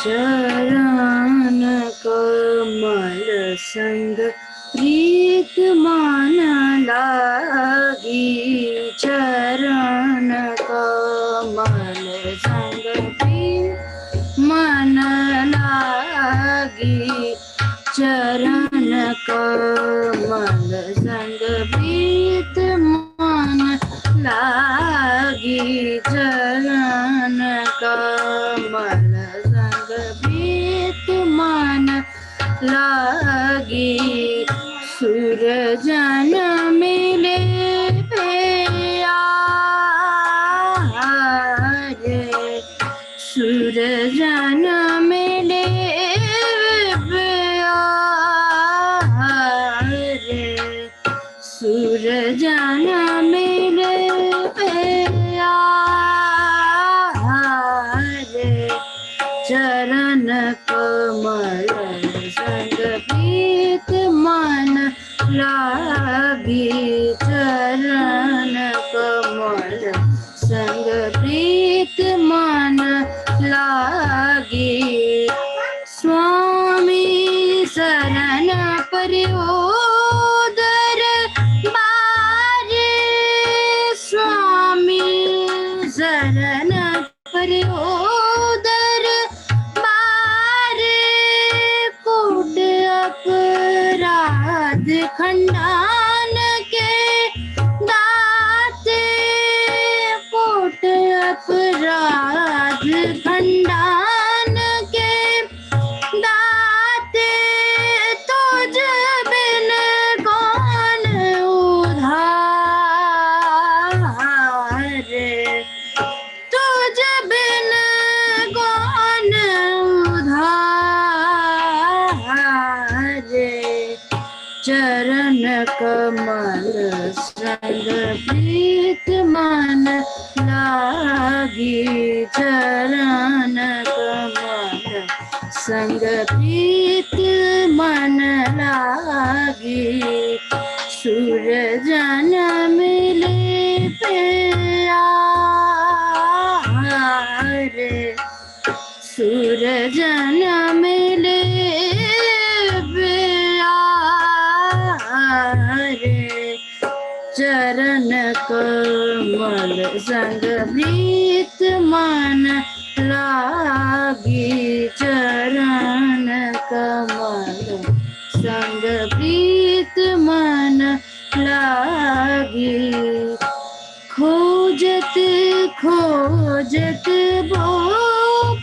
चरण कमल संग प्रीत मन लागी, चरण कमल संग प्रीत मन लागी, चरण कमल संग प्रीत मन लागी, चरण कमल संग प्रीत मन लागी, सुरजन मिले प्यारे, सुरजन मिले प्यारे, सुरजन मिले प्यारे, चरण कमल संग प्रीत मन लागी, चरण कमल संग प्रीत मन लागी, स्वामी शरण परियोदर बारे, स्वामी शरण परियोदर बारे, कोट अपराध खंडान के दाते, कोट अपराध खंडान के दाते, तुझ बिन कौन उधारे, तुझ बिन कौन उधारे, चरण कमल संग प्रीत मन लागी, चरण कमल संग प्रीत मन लागी, सुरजन मिले प्यारे, सुरजन मिले प्यारे, चरण कमल संग प्रीत मन लागी, चरण कमल संग प्रीत मन लागी, खोजत खोजत बो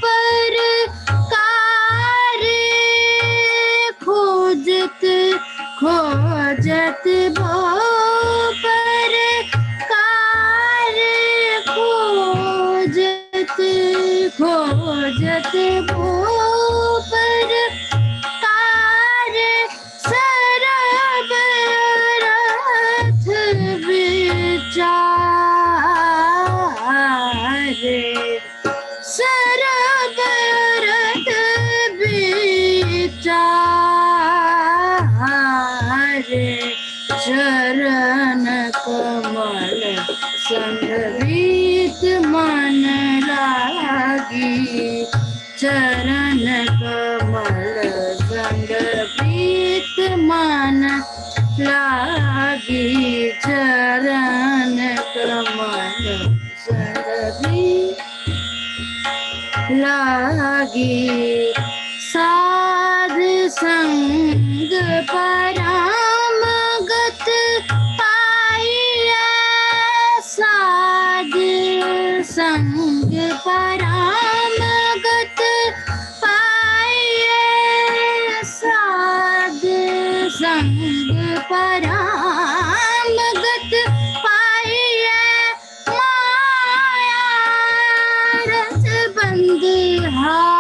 पर कारे, खोजत खोजत बो पर कारे, खोजत खोजत बो पर कारे, सरब रथ विचारे, सरब रथ विचारे, चरण कमल संग प्रीत मन लागी, चरण कमल संग प्रीत मन लागी, चरण कमल संग प्रीत लागी, साध संग परामगत पाइया, साध संग परामगत पाइया, साध संग परामगत पाइया, माया रस बंद हारे,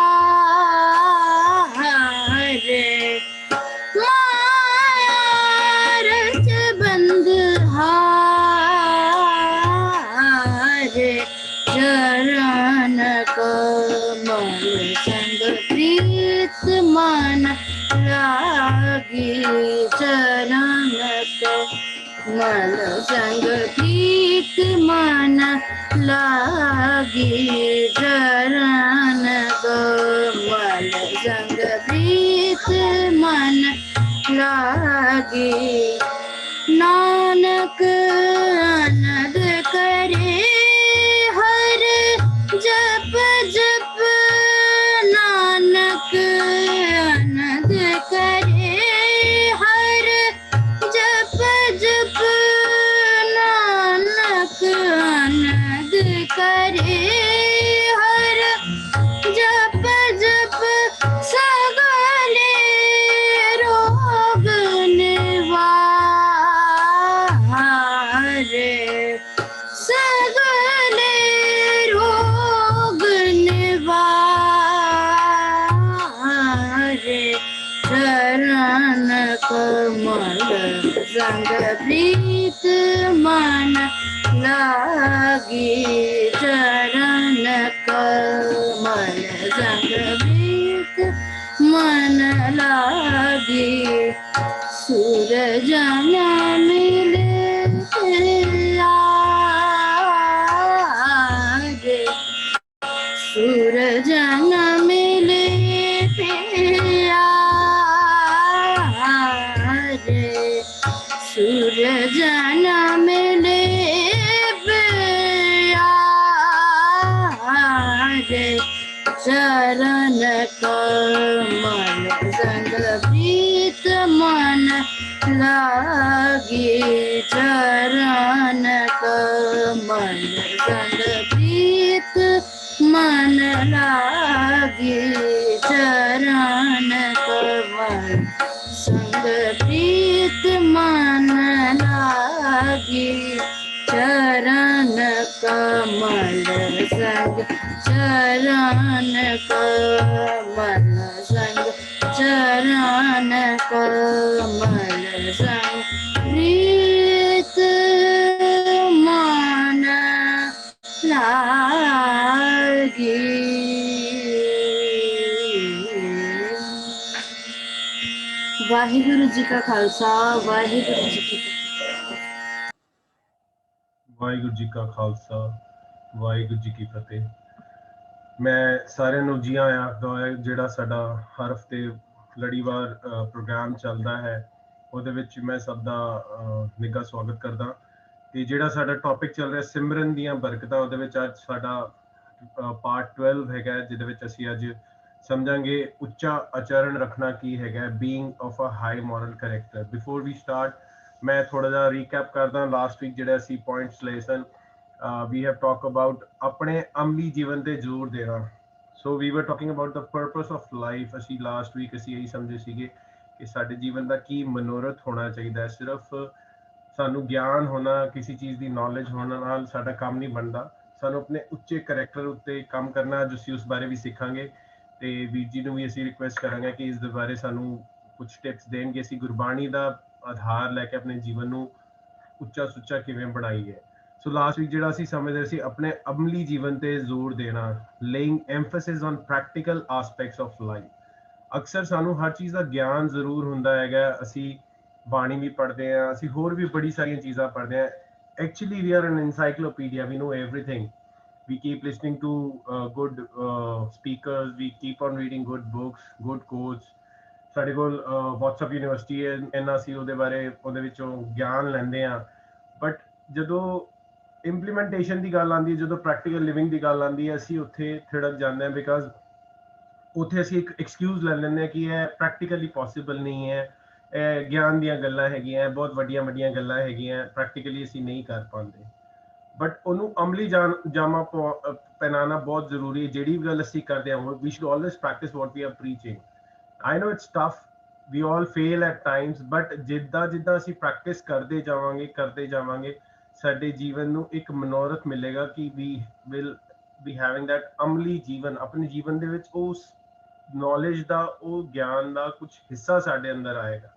माया लागी चरण कमल संग प्रीत मन लागी चरण कमल संग प्रीत मन लागी नानक आनंद करे हर जप जप नानक आनंद करे हर जप जप नानक आनंद करे हर जप जप सगले रोग निवारे सगले रोग निवारे चरण कमल संग प्रीत मन लागी चरण कमल संग प्रीत मन लागी सूरज न मिले आगे सूरज न मिले आगे सूरज न मिले आगे चरण कमल संग प्रीत मन लागी चरण कमल संग प्रीत मन लागी चरण कमल संग प्रीत मन लागी चरण कमल संग चरण कमल संग चरण कमल संग प्रीत मन लागी। वाहिगुरु जी का खालसा वाहिगुरु जी की ਵਾਹਿਗੁਰੂ ਜੀ ਕਾ ਖਾਲਸਾ ਵਾਹਿਗੁਰੂ ਜੀ ਕੀ ਫਤਿਹ। ਮੈਂ ਸਾਰਿਆਂ ਨੂੰ ਜੀ ਆਇਆਂ ਆਖਦਾ ਜਿਹੜਾ ਸਾਡਾ ਹਰ ਹਫ਼ਤੇ ਲੜੀਵਾਰ ਪ੍ਰੋਗਰਾਮ ਚੱਲਦਾ ਹੈ ਉਹਦੇ ਵਿੱਚ ਮੈਂ ਸਭ ਦਾ ਨਿੱਘਾ ਸਵਾਗਤ ਕਰਦਾ। ਤੇ ਜਿਹੜਾ ਸਾਡਾ ਟੌਪਿਕ ਚੱਲ ਰਿਹਾ ਸਿਮਰਨ ਦੀਆਂ ਬਰਕਤਾਂ ਉਹਦੇ ਵਿੱਚ ਅੱਜ ਸਾਡਾ ਪਾਰਟ 12 ਹੈਗਾ ਜਿਹਦੇ ਵਿੱਚ ਅਸੀਂ ਅੱਜ ਸਮਝਾਂਗੇ ਉੱਚਾ ਆਚਰਣ ਰੱਖਣਾ ਕੀ ਹੈਗਾ being of a high moral character. Before we start ਮੈਂ ਥੋੜਾ ਜਿਹਾ ਰੀਕੈਪ ਕਰਦਾ। ਲਾਸਟ ਵੀਕ ਜਿਹੜੇ ਅਸੀਂ ਪੁਆਇੰਟਸ ਲਏ ਸਨ we have talked about ਆਪਣੇ ਅਮਲੀ ਜੀਵਨ ਤੇ ਜ਼ੋਰ ਦੇਣਾ। ਸੋ we were talking about the purpose of life। ਅਸੀਂ ਲਾਸਟ ਵੀਕ ਅਸੀਂ ਇਹੀ ਸਮਝੇ ਸੀਗੇ ਕਿ ਸਾਡੇ ਜੀਵਨ ਦਾ ਕੀ ਮਨੋਰਥ ਹੋਣਾ ਚਾਹੀਦਾ। ਸਿਰਫ ਸਾਨੂੰ ਗਿਆਨ ਹੋਣਾ ਕਿਸੇ ਚੀਜ਼ ਦੀ ਨੌਲੇਜ ਹੋਣ ਨਾਲ ਸਾਡਾ ਕੰਮ ਨਹੀਂ ਬਣਦਾ। ਸਾਨੂੰ ਆਪਣੇ ਉੱਚੇ ਕਰੈਕਟਰ ਉੱਤੇ ਕੰਮ ਕਰਨਾ ਜੋ ਅਸੀਂ ਉਸ ਬਾਰੇ ਵੀ ਸਿੱਖਾਂਗੇ। ਤੇ ਵੀਰ ਜੀ ਨੂੰ ਵੀ ਅਸੀਂ ਰਿਕੁਐਸਟ ਕਰਾਂਗੇ ਕਿ ਇਸ ਦੇ ਬਾਰੇ ਸਾਨੂੰ ਕੁਝ ਟਿਪਸ ਦੇਣਗੇ। ਅਸੀਂ ਗੁਰਬਾਣੀ ਦਾ ਆਧਾਰ ਲੈ ਕੇ ਆਪਣੇ ਜੀਵਨ ਨੂੰ ਉੱਚਾ ਸੁੱਚਾ ਕਿਵੇਂ ਬਣਾਈਏ। ਸੋ ਲਾਸਟ ਵੀਕ ਜਿਹੜਾ ਅਸੀਂ ਸਮਝਦੇ ਸੀ ਆਪਣੇ ਅਮਲੀ ਜੀਵਨ ਤੇ ਜ਼ੋਰ ਦੇਣਾ laying emphasis on practical aspects of life. ਅਕਸਰ ਸਾਨੂੰ ਹਰ ਚੀਜ਼ ਦਾ ਗਿਆਨ ਜ਼ਰੂਰ ਹੁੰਦਾ ਹੈਗਾ। ਅਸੀਂ ਬਾਣੀ ਵੀ ਪੜ੍ਹਦੇ ਹਾਂ ਅਸੀਂ ਹੋਰ ਵੀ ਬੜੀ ਸਾਰੀਆਂ ਚੀਜ਼ਾਂ ਪੜ੍ਹਦੇ ਹਾਂ। Actually we are an encyclopedia we know everything। we keep listening to good speakers, we keep on reading good books, good quotes। ਸਾਡੇ ਕੋਲ WhatsApp ਯੂਨੀਵਰਸਿਟੀ ਹੈ ਇੰਨਾ ਅਸੀਂ ਉਹਦੇ ਬਾਰੇ ਉਹਦੇ ਵਿੱਚੋਂ ਗਿਆਨ ਲੈਂਦੇ ਹਾਂ। ਬਟ ਜਦੋਂ ਇੰਪਲੀਮੈਂਟੇਸ਼ਨ ਦੀ ਗੱਲ ਆਉਂਦੀ ਹੈ ਜਦੋਂ ਪ੍ਰੈਕਟੀਕਲ ਲਿਵਿੰਗ ਦੀ ਗੱਲ ਆਉਂਦੀ ਹੈ ਅਸੀਂ ਉੱਥੇ ਥਿੜਕ ਜਾਂਦੇ ਹਾਂ ਬਿਕਾਜ਼ ਉੱਥੇ ਅਸੀਂ ਇੱਕ ਐਕਸਕਿਊਜ਼ ਲੈ ਲੈਂਦੇ ਹਾਂ ਕਿ ਇਹ ਪ੍ਰੈਕਟੀਕਲੀ ਪੋਸੀਬਲ ਨਹੀਂ ਹੈ। ਇਹ ਗਿਆਨ ਦੀਆਂ ਗੱਲਾਂ ਹੈਗੀਆਂ ਬਹੁਤ ਵੱਡੀਆਂ ਵੱਡੀਆਂ ਗੱਲਾਂ ਹੈਗੀਆਂ ਪ੍ਰੈਕਟੀਕਲੀ ਅਸੀਂ ਨਹੀਂ ਕਰ ਪਾਉਂਦੇ। ਬਟ ਉਹਨੂੰ ਅਮਲੀ ਜਾਮਾ ਪਹਿਨਾਉਣਾ ਬਹੁਤ ਜ਼ਰੂਰੀ ਹੈ। ਜਿਹੜੀ ਵੀ ਗੱਲ ਅਸੀਂ ਕਰਦੇ ਹਾਂ we should always practise what we are preaching. I know it's tough, we all fail at times, but ਜਿੱਦਾਂ ਜਿੱਦਾਂ ਅਸੀਂ ਪ੍ਰੈਕਟਿਸ ਕਰਦੇ ਜਾਵਾਂਗੇ ਸਾਡੇ ਜੀਵਨ ਨੂੰ ਇੱਕ ਮਨੋਰਥ ਮਿਲੇਗਾ ਕਿ we will be having that ਅਮਲੀ ਜੀਵਨ। ਆਪਣੇ ਜੀਵਨ ਦੇ ਵਿੱਚ ਉਸ ਨੌਲੇਜ ਦਾ ਉਹ ਗਿਆਨ ਦਾ ਕੁਝ ਹਿੱਸਾ ਸਾਡੇ ਅੰਦਰ ਆਏਗਾ।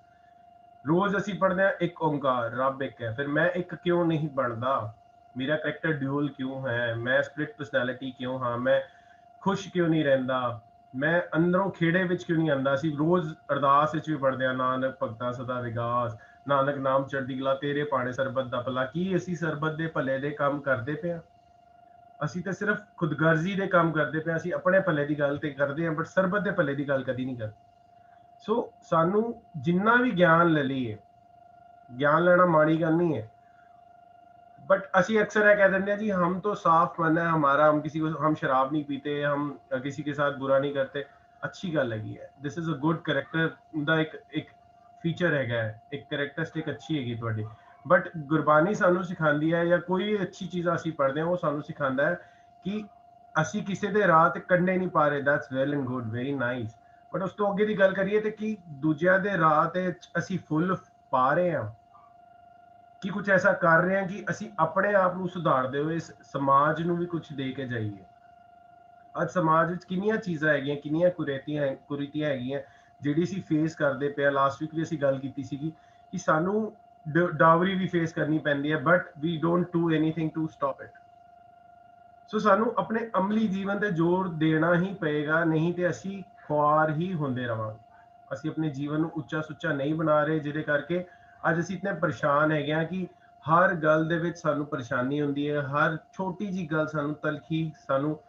ਰੋਜ਼ ਅਸੀਂ ਪੜ੍ਹਦੇ ਹਾਂ ਇੱਕ ਓਂਕਾਰ ਰੱਬ ਇੱਕ ਹੈ। ਫਿਰ ਮੈਂ ਇੱਕ ਕਿਉਂ ਨਹੀਂ ਬਣਦਾ? ਮੇਰਾ ਕਰੈਕਟਰ ਡਿਊਲ ਕਿਉਂ ਹੈ? ਮੈਂ ਸਪਲਿਟ ਪਰਸਨੈਲਿਟੀ ਕਿਉਂ ਹਾਂ? ਮੈਂ ਖੁਸ਼ ਕਿਉਂ ਨਹੀਂ ਰਹਿੰਦਾ? ਮੈਂ ਅੰਦਰੋਂ ਖੇੜੇ ਵਿੱਚ ਕਿਉਂ ਨਹੀਂ ਆਂਦਾ? ਅਸੀਂ ਰੋਜ਼ ਅਰਦਾਸ ਵਿੱਚ ਵੀ ਪੜ੍ਹਦੇ ਹਾਂ, ਨਾਨਕ ਭਗਤਾਂ ਸਦਾ ਵਿਗਾਸ, ਨਾਨਕ ਨਾਮ ਚੜ੍ਹਦੀ ਕਲਾ, ਤੇਰੇ ਭਾਣੇ ਸਰਬਤ ਦਾ ਭਲਾ। ਕੀ ਅਸੀਂ ਸਰਬਤ ਦੇ ਭਲੇ ਦੇ ਕੰਮ ਕਰਦੇ ਪਏ ਹਾਂ? ਅਸੀਂ ਤਾਂ ਸਿਰਫ ਖੁਦਗਰਜ਼ੀ ਦੇ ਕੰਮ ਕਰਦੇ ਪਏ ਹਾਂ। ਅਸੀਂ ਆਪਣੇ ਭਲੇ ਦੀ ਗੱਲ ਤੇ ਕਰਦੇ ਹਾਂ, ਬਟ ਸਰਬਤ ਦੇ ਭਲੇ ਦੀ ਗੱਲ ਕਦੀ ਨਹੀਂ ਕਰਦੇ। ਸੋ ਸਾਨੂੰ ਜਿੰਨਾ ਵੀ ਗਿਆਨ ਲੈ ਲਈਏ, ਗਿਆਨ ਲੈਣਾ ਮਾੜੀ ਗੱਲ नहीं है, बट ਅਸੀਂ अक्सर है कह देते हैं जी हम तो साफ मन है हमारा, हम शराब नहीं पीते, हम किसी के साथ बुरा नहीं करते। अच्छी गल हैगी है, this is a good character ਦਾ ਇੱਕ ਫੀਚਰ ਹੈਗਾ, ਇੱਕ ਕਰੈਕਟਰਿਸਟਿਕ ਅੱਛੀ ਹੈਗੀ ਤੁਹਾਡੀ। ਬਟ ਗੁਰਬਾਣੀ ਸਾਨੂੰ ਸਿਖਾਉਂਦੀ ਹੈ, ਜਾਂ ਕੋਈ ਵੀ ਅੱਛੀ ਚੀਜ਼ ਅਸੀਂ ਪੜ੍ਹਦੇ ਹਾਂ, ਉਹ ਸਾਨੂੰ ਸਿਖਾਉਂਦਾ ਹੈ ਕਿ ਅਸੀਂ ਕਿਸੇ ਦੇ ਰਾਹ ਤੇ ਕੰਢੇ ਨਹੀਂ ਪਾ ਰਹੇ। That's well and good, very nice. But ਉਸ ਤੋਂ ਅੱਗੇ ਦੀ ਗੱਲ ਕਰੀਏ ਤੇ ਕਿ ਦੂਜਿਆਂ ਦੇ ਰਾਹ ਤੇ ਅਸੀਂ ਫੁੱਲ ਪਾ ਰਹੇ ਹਾਂ, ਕਿ ਕੁਝ ਐਸਾ ਕਰ ਰਹੇ ਹਾਂ ਕਿ ਅਸੀਂ ਆਪਣੇ ਆਪ ਨੂੰ ਸੁਧਾਰਦੇ ਹੋਏ ਸਮਾਜ ਨੂੰ ਵੀ ਕੁਝ ਦੇ ਕੇ ਜਾਈਏ। ਅੱਜ ਸਮਾਜ ਵਿੱਚ ਕਿੰਨੀਆਂ ਚੀਜ਼ਾਂ ਹੈਗੀਆਂ, ਕਿੰਨੀਆਂ ਕੁਰੀਤੀਆਂ ਹੈਗੀਆਂ ਜਿਹੜੀ ਅਸੀਂ ਫੇਸ ਕਰਦੇ ਪਏ। ਲਾਸਟ ਵੀਕ ਵੀ ਅਸੀਂ ਗੱਲ ਕੀਤੀ ਸੀਗੀ ਕਿ ਸਾਨੂੰ ਡਾਵਰੀ ਵੀ ਫੇਸ ਕਰਨੀ ਪੈਂਦੀ ਹੈ, but we don't do anything to stop it. So ਸਾਨੂੰ ਆਪਣੇ ਅਮਲੀ ਜੀਵਨ ਤੇ ਜ਼ੋਰ ਦੇਣਾ ਹੀ ਪਏਗਾ, ਨਹੀਂ ਤੇ ਅਸੀਂ ਖੁਆਰ ਹੀ ਹੁੰਦੇ ਰਵਾਂਗੇ। ਅਸੀਂ ਆਪਣੇ ਜੀਵਨ ਨੂੰ ਉੱਚਾ ਸੁੱਚਾ ਨਹੀਂ ਬਣਾ ਰਹੇ, ਜਿਹਦੇ ਕਰਕੇ ਅੱਜ ਅਸੀਂ ਇਤਨੇ ਪਰੇਸ਼ਾਨ ਹੈਗੇ ਹਾਂ ਕਿ ਹਰ ਗੱਲ ਦੇ ਵਿੱਚ ਸਾਨੂੰ ਪਰੇਸ਼ਾਨੀ ਹੁੰਦੀ ਹੈ। ਹਰ ਛੋਟੀ ਜੀ ਗੱਲ ਸਾਨੂੰ ਤਲਖੀ, ਸਾਨੂੰ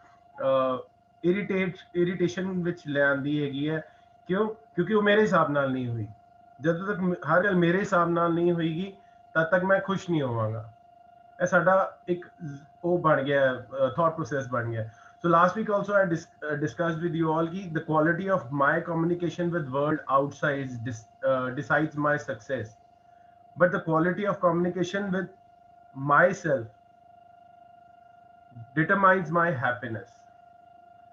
ਇਰੀਟੇਸ਼ਨ ਵਿੱਚ ਲੈ ਆਉਂਦੀ ਹੈਗੀ ਹੈ। ਕਿਉਂ? ਕਿਉਂਕਿ ਉਹ ਮੇਰੇ ਹਿਸਾਬ ਨਾਲ ਨਹੀਂ ਹੋਈ। ਜਦੋਂ ਤੱਕ ਹਰ ਗੱਲ ਮੇਰੇ ਹਿਸਾਬ ਨਾਲ ਨਹੀਂ ਹੋਏਗੀ, ਤਦ ਤੱਕ ਮੈਂ ਖੁਸ਼ ਨਹੀਂ ਹੋਵਾਂਗਾ। ਇਹ ਸਾਡਾ ਇੱਕ ਉਹ ਬਣ ਗਿਆ, ਥਾਟ ਪ੍ਰੋਸੈਸ ਬਣ ਗਿਆ। So last week also I discussed with you all ki the quality of my communication with world outside decides my success, but the quality of communication with myself determines my happiness.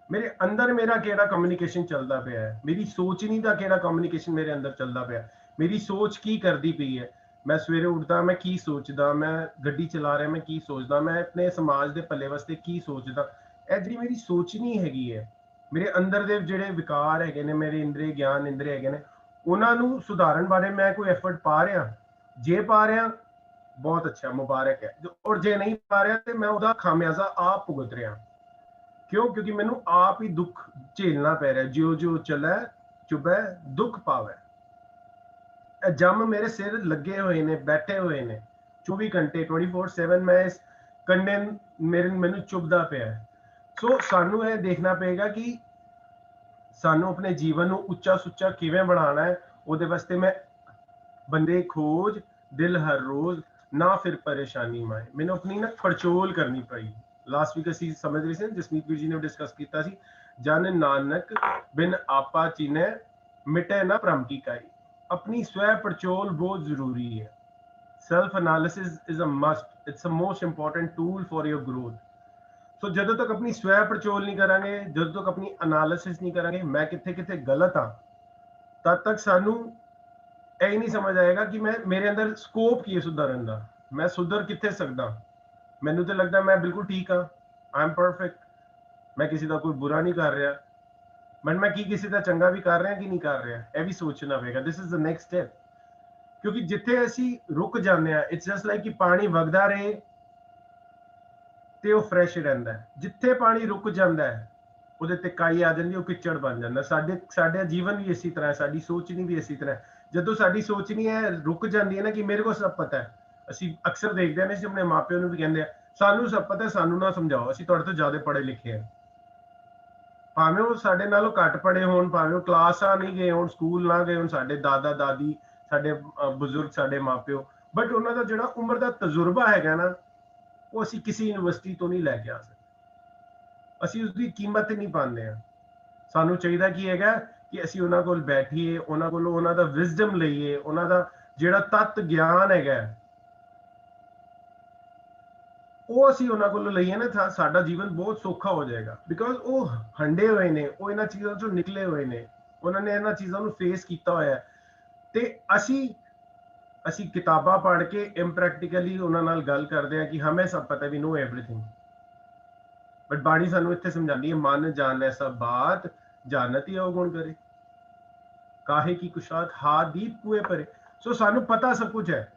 ਮੇਰੇ ਅੰਦਰ ਮੇਰਾ ਕਿਹੜਾ communication ਚੱਲਦਾ ਪਿਆ ਹੈ, ਮੇਰੀ ਸੋਚਣੀ ਦਾ ਕਿਹੜਾ ਕਮਿਊਨੀਕੇਸ਼ਨ ਮੇਰੇ ਅੰਦਰ ਚੱਲਦਾ ਪਿਆ, ਮੇਰੀ ਸੋਚ ਕੀ ਕਰਦੀ ਪਈ ਹੈ। ਮੈਂ ਸਵੇਰੇ ਉੱਠਦਾ, ਮੈਂ ਕੀ ਸੋਚਦਾ, ਮੈਂ ਗੱਡੀ ਚਲਾ ਰਿਹਾ, ਮੈਂ ਕੀ ਸੋਚਦਾ, ਮੈਂ ਆਪਣੇ ਸਮਾਜ ਦੇ ਭਲੇ ਵਾਸਤੇ ਕੀ ਸੋਚਦਾ। ਇਹ ਜਿਹੜੀ ਮੇਰੀ ਸੋਚਣੀ ਹੈਗੀ ਹੈ, ਮੇਰੇ ਅੰਦਰ ਦੇ ਜਿਹੜੇ ਵਿਕਾਰ ਹੈਗੇ ਨੇ, ਮੇਰੇ ਇੰਦਰੀ ਗਿਆਨ ਇੰਦਰੀ ਹੈਗੇ ਨੇ, ਉਹਨਾਂ ਨੂੰ ਸੁਧਾਰਨ ਬਾਰੇ ਮੈਂ ਕੋਈ ਐਫਰਟ ਪਾ ਰਿਹਾ? ਜੇ ਪਾ ਰਿਹਾ, ਬਹੁਤ ਅੱਛਾ, ਮੁਬਾਰਕ ਹੈ। ਔਰ ਜੇ ਨਹੀਂ ਪਾ ਰਿਹਾ ਤੇ ਮੈਂ ਉਹਦਾ ਖਾਮਿਆਜ਼ਾ ਆਪ ਭੁਗਤ ਰਿਹਾ। क्यों? क्योंकि मैनू आप ही दुख झेलना पै रहा। ज्यो ज्यो चलै चुभै दुख पावै। जम मेरे सिर लगे हुए ने, बैठे हुए ने 24 घंटे 24/7। मैं इस कंडे मैनू चुभदा पिया। सो सानू ये देखना पेगा कि सानू अपने जीवन नू उच्चा सुच्चा किवें बनाना है। उहदे वास्ते मैं बंदे खोज दिल हर रोज ना फिर परेशानी माए, मैनू अपनी ना पड़चोल करनी पई। लास्ट वीक ਅਸੀਂ ਸਮਝ ਰਹੇ ਸੀ, ਜਸਮੀਤ ਵੀਰ ਜੀ ਨੇ ਡਿਸਕਸ ਕੀਤਾ ਸੀ, ਜਨ ਨਾਨਕ ਬਿਨ ਆਪਾ ਚੀਨੈ ਮਿਟੇ ਨਾ ਭ੍ਰਮ ਕੀ ਕਾਈ। ਆਪਣੀ ਸਵੈ ਪੜਚੋਲ ਬਹੁਤ ਜ਼ਰੂਰੀ ਹੈ। Self analysis is a must, it's a most important tool for your growth. So ਜਦੋਂ ਤੱਕ ਆਪਣੀ ਸਵੈ ਪੜਚੋਲ ਨਹੀਂ ਕਰਾਂਗੇ, ਜਦੋਂ ਤੱਕ ਆਪਣੀ ਐਨਾਲਿਸਿਸ ਨਹੀਂ ਕਰਾਂਗੇ ਮੈਂ ਕਿੱਥੇ ਕਿੱਥੇ ਗਲਤ ਹਾਂ, ਤਦ ਤੱਕ ਸਾਨੂੰ ਇਹ ਨਹੀਂ ਸਮਝ ਆਏਗਾ ਕਿ ਮੈਂ ਮੇਰੇ ਅੰਦਰ ਸਕੋਪ ਕੀ ਹੈ ਸੁਧਰਨ ਦਾ, ਮੈਂ ਸੁਧਰ ਕਿੱਥੇ ਸਕਦਾ। ਮੈਨੂੰ ਤਾਂ ਲੱਗਦਾ ਮੈਂ ਬਿਲਕੁਲ ਠੀਕ ਹਾਂ, ਆਈ ਐਮ ਪਰਫੈਕਟ, ਮੈਂ ਕਿਸੇ ਦਾ ਕੋਈ ਬੁਰਾ ਨਹੀਂ ਕਰ ਰਿਹਾ, ਬਟ ਮੈਂ ਕੀ ਕਿਸੇ ਦਾ ਚੰਗਾ ਵੀ ਕਰ ਰਿਹਾ ਕਿ ਨਹੀਂ ਕਰ ਰਿਹਾ, ਇਹ ਵੀ ਸੋਚਣਾ ਪਏਗਾ। ਦਿਸ ਇਜ਼ ਦ ਨੈਕਸਟ ਸਟੈਪ। ਕਿਉਂਕਿ ਜਿੱਥੇ ਅਸੀਂ ਰੁਕ ਜਾਂਦੇ ਆ, ਇਟਸ ਜਸਟ ਲਾਈਕ ਕਿ ਪਾਣੀ ਵਗਦਾ ਰਹੇ ਤੇ ਉਹ ਫਰੈਸ਼ ਰਹਿੰਦਾ। ਜਿੱਥੇ ਪਾਣੀ ਰੁਕ ਜਾਂਦਾ ਹੈ ਉਹਦੇ ਤੇ ਕਾਈ ਆ ਜਾਂਦੀ, ਉਹ ਕਿਚੜ ਬਣ ਜਾਂਦਾ। ਸਾਡਾ ਜੀਵਨ ਵੀ ਇਸੇ ਤਰ੍ਹਾਂ ਹੈ, ਸਾਡੀ ਸੋਚਣੀ ਵੀ ਇਸੇ ਤਰ੍ਹਾਂ ਹੈ। ਜਦੋਂ ਸਾਡੀ ਸੋਚਣੀ ਹੈ ਰੁਕ ਜਾਂਦੀ ਹੈ ਨਾ ਕਿ ਮੇਰੇ ਕੋਲ ਸਭ ਪਤਾ ਹੈ, ਅਸੀਂ ਅਕਸਰ ਦੇਖਦੇ ਹਾਂ, ਅਸੀਂ ਆਪਣੇ ਮਾਪਿਆਂ ਨੂੰ ਵੀ ਕਹਿੰਦੇ ਆ ਸਾਨੂੰ ਸਭ ਪਤਾ, ਸਾਨੂੰ ਨਾ ਸਮਝਾਓ, ਅਸੀਂ ਤੁਹਾਡੇ ਤੋਂ ਜ਼ਿਆਦਾ ਪੜ੍ਹੇ ਲਿਖੇ ਆ। ਭਾਵੇਂ ਉਹ ਸਾਡੇ ਨਾਲੋਂ ਘੱਟ ਪੜ੍ਹੇ ਹੋਣ, ਭਾਵੇਂ ਉਹ ਕਲਾਸਾਂ ਨਹੀਂ ਗਏ ਹੋਣ, ਸਕੂਲ ਨਾ ਗਏ ਹੋਣ, ਸਾਡੇ ਦਾਦਾ ਦਾਦੀ, ਸਾਡੇ ਬਜ਼ੁਰਗ, ਸਾਡੇ ਮਾਪਿਓ, ਬਟ ਉਹਨਾਂ ਦਾ ਜਿਹੜਾ ਉਮਰ ਦਾ ਤਜਰਬਾ ਹੈਗਾ ਨਾ, ਉਹ ਅਸੀਂ ਕਿਸੇ ਯੂਨੀਵਰਸਿਟੀ ਤੋਂ ਨਹੀਂ ਲੈ ਕੇ ਆ ਸਕਦੇ। ਅਸੀਂ ਉਸਦੀ ਕੀਮਤ ਨਹੀਂ ਪਾਉਂਦੇ ਆ। ਸਾਨੂੰ ਚਾਹੀਦਾ ਕੀ ਹੈਗਾ ਕਿ ਅਸੀਂ ਉਹਨਾਂ ਕੋਲ ਬੈਠੀਏ, ਉਹਨਾਂ ਕੋਲੋਂ ਉਹਨਾਂ ਦਾ ਵਿਜ਼ਡਮ ਲਈਏ, ਉਹਨਾਂ ਦਾ ਜਿਹੜਾ ਤੱਤ ਗਿਆਨ ਹੈਗਾ ਉਹ ਅਸੀਂ ਉਹਨਾਂ ਕੋਲੋਂ ਲਈਏ ਨਾ, ਤਾਂ ਸਾਡਾ ਜੀਵਨ ਬਹੁਤ ਸੌਖਾ ਹੋ ਜਾਏਗਾ। ਬਿਕੋਜ਼ ਉਹ ਹੰਡੇ ਹੋਏ ਨੇ, ਉਹ ਇਹਨਾਂ ਚੀਜ਼ਾਂ ਚੋਂ ਨਿਕਲੇ ਹੋਏ ਨੇ, ਉਹਨਾਂ ਨੇ ਇਹਨਾਂ ਚੀਜ਼ਾਂ ਨੂੰ ਫੇਸ ਕੀਤਾ ਹੋਇਆ। ਤੇ ਅਸੀਂ ਕਿਤਾਬਾਂ ਪੜ੍ਹ ਕੇ ਇੰਪ੍ਰੈਕਟੀਕਲੀ ਉਹਨਾਂ ਨਾਲ ਗੱਲ ਕਰਦੇ ਹਾਂ ਕਿ ਹਮੇ ਸਭ ਪਤਾ, ਵੀ ਨੋ ਐਵਰੀਥਿੰਗ। ਬਟ ਬਾਣੀ ਸਾਨੂੰ ਇੱਥੇ ਸਮਝਾਉਂਦੀ ਹੈ, ਮਨ ਜਾਣੈ ਸਭ ਬਾਤ, ਜਾਣਤ ਹੀ ਅਵਗੁਣ ਕਰੇ, ਕਾਹੇ ਕੀ ਕੁਸ਼ਾਦ ਹਾਥ ਦੀਪ ਕੁਏ ਪਰੇ। ਸੋ ਸਾਨੂੰ ਪਤਾ ਸਭ ਕੁਝ ਹੈ,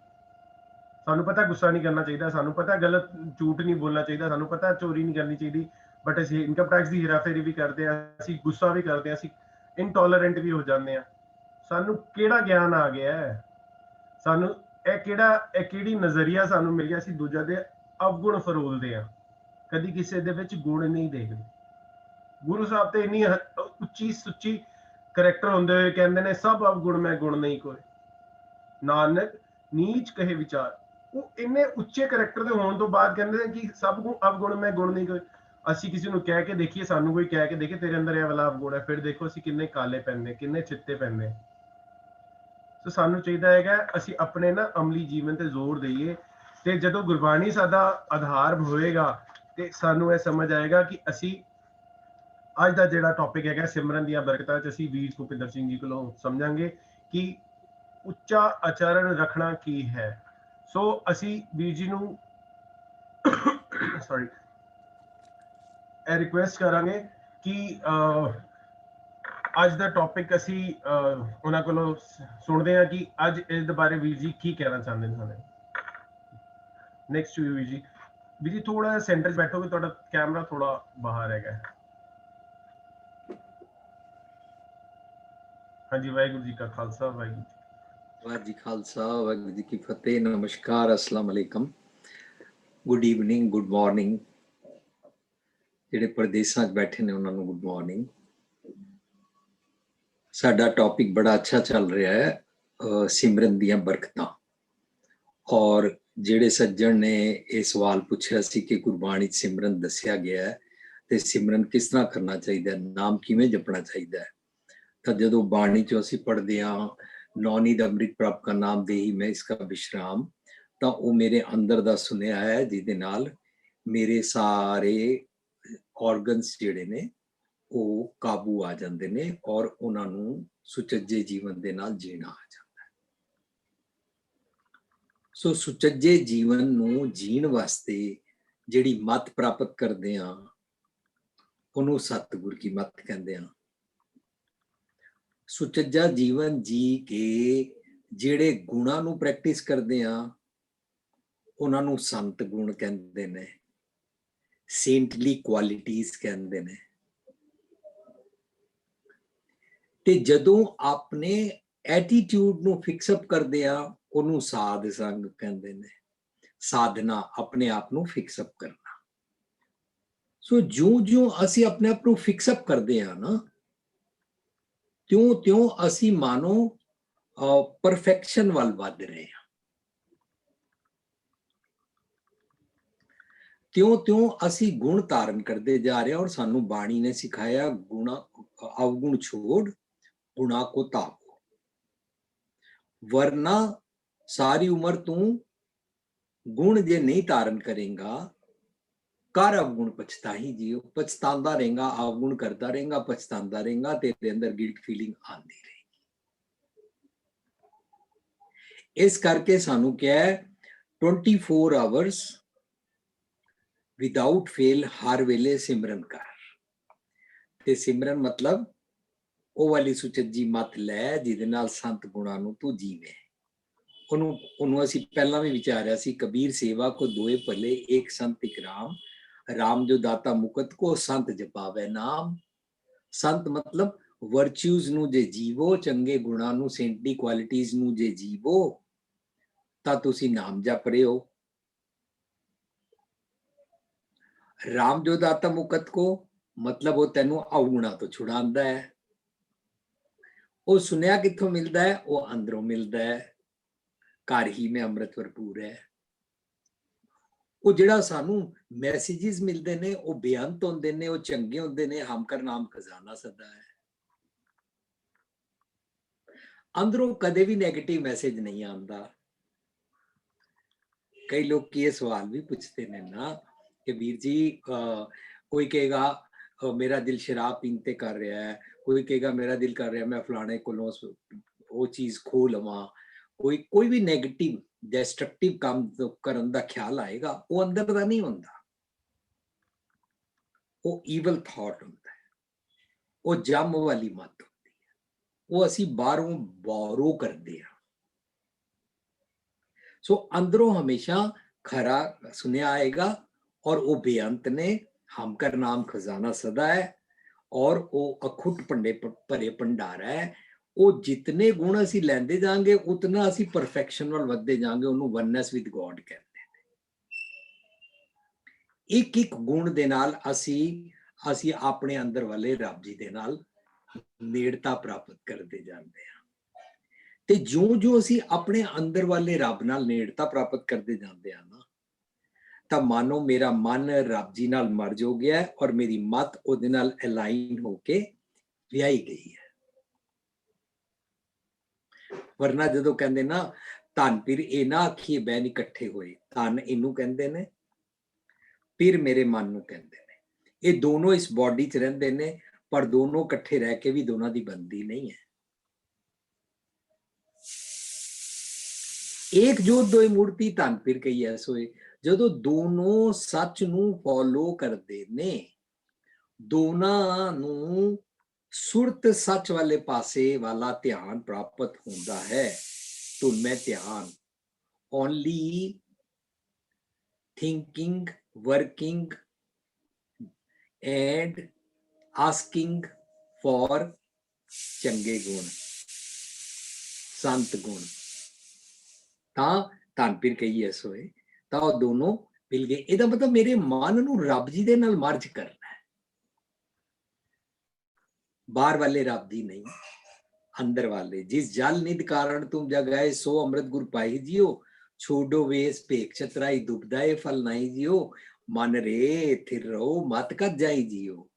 ਸਾਨੂੰ ਪਤਾ ਗੁੱਸਾ ਨਹੀਂ ਕਰਨਾ ਚਾਹੀਦਾ, ਸਾਨੂੰ ਪਤਾ ਗਲਤ ਝੂਠ ਨਹੀਂ ਬੋਲਣਾ ਚਾਹੀਦਾ, ਸਾਨੂੰ ਪਤਾ ਚੋਰੀ ਨਹੀਂ ਕਰਨੀ ਚਾਹੀਦੀ, ਬਟ ਅਸੀਂ ਇਨਕਮ ਟੈਕਸ ਦੀ ਹੇਰਾਫੇਰੀ ਵੀ ਕਰਦੇ ਹਾਂ, ਅਸੀਂ ਗੁੱਸਾ ਵੀ ਕਰਦੇ ਹਾਂ, ਅਸੀਂ ਇਨਟੋਲਰੈਂਟ ਵੀ ਹੋ ਜਾਂਦੇ ਹਾਂ। ਸਾਨੂੰ ਕਿਹੜਾ ਗਿਆਨ ਆ ਗਿਆ ਹੈ? ਸਾਨੂੰ ਇਹ ਕਿਹੜੀ ਨਜ਼ਰੀਆ ਸਾਨੂੰ ਮਿਲ ਗਿਆ? ਅਸੀਂ ਦੂਜਾ ਦੇ ਅਵਗੁਣ ਫਰੋਲਦੇ ਹਾਂ, ਕਦੀ ਕਿਸੇ ਦੇ ਵਿੱਚ ਗੁਣ ਨਹੀਂ ਦੇਖਦੇ। ਗੁਰੂ ਸਾਹਿਬ ਤੇ ਇੰਨੀ ਉੱਚੀ ਸੁੱਚੀ ਕਰੈਕਟਰ ਹੁੰਦੇ ਹੋਏ ਕਹਿੰਦੇ ਨੇ ਸਭ ਅਵਗੁਣ ਮੈਂ ਗੁਣ ਨਹੀਂ ਕੋਈ, ਨਾਨਕ ਨੀਚ ਕਹੇ ਵਿਚਾਰ। ਉਹ ਇੰਨੇ ਉੱਚੇ ਕਰੈਕਟਰ ਦੇ ਹੋਣ ਤੋਂ ਬਾਅਦ ਕਹਿੰਦੇ ਨੇ ਕਿ ਸਭ ਅਵਗੁਣ ਮੈਂ ਗੁਣ ਨਹੀਂ ਕੋਈ। ਅਸੀਂ ਕਿਸੇ ਨੂੰ ਕਹਿ ਕੇ ਦੇਖੀਏ, ਸਾਨੂੰ ਕੋਈ ਕਹਿ ਕੇ ਦੇਖੇ ਤੇਰੇ ਅੰਦਰ ਇਹ ਵਾਲਾ ਅਵਗੁਣ ਹੈ, ਫਿਰ ਦੇਖੋ ਅਸੀਂ ਕਿੰਨੇ ਕਾਲੇ ਪੈਂਦੇ, ਕਿੰਨੇ ਚਿੱਟੇ ਪੈਂਦੇ। ਸੋ ਸਾਨੂੰ ਚਾਹੀਦਾ ਹੈਗਾ ਅਸੀਂ ਆਪਣੇ ਨਾ ਅਮਲੀ ਜੀਵਨ ਤੇ ਜ਼ੋਰ ਦਈਏ, ਤੇ ਜਦੋਂ ਗੁਰਬਾਣੀ ਸਾਡਾ ਆਧਾਰ ਹੋਏਗਾ ਤੇ ਸਾਨੂੰ ਇਹ ਸਮਝ ਆਏਗਾ ਕਿ ਅਸੀਂ ਅੱਜ ਦਾ ਜਿਹੜਾ ਟੌਪਿਕ ਹੈਗਾ ਸਿਮਰਨ ਦੀਆਂ ਬਰਕਤਾਂ ਚ ਅਸੀਂ ਵੀਰ ਭੁਪਿੰਦਰ ਸਿੰਘ ਜੀ ਕੋਲੋਂ ਸਮਝਾਂਗੇ ਕਿ ਉੱਚਾ ਆਚਰਣ ਰੱਖਣਾ ਕੀ ਹੈ। ਸੋ ਅਸੀਂ ਵੀਰ ਜੀ ਨੂੰ ਸੌਰੀ ਇਹ ਰਿਕੁਐਸਟ ਕਰਾਂਗੇ ਕਿ ਅੱਜ ਦਾ ਟੌਪਿਕ ਅਸੀਂ ਉਹਨਾਂ ਕੋਲੋਂ ਸੁਣਦੇ ਹਾਂ ਕਿ ਅੱਜ ਇਸ ਦੇ ਬਾਰੇ ਵੀਰ ਜੀ ਕੀ ਕਹਿਣਾ ਚਾਹੁੰਦੇ ਨੇ ਸਾਨੂੰ। ਨੈਕਸਟ ਵੀਰ ਜੀ, ਵੀਰ ਜੀ ਥੋੜਾ ਸੈਂਟਰ 'ਚ ਬੈਠੋਗੇ, ਤੁਹਾਡਾ ਕੈਮਰਾ ਥੋੜਾ ਬਾਹਰ ਹੈਗਾ। ਹਾਂਜੀ, ਵਾਹਿਗੁਰੂ ਜੀ ਕਾ ਖਾਲਸਾ, ਵਾਹਿਗੁਰੂ ਜੀ ਖਾਲਸਾ, ਵਾਹਿਗੁਰੂ ਜੀ ਕੀ ਫਤਿਹ। ਨਮਸਕਾਰ, ਅਸਲਾਮ ਅਲੈਕਮ, ਗੁੱਡ ਈਵਨਿੰਗ, ਗੁੱਡ ਮਾਰਨਿੰਗ। ਜਿਹੜੇ ਪ੍ਰਦੇਸ਼ਾਂ 'ਚ ਬੈਠੇ ਨੇ ਉਹਨਾਂ ਨੂੰ ਗੁੱਡ ਮਾਰਨਿੰਗ। ਸਾਡਾ ਟੌਪਿਕ ਬੜਾ ਅੱਛਾ ਚੱਲ ਰਿਹਾ ਹੈ, ਸਿਮਰਨ ਦੀਆਂ ਬਰਕਤਾਂ। ਔਰ ਜਿਹੜੇ ਸੱਜਣ ਨੇ ਇਹ ਸਵਾਲ ਪੁੱਛਿਆ ਸੀ ਕਿ ਗੁਰਬਾਣੀ 'ਚ ਸਿਮਰਨ ਦੱਸਿਆ ਗਿਆ ਹੈ ਤੇ ਸਿਮਰਨ ਕਿਸ ਤਰ੍ਹਾਂ ਕਰਨਾ ਚਾਹੀਦਾ ਹੈ, ਨਾਮ ਕਿਵੇਂ ਜਪਣਾ ਚਾਹੀਦਾ ਹੈ, ਤਾਂ ਜਦੋਂ ਬਾਣੀ 'ਚੋਂ ਅਸੀਂ ਪੜ੍ਹਦੇ ਹਾਂ ਨੌਨੀਦ ਅੰਮ੍ਰਿਤ ਪ੍ਰਾਪਤ ਕਾ ਨਾਮ ਦੇਹੀ ਮੈਂ ਇਸਕਾ ਵਿਸ਼ਰਾਮ, ਤਾਂ ਉਹ ਮੇਰੇ ਅੰਦਰ ਦਾ ਸੁਨੇਹਾ ਹੈ ਜਿਹਦੇ ਨਾਲ ਮੇਰੇ ਸਾਰੇ ਆਰਗਨਸ ਜਿਹੜੇ ਨੇ ਉਹ ਕਾਬੂ ਆ ਜਾਂਦੇ ਨੇ ਔਰ ਉਹਨਾਂ ਨੂੰ ਸੁਚੱਜੇ ਜੀਵਨ ਦੇ ਨਾਲ ਜੀਣਾ ਆ ਜਾਂਦਾ ਹੈ। ਸੋ ਸੁਚੱਜੇ ਜੀਵਨ ਨੂੰ ਜੀਣ ਵਾਸਤੇ ਜਿਹੜੀ ਮੱਤ ਪ੍ਰਾਪਤ ਕਰਦੇ ਆ ਉਹਨੂੰ ਸਤਿਗੁਰ ਕੀ ਮੱਤ ਕਹਿੰਦੇ ਆ। ਸੁਚੱਜਾ ਜੀਵਨ ਜੀ ਕੇ ਜਿਹੜੇ ਗੁਣਾਂ ਨੂੰ ਪ੍ਰੈਕਟਿਸ ਕਰਦੇ ਆ ਉਹਨਾਂ ਨੂੰ ਸੰਤ ਗੁਣ ਕਹਿੰਦੇ ਨੇ, ਸੇਂਟਲੀ ਕੁਆਲਿਟੀਜ਼ ਕਹਿੰਦੇ ਨੇ। ਤੇ ਜਦੋਂ ਆਪਣੇ ਐਟੀਟਿਊਡ ਨੂੰ ਫਿਕਸ ਅਪ ਕਰਦੇ ਆ ਉਹਨੂੰ ਸਾਧ ਸੰਗ ਕਹਿੰਦੇ ਨੇ। ਸਾਧਨਾ ਆਪਣੇ ਆਪ ਨੂੰ ਫਿਕਸ ਅਪ ਕਰਨਾ। ਸੋ ਜਿਉਂ ਅਸੀਂ ਆਪਣੇ ਆਪ ਨੂੰ ਫਿਕਸ ਅਪ ਕਰਦੇ ਆ ਨਾ, ਤਿਉਂ ਅਸੀਂ ਮਾਨੋ ਪਰਫੈਕਸ਼ਨ ਵੱਲ ਵੱਧ ਰਹੇ ਹਾਂ। ਤਿਉਂ ਅਸੀਂ ਗੁਣ ਧਾਰਨ ਕਰਦੇ ਜਾ ਰਹੇ ਹਾਂ। ਔਰ ਸਾਨੂੰ ਬਾਣੀ ਨੇ ਸਿਖਾਇਆ ਅਵਗੁਣ ਛੋੜ ਗੁਣਾ ਕੋ ਤਾਕੋ, ਵਰਨਾ ਸਾਰੀ ਉਮਰ ਤੂੰ ਗੁਣ ਜੇ ਨਹੀਂ ਧਾਰਨ ਕਰੇਗਾ ਕਰ ਅਵਗੁਣ ਪਛਤਾਹੀ ਜੀਓ। ਪਛਤਾਉਂਦਾ ਰਹੇਗਾ, ਅਵਗੁਣ ਕਰਦਾ ਰਹੇਗਾ, ਪਛਤਾਉਂਦਾ ਰਹੇਗਾ, ਤੇਰੇ ਅੰਦਰ ਗਿਲਟ ਫੀਲਿੰਗ ਆਉਂਦੀ ਰਹੇਗੀ। ਇਸ ਕਰਕੇ ਸਾਨੂੰ ਕਿਹਾ 24 ਆਵਰਸ ਵਿਦਾਊਟ ਫੇਲ ਹਰ ਵੇਲੇ ਸਿਮਰਨ ਕਰ। ਤੇ ਸਿਮਰਨ ਮਤਲਬ ਉਹ ਵਾਲੀ ਸੁਚੱਜੀ ਮੱਤ ਲੈ ਜਿਹਦੇ ਨਾਲ ਸੰਤ ਗੁਣਾਂ ਨੂੰ ਤੂੰ ਜੀਵੇਂ। ਉਹਨੂੰ ਅਸੀਂ ਪਹਿਲਾਂ ਵੀ ਵਿਚਾਰਿਆ ਸੀ, ਕਬੀਰ ਸੇਵਾ ਕੋ ਦੋਏ ਭਲੇ ਇੱਕ ਸੰਤ ਇੱਕ ਰਾਮ, ਰਾਮ ਜੋ ਦਾਤਾ ਮੁਕਤ ਕੋ ਸੰਤ ਜਪਾਵੇ ਨਾਮ। ਸੰਤ ਮਤਲਬ ਵਰਚੂਜ਼ ਨੂੰ ਜੇ ਜੀਵੋ, ਚੰਗੇ ਗੁਣਾਂ ਨੂੰ, ਸੇਂਟਲੀ ਕੁਆਲਿਟੀਜ਼ ਨੂੰ ਜੇ ਜੀਵੋ ਤਾਂ ਤੁਸੀਂ ਨਾਮ ਜਪ ਰਹੇ ਹੋ। ਰਾਮ ਜੋ ਦਾਤਾ ਮੁਕਤ ਕੋ ਮਤਲਬ ਉਹ ਤੈਨੂੰ ਅਵਗੁਣਾਂ ਤੋਂ ਛੁਡਾਉਂਦਾ ਹੈ। ਉਹ ਸੁਨੇਹਾ ਕਿੱਥੋਂ ਮਿਲਦਾ ਹੈ? ਉਹ ਅੰਦਰੋਂ ਮਿਲਦਾ ਹੈ। ਘਰ ਹੀ ਮੈਂ ਅੰਮ੍ਰਿਤ ਭਰਪੂਰ ਹੈ। ਉਹ ਜਿਹੜਾ ਸਾਨੂੰ ਮੈਸੇजेस ਮਿਲਦੇ ਨੇ ਉਹ ਬੇਅੰਤ ਹੁੰਦੇ ਨੇ, ਉਹ ਚੰਗੇ ਹੁੰਦੇ ਨੇ। ਹਮ ਕਰ ਨਾਮ ਖਜ਼ਾਨਾ ਸਦਾ ਹੈ। ਅੰਦਰੋਂ ਕਦੇ ਵੀ ਨੈਗੇਟਿਵ ਮੈਸੇਜ ਨਹੀਂ ਆਉਂਦਾ। ਕਈ ਲੋਕ ਇਹ ਸਵਾਲ ਵੀ ਪੁੱਛਦੇ ਨੇ ਨਾ ਕਿ ਵੀਰ ਜੀ ਕੋਈ ਕਹੇਗਾ ਮੇਰਾ ਦਿਲ ਸ਼ਰਾਬ ਪੀਣ ਤੇ ਕਰ ਰਿਹਾ ਹੈ, ਕੋਈ ਕਹੇਗਾ ਮੇਰਾ ਦਿਲ ਕਰ ਰਿਹਾ ਮੈਂ ਫਲਾਣੇ ਕੋਲੋਂ ਉਹ ਚੀਜ਼ ਖੋਹ ਲਵਾਂ। ਕੋਈ ਵੀ ਨੈਗੇਟਿਵ ਡਿਸਟਰਕਟਿਵ ਕੰਮ ਕਰਨ ਦਾ ਖਿਆਲ ਆਏਗਾ, ਉਹ ਅੰਦਰ ਦਾ ਨਹੀਂ ਹੁੰਦਾ, ਉਹ ਈਵਲ ਥਾਟ ਹੁੰਦਾ ਹੈ, ਉਹ ਜੰਮ ਵਾਲੀ ਮੱਤ ਹੁੰਦੀ ਹੈ, ਉਹ ਅਸੀਂ ਬਾਹਰੋਂ ਬੋਰੋ ਕਰਦੇ ਹਾਂ। ਸੋ ਅੰਦਰੋਂ ਹਮੇਸ਼ਾ ਖਰਾ ਸੁਨੇਹਾ ਆਏਗਾ ਔਰ ਉਹ ਬੇਅੰਤ ਨੇ हम कर नाम खजाना सदा है, और वो अखुट भरे भंडार है। ਉਹ ਜਿਤਨੇ ਗੁਣ ਅਸੀਂ ਲੈਂਦੇ ਜਾਾਂਗੇ ਉਤਨਾ ਅਸੀਂ ਪਰਫੈਕਸ਼ਨ ਵੱਲ ਵੱਧਦੇ ਜਾਾਂਗੇ। ਉਹਨੂੰ ਵਨਨੈਸ ਵਿਦ ਗੋਡ ਕਹਿੰਦੇ ਨੇ। ਇੱਕ ਇੱਕ ਗੁਣ ਦੇ ਨਾਲ ਅਸੀਂ ਆਪਣੇ ਅੰਦਰ ਵਾਲੇ ਰੱਬ ਜੀ ਦੇ ਨਾਲ ਨੇੜਤਾ ਪ੍ਰਾਪਤ ਕਰਦੇ ਜਾਂਦੇ ਹਾਂ। ਤੇ ਜਿਉਂ ਅਸੀਂ ਆਪਣੇ ਅੰਦਰ ਵਾਲੇ ਰੱਬ ਨਾਲ ਨੇੜਤਾ ਪ੍ਰਾਪਤ ਕਰਦੇ ਜਾਂਦੇ ਹਾਂ ਨਾ, ਤਾਂ ਮਾਨੋ ਮੇਰਾ ਮਨ ਰੱਬ ਜੀ ਨਾਲ ਮਰਜ ਹੋ ਗਿਆ ਔਰ ਮੇਰੀ ਮਤ ਉਹਦੇ ਨਾਲ ਅਲਾਈਨ ਹੋ ਕੇ ਵਿਆਹੀ ਗਈ ਹੈ। ਵਰਨਾ ਜਦੋਂ ਕਹਿੰਦੇ ਨਾ ਧੰਨ ਪੀਰ ਇਹ ਨਾ ਆਖੀਏ ਬੈਨ ਇਕੱਠੇ ਹੋਏ, ਧੰਨ ਇਹਨੂੰ ਕਹਿੰਦੇ ਨੇ, ਪੀਰ ਮੇਰੇ ਮਨ ਨੂੰ ਕਹਿੰਦੇ ਨੇ। ਇਹ ਦੋਨੋਂ ਇਸ ਬੋਡੀ 'ਚ ਰਹਿੰਦੇ ਨੇ, ਪਰ ਦੋਨੋਂ ਇਕੱਠੇ ਰਹਿ ਕੇ ਵੀ ਦੋਨਾਂ ਦੀ ਬੰਦੀ ਨਹੀਂ ਹੈ। ਇੱਕ ਜੋਤ ਦੋਈ ਮੂਰਤੀ ਧੰਨ ਪੀਰ ਕਹੀਐ ਸੋਏ। ਜਦੋਂ ਦੋਨੋਂ ਸੱਚ ਨੂੰ ਫੋਲੋ ਕਰਦੇ ਨੇ, ਦੋਨਾਂ ਨੂੰ ਸੁਰਤ ਸੱਚ ਵਾਲੇ ਪਾਸੇ ਵਾਲਾ ਧਿਆਨ ਪ੍ਰਾਪਤ ਹੁੰਦਾ ਹੈ। ਧੁਨਮੈ ਧਿਆਨ, only thinking, working and asking for ਚੰਗੇ ਗੁਣ, ਸੰਤ ਗੁਣ, ਤਾਂ ਧੰਨ ਪੀਰ ਕਹੀਐ ਸੋਏ। ਤਾਂ ਉਹ ਦੋਨੋਂ ਮਿਲ ਗਏ। ਇਹਦਾ ਮਤਲਬ ਮੇਰੇ ਮਨ ਨੂੰ ਰੱਬ ਜੀ ਦੇ ਨਾਲ ਮਰਜ ਕਰਨਾ ਹੈ। ਬਾਹਰ ਵਾਲੇ ਰੱਬ ਜੀ ਨਹੀਂ, ਅੰਦਰ ਵਾਲੇ। ਜਿਸ ਜਲ ਨਿਧ ਕਾਰਨ ਤੁਮ ਜਗਾਏ, ਸੋ ਅੰਮ੍ਰਿਤ ਗੁਰ ਪਾਈ ਜਿਓ। ਛੋਡੋ ਵੇਸ ਭੇਖ ਚਤਰਾਈ, ਦੁਬਦਾਏ ਫਲ ਨਹੀਂ ਜਿਓ। ਮਨ ਰੇ ਥਿਰ ਰਹੋ, ਮਤ ਕਰ ਜਾਈ ਜਿਓ।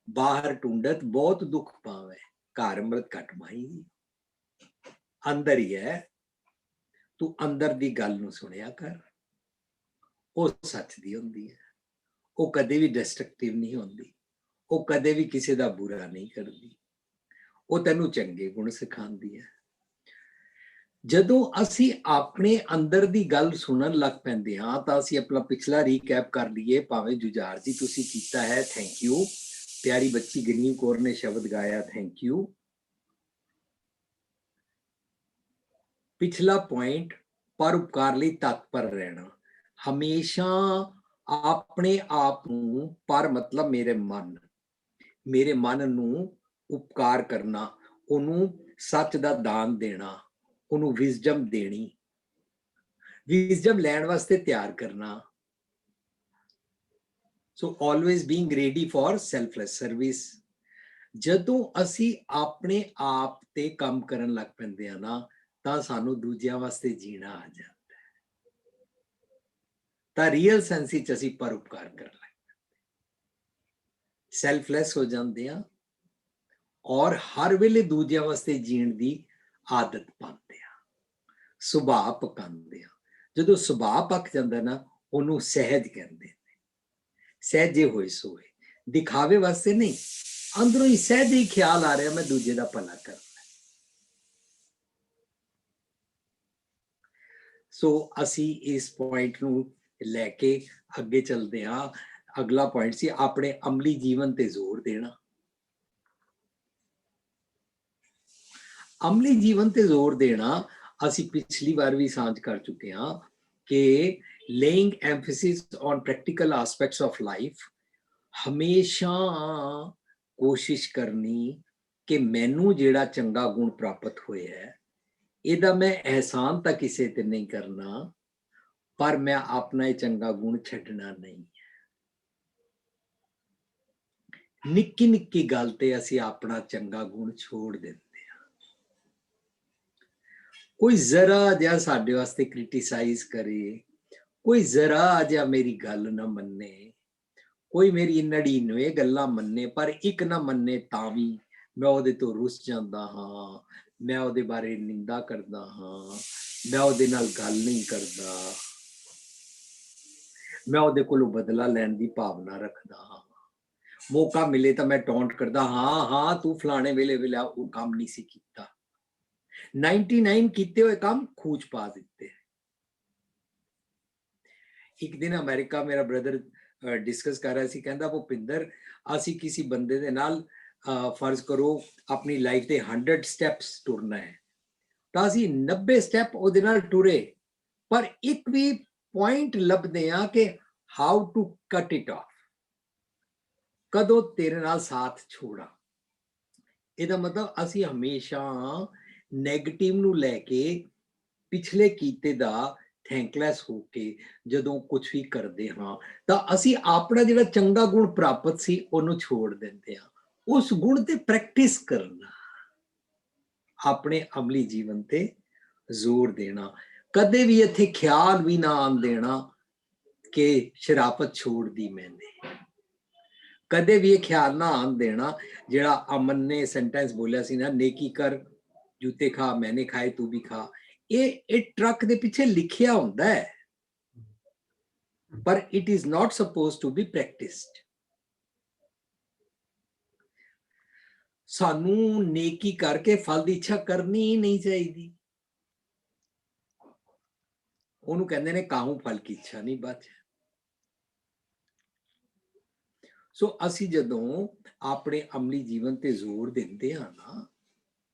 ਬਾਹਰ ਟੁੰਡਤ ਬਹੁਤ ਦੁੱਖ ਪਾਵੇ, ਘਰ ਅੰਮ੍ਰਿਤ ਘਟ ਮਾਈ ਜੀ। ਅੰਦਰ ਹੀ ਹੈ, ਤੂੰ ਅੰਦਰ ਦੀ ਗੱਲ ਨੂੰ ਸੁਣਿਆ ਕਰ। ਉਹ ਸੱਚ ਦੀ ਹੁੰਦੀ ਹੈ, ਉਹ ਕਦੇ ਵੀ ਡਿਸਟਰਕਟਿਵ ਨਹੀਂ ਹੁੰਦੀ, ਉਹ ਕਦੇ ਵੀ ਕਿਸੇ ਦਾ ਬੁਰਾ ਨਹੀਂ ਕਰਦੀ, ਉਹ ਤੈਨੂੰ ਚੰਗੇ ਗੁਣ ਸਿਖਾਉਂਦੀ ਹੈ। ਜਦੋਂ ਅਸੀਂ ਆਪਣੇ ਅੰਦਰ ਦੀ ਗੱਲ ਸੁਣਨ ਲੱਗ ਪੈਂਦੇ ਹਾਂ ਤਾਂ ਅਸੀਂ ਆਪਣਾ ਪਿਛਲਾ ਰੀਕੈਪ ਕਰ ਲਈਏ। ਭਾਵੇਂ ਜੁਝਾਰ ਜੀ ਤੁਸੀਂ ਕੀਤਾ ਹੈ, ਥੈਂਕ ਯੂ। ਪਿਆਰੀ ਬੱਚੀ ਗਰਨੀਮ ਕੌਰ ਨੇ ਸ਼ਬਦ ਗਾਇਆ, ਥੈਂਕ ਯੂ। ਪਿਛਲਾ ਪੁਆਇੰਟ, ਪਰਉਪਕਾਰ ਲਈ ਤਤਪਰ ਰਹਿਣਾ। ਹਮੇਸ਼ਾ ਆਪਣੇ ਆਪ ਨੂੰ, ਪਰ ਮਤਲਬ ਮੇਰੇ ਮਨ ਨੂੰ ਉਪਕਾਰ ਕਰਨਾ, ਉਹਨੂੰ ਸੱਚ ਦਾ ਦਾਨ ਦੇਣਾ, ਉਹਨੂੰ ਵਿਜ਼ਡਮ ਦੇਣੀ, ਵਿਜ਼ਡਮ ਲੈਣ ਵਾਸਤੇ ਤਿਆਰ ਕਰਨਾ। So always being ready for selfless service. ਜਦੋਂ ਅਸੀਂ ਆਪਣੇ ਆਪ ਤੇ ਕੰਮ ਕਰਨ ਲੱਗ ਪੈਂਦੇ ਆ ਨਾ, ਤਾਂ ਸਾਨੂੰ ਦੂਜਿਆਂ ਵਾਸਤੇ ਜੀਣਾ ਆ ਜਾਂਦਾ। ਤਾਂ ਰੀਅਲ ਸੈਂਸ ਵਿੱਚ ਅਸੀਂ ਪਰਉਪਕਾਰ ਕਰਨ ਲੱਗ ਪੈਂਦੇ, ਸੈਲਫਲੈਸ ਹੋ ਜਾਂਦੇ ਆ ਔਰ ਹਰ ਵੇਲੇ ਦੂਜਿਆਂ ਵਾਸਤੇ ਜੀਣ ਦੀ ਆਦਤ ਪਾਉਂਦੇ ਆ, ਸੁਭਾਅ ਪਕਾਉਂਦੇ ਆ। ਜਦੋਂ ਸੁਭਾਅ ਪੱਕ ਜਾਂਦਾ ਨਾ, ਉਹਨੂੰ ਸਹਿਜ ਕਹਿੰਦੇ ਨੇ। ਸਹਿਜੇ ਹੋਏ ਸੋਏ, ਦਿਖਾਵੇ ਵਾਸਤੇ ਨਹੀਂ, ਅੰਦਰੋਂ ਹੀ ਸਹਿਜ ਹੀ ਖਿਆਲ ਆ ਰਿਹਾ ਮੈਂ ਦੂਜੇ ਦਾ ਭਲਾ ਕਰਨਾ। ਸੋ ਅਸੀਂ ਇਸ ਪੁਆਇੰਟ ਨੂੰ ਲੈ ਕੇ ਅੱਗੇ ਚੱਲਦੇ ਹਾਂ। ਅਗਲਾ ਪੁਆਇੰਟ ਸੀ ਆਪਣੇ ਅਮਲੀ ਜੀਵਨ ਤੇ ਜ਼ੋਰ ਦੇਣਾ। ਅਮਲੀ ਜੀਵਨ ਤੇ ਜ਼ੋਰ ਦੇਣਾ ਅਸੀਂ ਪਿਛਲੀ ਵਾਰ ਵੀ ਸਾਂਝ ਕਰ ਚੁੱਕੇ ਹਾਂ ਕਿ laying emphasis on practical aspects of life, ਹਮੇਸ਼ਾ ਕੋਸ਼ਿਸ਼ ਕਰਨੀ ਕਿ ਮੈਨੂੰ ਜਿਹੜਾ ਚੰਗਾ ਗੁਣ ਪ੍ਰਾਪਤ ਹੋਇਆ ਹੈ, ਇਹਦਾ ਮੈਂ ਅਹਿਸਾਨ ਤਾਂ ਕਿਸੇ ਤੇ ਨਹੀਂ ਕਰਨਾ, ਪਰ ਮੈਂ ਆਪਣਾ ਇਹ ਚੰਗਾ ਗੁਣ ਛੱਡਣਾ ਨਹੀਂ ਹੈ। ਨਿੱਕੀ ਨਿੱਕੀ ਗੱਲ ਤੇ ਅਸੀਂ ਆਪਣਾ ਚੰਗਾ ਗੁਣ ਛੋੜ ਦਿੰਦੇ ਹਾਂ। ਕੋਈ ਜ਼ਰਾ ਜਿਹਾ ਸਾਡੇ ਵਾਸਤੇ ਕ੍ਰਿਟਿਸਾਈਜ਼ ਕਰੇ, ਕੋਈ ਜ਼ਰਾ ਜਿਹਾ ਮੇਰੀ ਗੱਲ ਨਾ ਮੰਨੇ, ਕੋਈ ਮੇਰੀ 99 ਗੱਲਾਂ ਮੰਨੇ ਪਰ ਇੱਕ ਨਾ ਮੰਨੇ, ਤਾਂ ਵੀ ਮੈਂ ਉਹਦੇ ਤੋਂ ਰੁੱਸ ਜਾਂਦਾ ਹਾਂ, ਮੈਂ ਉਹਦੇ ਬਾਰੇ ਨਿੰਦਾ ਕਰਦਾ ਹਾਂ, ਮੈਂ ਉਹਦੇ ਨਾਲ ਗੱਲ ਨਹੀਂ ਕਰਦਾ, ਮੈਂ ਉਹਦੇ ਕੋਲੋਂ ਬਦਲਾ ਲੈਣ ਦੀ ਭਾਵਨਾ ਰੱਖਦਾ ਹਾਂ। ਮੌਕਾ ਮਿਲੇ ਤਾਂ ਮੈਂ ਟੌਂਟ ਕਰਦਾ ਹਾਂ ਤੂੰ ਫਲਾਣੇ ਵੇਲੇ ਉਹ ਕੰਮ ਨਹੀਂ ਸੀ ਕੀਤਾ। 99 ਕੀਤੇ ਹੋਏ ਕੰਮ ਖੂਚ ਪਾ ਦਿੱਤੇ। ਇੱਕ ਦਿਨ ਅਮਰੀਕਾ ਮੇਰਾ ਬ੍ਰਦਰ ਡਿਸਕਸ ਕਰ ਰਿਹਾ ਸੀ, ਕਹਿੰਦਾ ਭੁਪਿੰਦਰ ਅਸੀਂ ਕਿਸੇ ਬੰਦੇ ਦੇ ਨਾਲ ਫਰਜ਼ ਕਰੋ ਆਪਣੀ ਲਾਈਫ ਦੇ 100 ਸਟੈਪਸ ਟੁਰਨਾ ਹੈ, ਤਾਂ ਅਸੀਂ 90 ਸਟੈਪ ਉਹਦੇ ਨਾਲ ਟੁਰੇ, ਪਰ ਇੱਕ ਵੀ ਪੁਆਇੰਟ ਲੱਭਦੇ ਆ ਕਿ ਹਾਊ ਟੂ ਕੱਟ ਇਟ ਆਫ। ਕਦੋਂ ਤੇਰੇ ਨਾਲ ਸਾਥ ਛੋੜਾਂ। ਇਹਦਾ ਮਤਲਬ ਅਸੀਂ ਹਮੇਸ਼ਾ ਨੈਗੇਟਿਵ ਨੂੰ ਲੈ ਕੇ ਪਿਛਲੇ ਕੀਤੇ ਦਾ ਥੈਂਕਲੈਸ ਹੋ ਕੇ ਜਦੋਂ ਕੁਝ ਵੀ ਕਰਦੇ ਹਾਂ ਤਾਂ ਅਸੀਂ ਆਪਣਾ ਜਿਹੜਾ ਚੰਗਾ ਗੁਣ ਪ੍ਰਾਪਤ ਸੀ ਉਹਨੂੰ ਛੋੜ ਦਿੰਦੇ ਹਾਂ। ਉਸ ਗੁਣ ਤੇ ਪ੍ਰੈਕਟਿਸ ਕਰਨਾ, ਆਪਣੇ ਅਮਲੀ ਜੀਵਨ ਤੇ ਜ਼ੋਰ ਦੇਣਾ, ਕਦੇ ਵੀ ਇੱਥੇ ਖਿਆਲ ਵੀ ਨਾ ਆਉਣ ਦੇਣਾ ਕਿ ਸ਼ਰਾਫਤ ਛੋੜਦੀ ਮੈਨੇ, ਕਦੇ ਵੀ ਇਹ ਖਿਆਲ ਨਾ ਆਉਣ ਦੇਣਾ ਜਿਹੜਾ ਅਮਨ ਨੇ ਸੈਂਟੈਂਸ ਬੋਲਿਆ ਸੀ ਨਾ, ਨੇਕੀ ਕਰ ਜੂਤੇ ਖਾ ਮੈਨੇ ਖਾਏ ਤੂੰ ਵੀ ਖਾ। ਇਹ ਟਰੱਕ ਦੇ ਪਿੱਛੇ ਲਿਖਿਆ ਹੁੰਦਾ ਹੈ ਪਰ it is not suppose to be practised. ਸਾਨੂੰ ਨੇਕੀ ਕਰਕੇ ਫਲ ਦੀ ਇੱਛਾ ਕਰਨੀ ਹੀ ਨਹੀਂ ਚਾਹੀਦੀ। ਉਹਨੂੰ ਕਹਿੰਦੇ ਨੇ ਕਾਹੂ ਫਲ ਕੀ ਇੱਛਾ ਨਹੀਂ ਬਚ। ਸੋ ਅਸੀਂ ਜਦੋਂ ਆਪਣੇ ਅਮਲੀ ਜੀਵਨ ਤੇ ਜ਼ੋਰ ਦਿੰਦੇ ਹਾਂ ਨਾ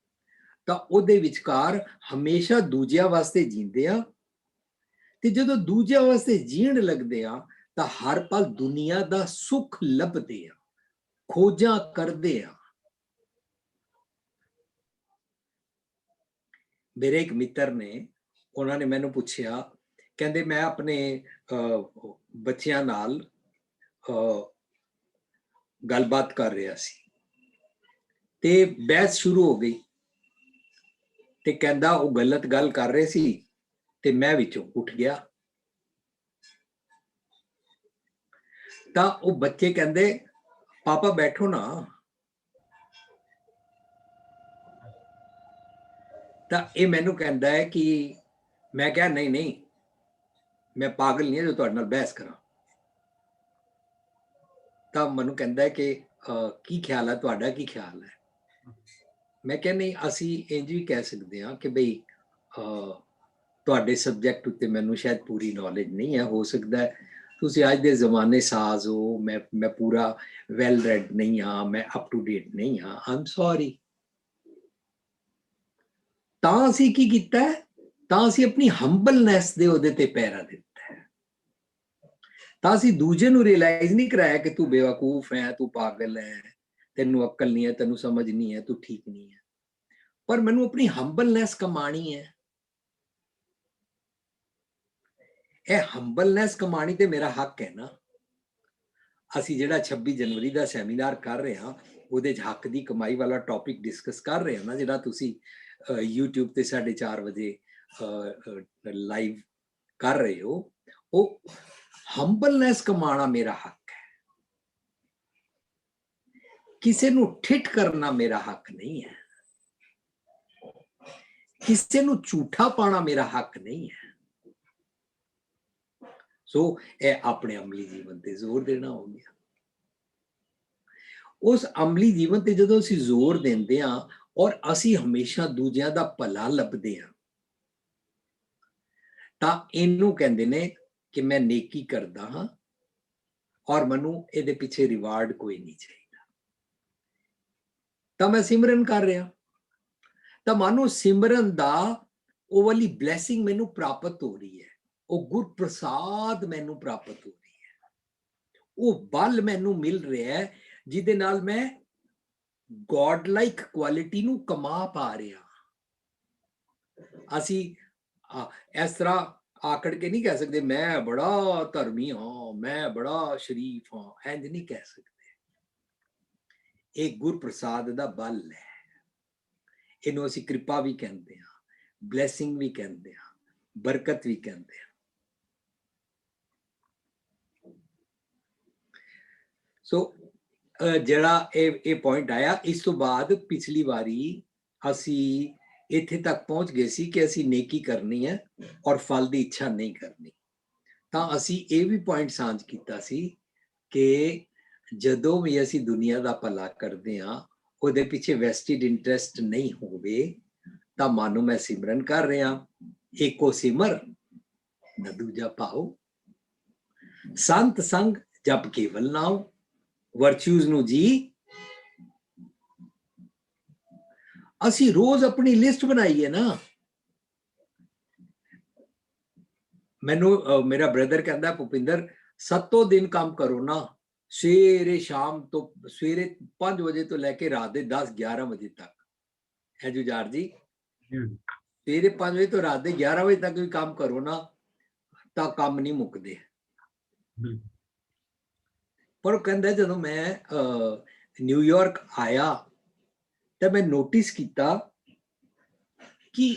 ਤਾਂ ਉਹਦੇ ਵਿਚਕਾਰ ਹਮੇਸ਼ਾ ਦੂਜਿਆਂ ਵਾਸਤੇ ਜੀਂਦੇ ਆ, ਤੇ ਜਦੋਂ ਦੂਜਿਆਂ ਵਾਸਤੇ ਜੀਣ ਲੱਗਦੇ ਆ ਤਾਂ ਹਰ ਪਲ ਦੁਨੀਆ ਦਾ ਸੁੱਖ ਲੱਭਦੇ ਆ, ਖੋਜਾਂ ਕਰਦੇ ਆ। ਮੇਰੇ ਇੱਕ ਮਿੱਤਰ ਨੇ, ਉਹਨਾਂ ਨੇ ਮੈਨੂੰ ਪੁੱਛਿਆ, ਕਹਿੰਦੇ ਮੈਂ ਆਪਣੇ ਬੱਚਿਆਂ ਨਾਲ ਗੱਲਬਾਤ ਕਰ ਰਿਹਾ ਸੀ ਤੇ ਬਹਿਸ ਸ਼ੁਰੂ ਹੋ ਗਈ ਤੇ ਕਹਿੰਦਾ ਉਹ ਗਲਤ ਗੱਲ ਕਰ ਰਹੇ ਸੀ ਤੇ ਮੈਂ ਵਿੱਚੋਂ ਉੱਠ ਗਿਆ। ਤਾਂ ਉਹ ਬੱਚੇ ਕਹਿੰਦੇ ਪਾਪਾ ਬੈਠੋ ਨਾ। ਤਾਂ ਇਹ ਮੈਨੂੰ ਕਹਿੰਦਾ ਹੈ ਕਿ ਮੈਂ ਕਿਹਾ ਨਹੀਂ ਨਹੀਂ ਮੈਂ ਪਾਗਲ ਨਹੀਂ ਹਾਂ ਜੋ ਤੁਹਾਡੇ ਨਾਲ ਬਹਿਸ ਕਰਾਂ। ਤਾਂ ਮੈਨੂੰ ਕਹਿੰਦਾ ਹੈ ਕਿ ਕੀ ਖਿਆਲ ਹੈ ਤੁਹਾਡਾ, ਕੀ ਖਿਆਲ ਹੈ? ਮੈਂ ਕਿਹਾ ਨਹੀਂ ਅਸੀਂ ਇੰਝ ਵੀ ਕਹਿ ਸਕਦੇ ਹਾਂ ਕਿ ਬਈ ਤੁਹਾਡੇ ਸਬਜੈਕਟ ਉੱਤੇ ਮੈਨੂੰ ਸ਼ਾਇਦ ਪੂਰੀ ਨੌਲੇਜ ਨਹੀਂ ਹੈ, ਹੋ ਸਕਦਾ ਹੈ ਤੁਸੀਂ ਅੱਜ ਦੇ ਜ਼ਮਾਨੇ ਸਾਜ਼ ਹੋ, ਮੈਂ ਪੂਰਾ ਵੈਲ ਰੈਡ ਨਹੀਂ ਹਾਂ, ਮੈਂ ਅਪ ਟੂ ਡੇਟ ਨਹੀਂ ਹਾਂ, ਆਈ ਐਮ ਸੌਰੀ। ਤਾਂ ਅਸੀਂ ਕੀ ਕੀਤਾ, ਤਾਂ ਅਸੀਂ ਆਪਣੀ ਹੰਬਲਨੈਸ ਦੇ ਉਹਦੇ ਤੇ ਪਹਿਰਾ ਦਿੱਤਾ ਹੈ। ਤਾਂ ਅਸੀਂ ਦੂਜੇ ਨੂੰ ਰਿਅਲਾਈਜ਼ ਨਹੀਂ ਕਰਾਇਆ ਕਿ ਤੂੰ ਬੇਵਕੂਫ ਹੈ, ਤੂੰ ਪਾਗਲ ਹੈ, ਤੈਨੂੰ ਅਕਲ ਨਹੀਂ ਹੈ, ਤੈਨੂੰ ਸਮਝ ਨਹੀਂ ਹੈ, ਤੂੰ ਠੀਕ ਨਹੀਂ ਹੈ। ਪਰ ਮੈਨੂੰ ਆਪਣੀ ਹੰਬਲਨੈਸ ਕਮਾਣੀ ਹੈ। ਇਹ ਹੰਬਲਨੈਸ ਕਮਾਣੀ ਤੇ ਮੇਰਾ ਹੱਕ ਹੈ ਨਾ। ਅਸੀਂ ਜਿਹੜਾ 26 ਜਨਵਰੀ ਦਾ ਸੈਮੀਨਾਰ ਕਰ ਰਹੇ ਹਾਂ ਉਹਦੇ 'ਚ ਹੱਕ ਦੀ ਕਮਾਈ ਵਾਲਾ ਟੌਪਿਕ ਡਿਸਕਸ ਕਰ ਰਹੇ ਹਾਂ ਨਾ, ਜਿਹੜਾ ਤੁਸੀਂ YouTube ਤੇ 4:30 ਵਜੇ ਲਾਈਵ ਕਰ ਰਹੇ ਹੋ, ਉਹ ਹੰਬਲਨੈਸ ਕਮਾਣਾ ਮੇਰਾ ਹੱਕ ਹੈ। ਕਿਸੇ ਨੂੰ ਠਿੱਠ ਕਰਨਾ ਮੇਰਾ ਹੱਕ ਨਹੀਂ ਹੈ, ਕਿਸੇ ਨੂੰ ਝੂਠਾ ਪਾਣਾ ਮੇਰਾ ਹੱਕ ਨਹੀਂ ਹੈ। ਸੋ ਇਹ ਆਪਣੇ ਅਮਲੀ ਜੀਵਨ ਤੇ ਜ਼ੋਰ ਦੇਣਾ ਹੋ ਗਿਆ। ਉਸ ਅਮਲੀ ਜੀਵਨ ਤੇ ਜਦੋਂ ਅਸੀਂ ਜ਼ੋਰ ਦਿੰਦੇ ਹਾਂ ਔਰ ਅਸੀਂ ਹਮੇਸ਼ਾ ਦੂਜਿਆਂ ਦਾ ਭਲਾ ਲੱਭਦੇ ਹਾਂ ਤਾਂ ਇਹਨੂੰ ਕਹਿੰਦੇ ਨੇ ਕਿ ਮੈਂ ਨੇਕੀ ਕਰਦਾ ਹਾਂ ਔਰ ਮੈਨੂੰ ਇਹਦੇ ਪਿੱਛੇ ਰਿਵਾਰਡ ਕੋਈ ਨਹੀਂ ਚਾਹੀਦਾ। ਤਾਂ ਮੈਂ ਸਿਮਰਨ ਕਰ ਰਿਹਾ ਤਾਂ ਮਾਨੋ ਸਿਮਰਨ ਦਾ ਉਹ ਵਾਲੀ ਬਲੈਸਿੰਗ ਮੈਨੂੰ ਪ੍ਰਾਪਤ ਹੋ ਰਹੀ ਹੈ, ਉਹ ਗੁਰ ਪ੍ਰਸਾਦ ਮੈਨੂੰ ਪ੍ਰਾਪਤ ਹੋ ਰਹੀ ਹੈ, ਉਹ ਬਲ ਮੈਨੂੰ ਮਿਲ ਰਿਹਾ ਹੈ ਜਿਹਦੇ ਨਾਲ ਮੈਂ ਗੋਡ ਲਾਈਕ ਕੁਆਲਿਟੀ ਨੂੰ ਕਮਾ ਪਾ ਰਿਹਾ। ਅਸੀਂ ਇਸ ਤਰ੍ਹਾਂ ਆਕੜ ਕੇ ਨਹੀਂ ਕਹਿ ਸਕਦੇ ਮੈਂ ਬੜਾ ਧਰਮੀ ਹਾਂ, ਮੈਂ ਬੜਾ ਸ਼ਰੀਫ ਹਾਂ, ਇੰਝ ਨਹੀਂ ਕਹਿ ਸਕਦੇ। ਇਹ ਗੁਰ ਪ੍ਰਸਾਦ ਦਾ ਬਲ ਹੈ। ਇਹਨੂੰ ਅਸੀਂ ਕਿਰਪਾ ਵੀ ਕਹਿੰਦੇ ਹਾਂ, ਬਲੈਸਿੰਗ ਵੀ ਕਹਿੰਦੇ ਹਾਂ, ਬਰਕਤ ਵੀ ਕਹਿੰਦੇ ਹਾਂ। ਸੋ ਜਿਹੜਾ ਇਹ ਪੁਆਇੰਟ ਆਇਆ, ਇਸ ਤੋਂ ਬਾਅਦ ਪਿਛਲੀ ਵਾਰੀ ਅਸੀਂ ਇੱਥੇ ਤੱਕ ਪਹੁੰਚ ਗਏ ਸੀ ਕਿ ਅਸੀਂ ਨੇਕੀ ਕਰਨੀ ਹੈ ਔਰ ਫਲ ਦੀ ਇੱਛਾ ਨਹੀਂ ਕਰਨੀ। ਤਾਂ ਅਸੀਂ ਇਹ ਵੀ ਪੁਆਇੰਟ ਸਾਂਝ ਕੀਤਾ ਸੀ ਕਿ ਜਦੋਂ ਵੀ ਅਸੀਂ ਦੁਨੀਆ ਦਾ ਭਲਾ ਕਰਦੇ ਹਾਂ ਉਹਦੇ ਪਿੱਛੇ ਵੈਸਟਿਡ ਇੰਟਰਸਟ ਨਹੀਂ ਹੋਵੇ ਤਾਂ ਮਾਨੋ ਮੈਂ ਸਿਮਰਨ ਕਰ ਰਿਹਾ, ਏਕੋ ਸਿਮਰ ਨਾ ਦੂਜਾ ਪਾਓ, ਸੰਤ ਸੰਗ ਜਪ ਕੇਵਲ ਨਾਉ, ਵਰਚੂਜ਼ ਨੂੰ ਜੀ। ਅਸੀਂ ਰੋਜ਼ ਆਪਣੀ ਲਿਸਟ ਬਣਾਈ ਹੈ ਨਾ। ਮੈਨੂੰ ਮੇਰਾ ਬ੍ਰਦਰ ਕਹਿੰਦਾ ਭੁਪਿੰਦਰ 7 ਦਿਨ ਕੰਮ ਕਰੋ ਨਾ ਸਵੇਰੇ ਸ਼ਾਮ ਤੋਂ ਸਵੇਰੇ 5 ਵਜੇ ਤੋਂ ਲੈ ਕੇ ਰਾਤ ਦੇ 10-11 ਵਜੇ ਤੱਕ ਹੈ ਜੁਝਾਰ ਜੀ। ਜੀ ਸਵੇਰੇ 5 ਵਜੇ ਤੋਂ ਰਾਤ ਦੇ 11 ਵਜੇ ਤੱਕ ਵੀ ਕੰਮ ਕਰੋ ਨਾ ਤਾਂ ਕੰਮ ਨਹੀਂ ਮੁੱਕਦੇ। ਬਿਲਕੁਲ। ਪਰ ਉਹ ਕਹਿੰਦਾ ਜਦੋਂ ਮੈਂ ਨਿਊਯਾਰਕ ਆਇਆ ਤਾਂ ਮੈਂ ਨੋਟਿਸ ਕੀਤਾ ਕਿ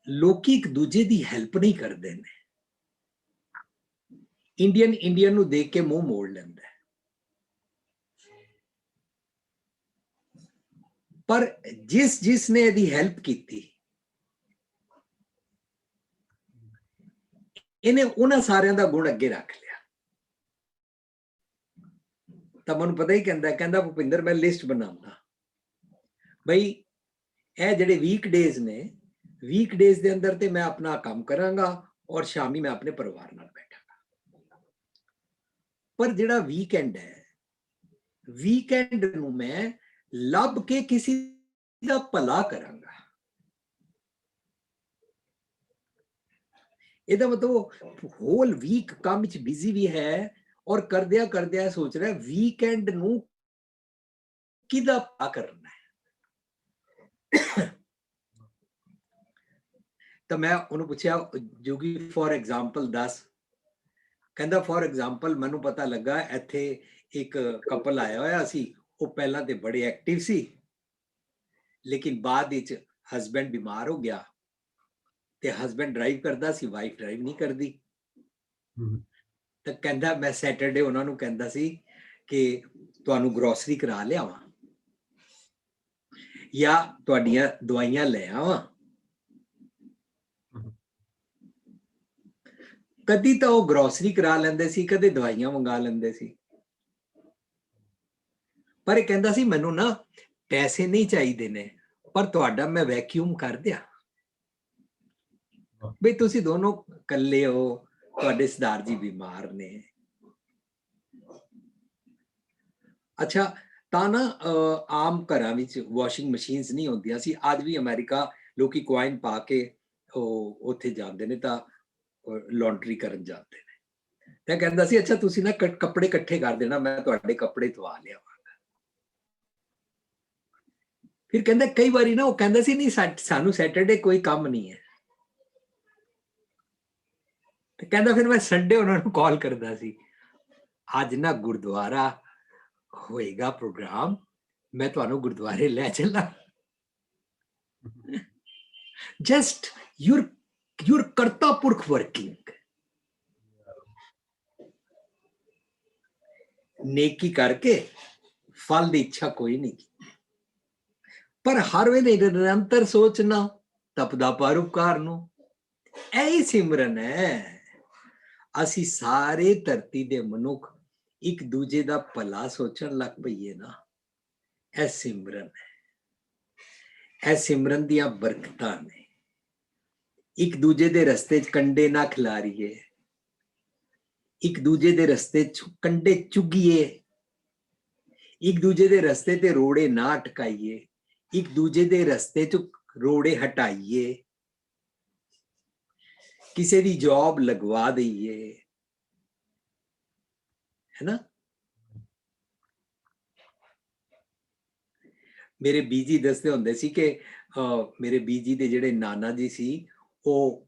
ਲੋਕੀ ਇੱਕ ਦੂਜੇ ਦੀ ਹੈਲਪ ਨਹੀਂ ਕਰਦੇ ਨੇ। ਇੰਡੀਅਨ ਨੂੰ ਦੇਖ ਕੇ ਮੂੰਹ ਮੋੜ ਲੈਂਦਾ ਹੈ। ਪਰ ਜਿਸ ਨੇ ਇਹਦੀ ਹੈਲਪ ਕੀਤੀ ਇਹਨੇ ਉਹਨਾਂ ਸਾਰਿਆਂ ਦਾ ਗੁਣ ਅੱਗੇ ਰੱਖ ਲਿਆ। ਤਾਂ ਮੈਨੂੰ ਪਤਾ ਹੀ ਕਹਿੰਦਾ ਭੁਪਿੰਦਰ ਮੈਂ ਲਿਸਟ ਬਣਾਉਂਦਾ ਬਈ ਇਹ ਜਿਹੜੇ ਵੀਕਡੇਜ਼ ਨੇ, ਵੀਕਡੇਜ਼ ਦੇ ਅੰਦਰ ਤੇ ਮੈਂ ਆਪਣਾ ਕੰਮ ਕਰਾਂਗਾ ਔਰ ਸ਼ਾਮੀ ਮੈਂ ਆਪਣੇ ਪਰਿਵਾਰ ਨਾਲ ਬੈਠਾਂਗਾ। ਪਰ ਜਿਹੜਾ ਵੀਕਐਂਡ ਹੈ, ਵੀਕਐਂਡ ਨੂੰ ਮੈਂ ਲੱਭ ਕੇ ਕਿਸੇ ਦਾ ਭਲਾ ਕਰਾਂਗਾ। ਇਹਦਾ ਮਤਲਬ ਹੋਲ ਵੀਕ ਕੰਮ ਵਿੱਚ ਬਿਜ਼ੀ ਵੀ ਹੈ ਔਰ ਕਰਦਿਆਂ ਸੋਚ ਰਿਹਾ ਵੀਕਐਂਡ ਨੂੰ ਕਿਹਦਾ ਭਲਾ ਕਰਨਾ ਹੈ। ਤਾਂ ਮੈਂ ਉਹਨੂੰ ਪੁੱਛਿਆ ਜੋਗੀ ਫॉर ਐਗਜ਼ਾਮਪਲ ਦੱਸ। ਕਹਿੰਦਾ ਫॉर ਐਗਜ਼ਾਮਪਲ ਮੈਨੂੰ ਪਤਾ ਲੱਗਾ ਇੱਥੇ ਇੱਕ ਕਪਲ ਆਇਆ ਹੋਇਆ ਸੀ, ਉਹ ਪਹਿਲਾਂ ਤੇ ਬੜੇ ਐਕਟਿਵ ਸੀ ਲੇਕਿਨ ਬਾਅਦ ਵਿੱਚ ਹਸਬੈਂਡ ਬਿਮਾਰ ਹੋ ਗਿਆ ਤੇ ਹਸਬੈਂਡ ਡਰਾਈਵ ਕਰਦਾ ਸੀ, ਵਾਈਫ ਡਰਾਈਵ ਨਹੀਂ ਕਰਦੀ। ਤਾਂ ਕਹਿੰਦਾ ਮੈਂ ਸੈਟਰਡੇ ਉਹਨਾਂ ਨੂੰ ਕਹਿੰਦਾ ਸੀ ਕਿ ਤੁਹਾਨੂੰ ਗਰੋਸਰੀ ਕਰਾ ਲਿਆਵਾਂ ਜਾਂ ਤੁਹਾਡੀਆਂ ਦਵਾਈਆਂ ਲੈ ਆਵਾਂ। ਕਦੀ ਤਾਂ ਉਹ ਗਰੋਸਰੀ ਕਰਾ ਲੈਂਦੇ ਸੀ, ਕਦੇ ਦਵਾਈਆਂ ਮੰਗਾ ਲੈਂਦੇ ਸੀ। ਪਰ ਇਹ ਕਹਿੰਦਾ ਸੀ ਮੈਨੂੰ ਨਾ ਪੈਸੇ ਨਹੀਂ ਚਾਹੀਦੇ ਨੇ, ਪਰ ਤੁਹਾਡਾ ਮੈਂ ਵੈਕਿਊਮ ਕਰ ਦਿਆਂ। ਬਈ ਤੁਸੀਂ ਦੋਨੋਂ ਇਕੱਲੇ ਹੋ, ਤੁਹਾਡੇ ਸਰਦਾਰ ਜੀ ਬਿਮਾਰ ਨੇ। ਅੱਛਾ, ਤਾਂ ਨਾ ਆਮ ਘਰਾਂ ਵਿੱਚ ਵਾਸ਼ਿੰਗ ਮਸ਼ੀਨਸ ਨਹੀਂ ਹੁੰਦੀਆਂ ਸੀ। ਅੱਜ ਵੀ ਅਮਰੀਕਾ ਲੋਕੀ ਕੁਆਇਨ ਪਾ ਕੇ ਉਹ ਉੱਥੇ ਜਾਂਦੇ ਨੇ ਤਾਂ ਲਾਂਡਰੀ ਕਰਨ ਜਾਂਦੇ ਨੇ। ਤੇ ਕਹਿੰਦਾ ਸੀ ਅੱਛਾ ਤੁਸੀਂ ਨਾ ਕੱਪੜੇ ਇਕੱਠੇ ਕਰ ਦੇਣਾ, ਮੈਂ ਤੁਹਾਡੇ ਕੱਪੜੇ ਧਵਾ ਲਿਆਵਾਂਗਾ। ਫਿਰ ਕਹਿੰਦਾ ਕਈ ਵਾਰੀ ਨਾ ਉਹ ਕਹਿੰਦਾ ਸੀ ਨਹੀਂ ਸਾਨੂੰ ਸੈਟਰਡੇ ਕੋਈ ਕੰਮ ਨਹੀਂ ਹੈ। ਤੇ ਕਹਿੰਦਾ ਫਿਰ ਮੈਂ ਸੰਡੇ ਉਹਨਾਂ ਨੂੰ ਕਾਲ ਕਰਦਾ ਸੀ, ਅੱਜ ਨਾ ਗੁਰਦੁਆਰਾ ਹੋਏਗਾ ਪ੍ਰੋਗਰਾਮ, ਮੈਂ ਤੁਹਾਨੂੰ ਗੁਰਦੁਆਰੇ ਲੈ ਚੱਲਾਂ। ਜਸਟ your ਕਰਤਾ ਪੁਰਖ ਵਰਕਿੰਗ। ਨੇਕੀ ਕਰਕੇ ਫਲ ਦੀ ਇੱਛਾ ਕੋਈ ਨਹੀਂ, ਪਰ ਹਰ ਵੇਲੇ ਨਿਰੰਤਰ ਸੋਚਣਾ, ਤਪਦਾ ਪਰਉਪਕਾਰ ਨੂੰ। ਇਹੀ ਸਿਮਰਨ ਹੈ। ਅਸੀਂ ਸਾਰੇ ਧਰਤੀ ਦੇ ਮਨੁੱਖ ਇੱਕ ਦੂਜੇ ਦਾ ਭਲਾ ਸੋਚਣ ਲੱਗ ਪਈਏ ਨਾ, ਇਹ ਸਿਮਰਨ ਹੈ। ਇਹ ਸਿਮਰਨ ਦੀਆਂ ਬਰਕਤਾਂ ਨੇ। ਇੱਕ ਦੂਜੇ ਦੇ ਰਸਤੇ 'ਚ ਕੰਡੇ ਨਾ ਖਿਲਾਰੀਏ, ਇੱਕ ਦੂਜੇ ਦੇ ਰਸਤੇ 'ਚ ਕੰਡੇ ਚੁਗੀਏ, ਇੱਕ ਦੂਜੇ ਦੇ ਰਸਤੇ ਤੇ ਰੋੜੇ ਨਾ ਅਟਕਾਈਏ, ਇੱਕ ਦੂਜੇ ਦੇ ਰਸਤੇ 'ਚ ਰੋੜੇ ਹਟਾਈਏ, ਕਿਸੇ ਦੀ ਜੌਬ ਲਗਵਾ ਦਈਏ, ਹੈ ਨਾ। ਮੇਰੇ ਬੀਜੀ ਦੱਸਦੇ ਹੁੰਦੇ ਸੀ ਕਿ ਮੇਰੇ ਬੀਜੀ ਦੇ ਜਿਹੜੇ ਨਾਨਾ ਜੀ ਸੀ ਉਹ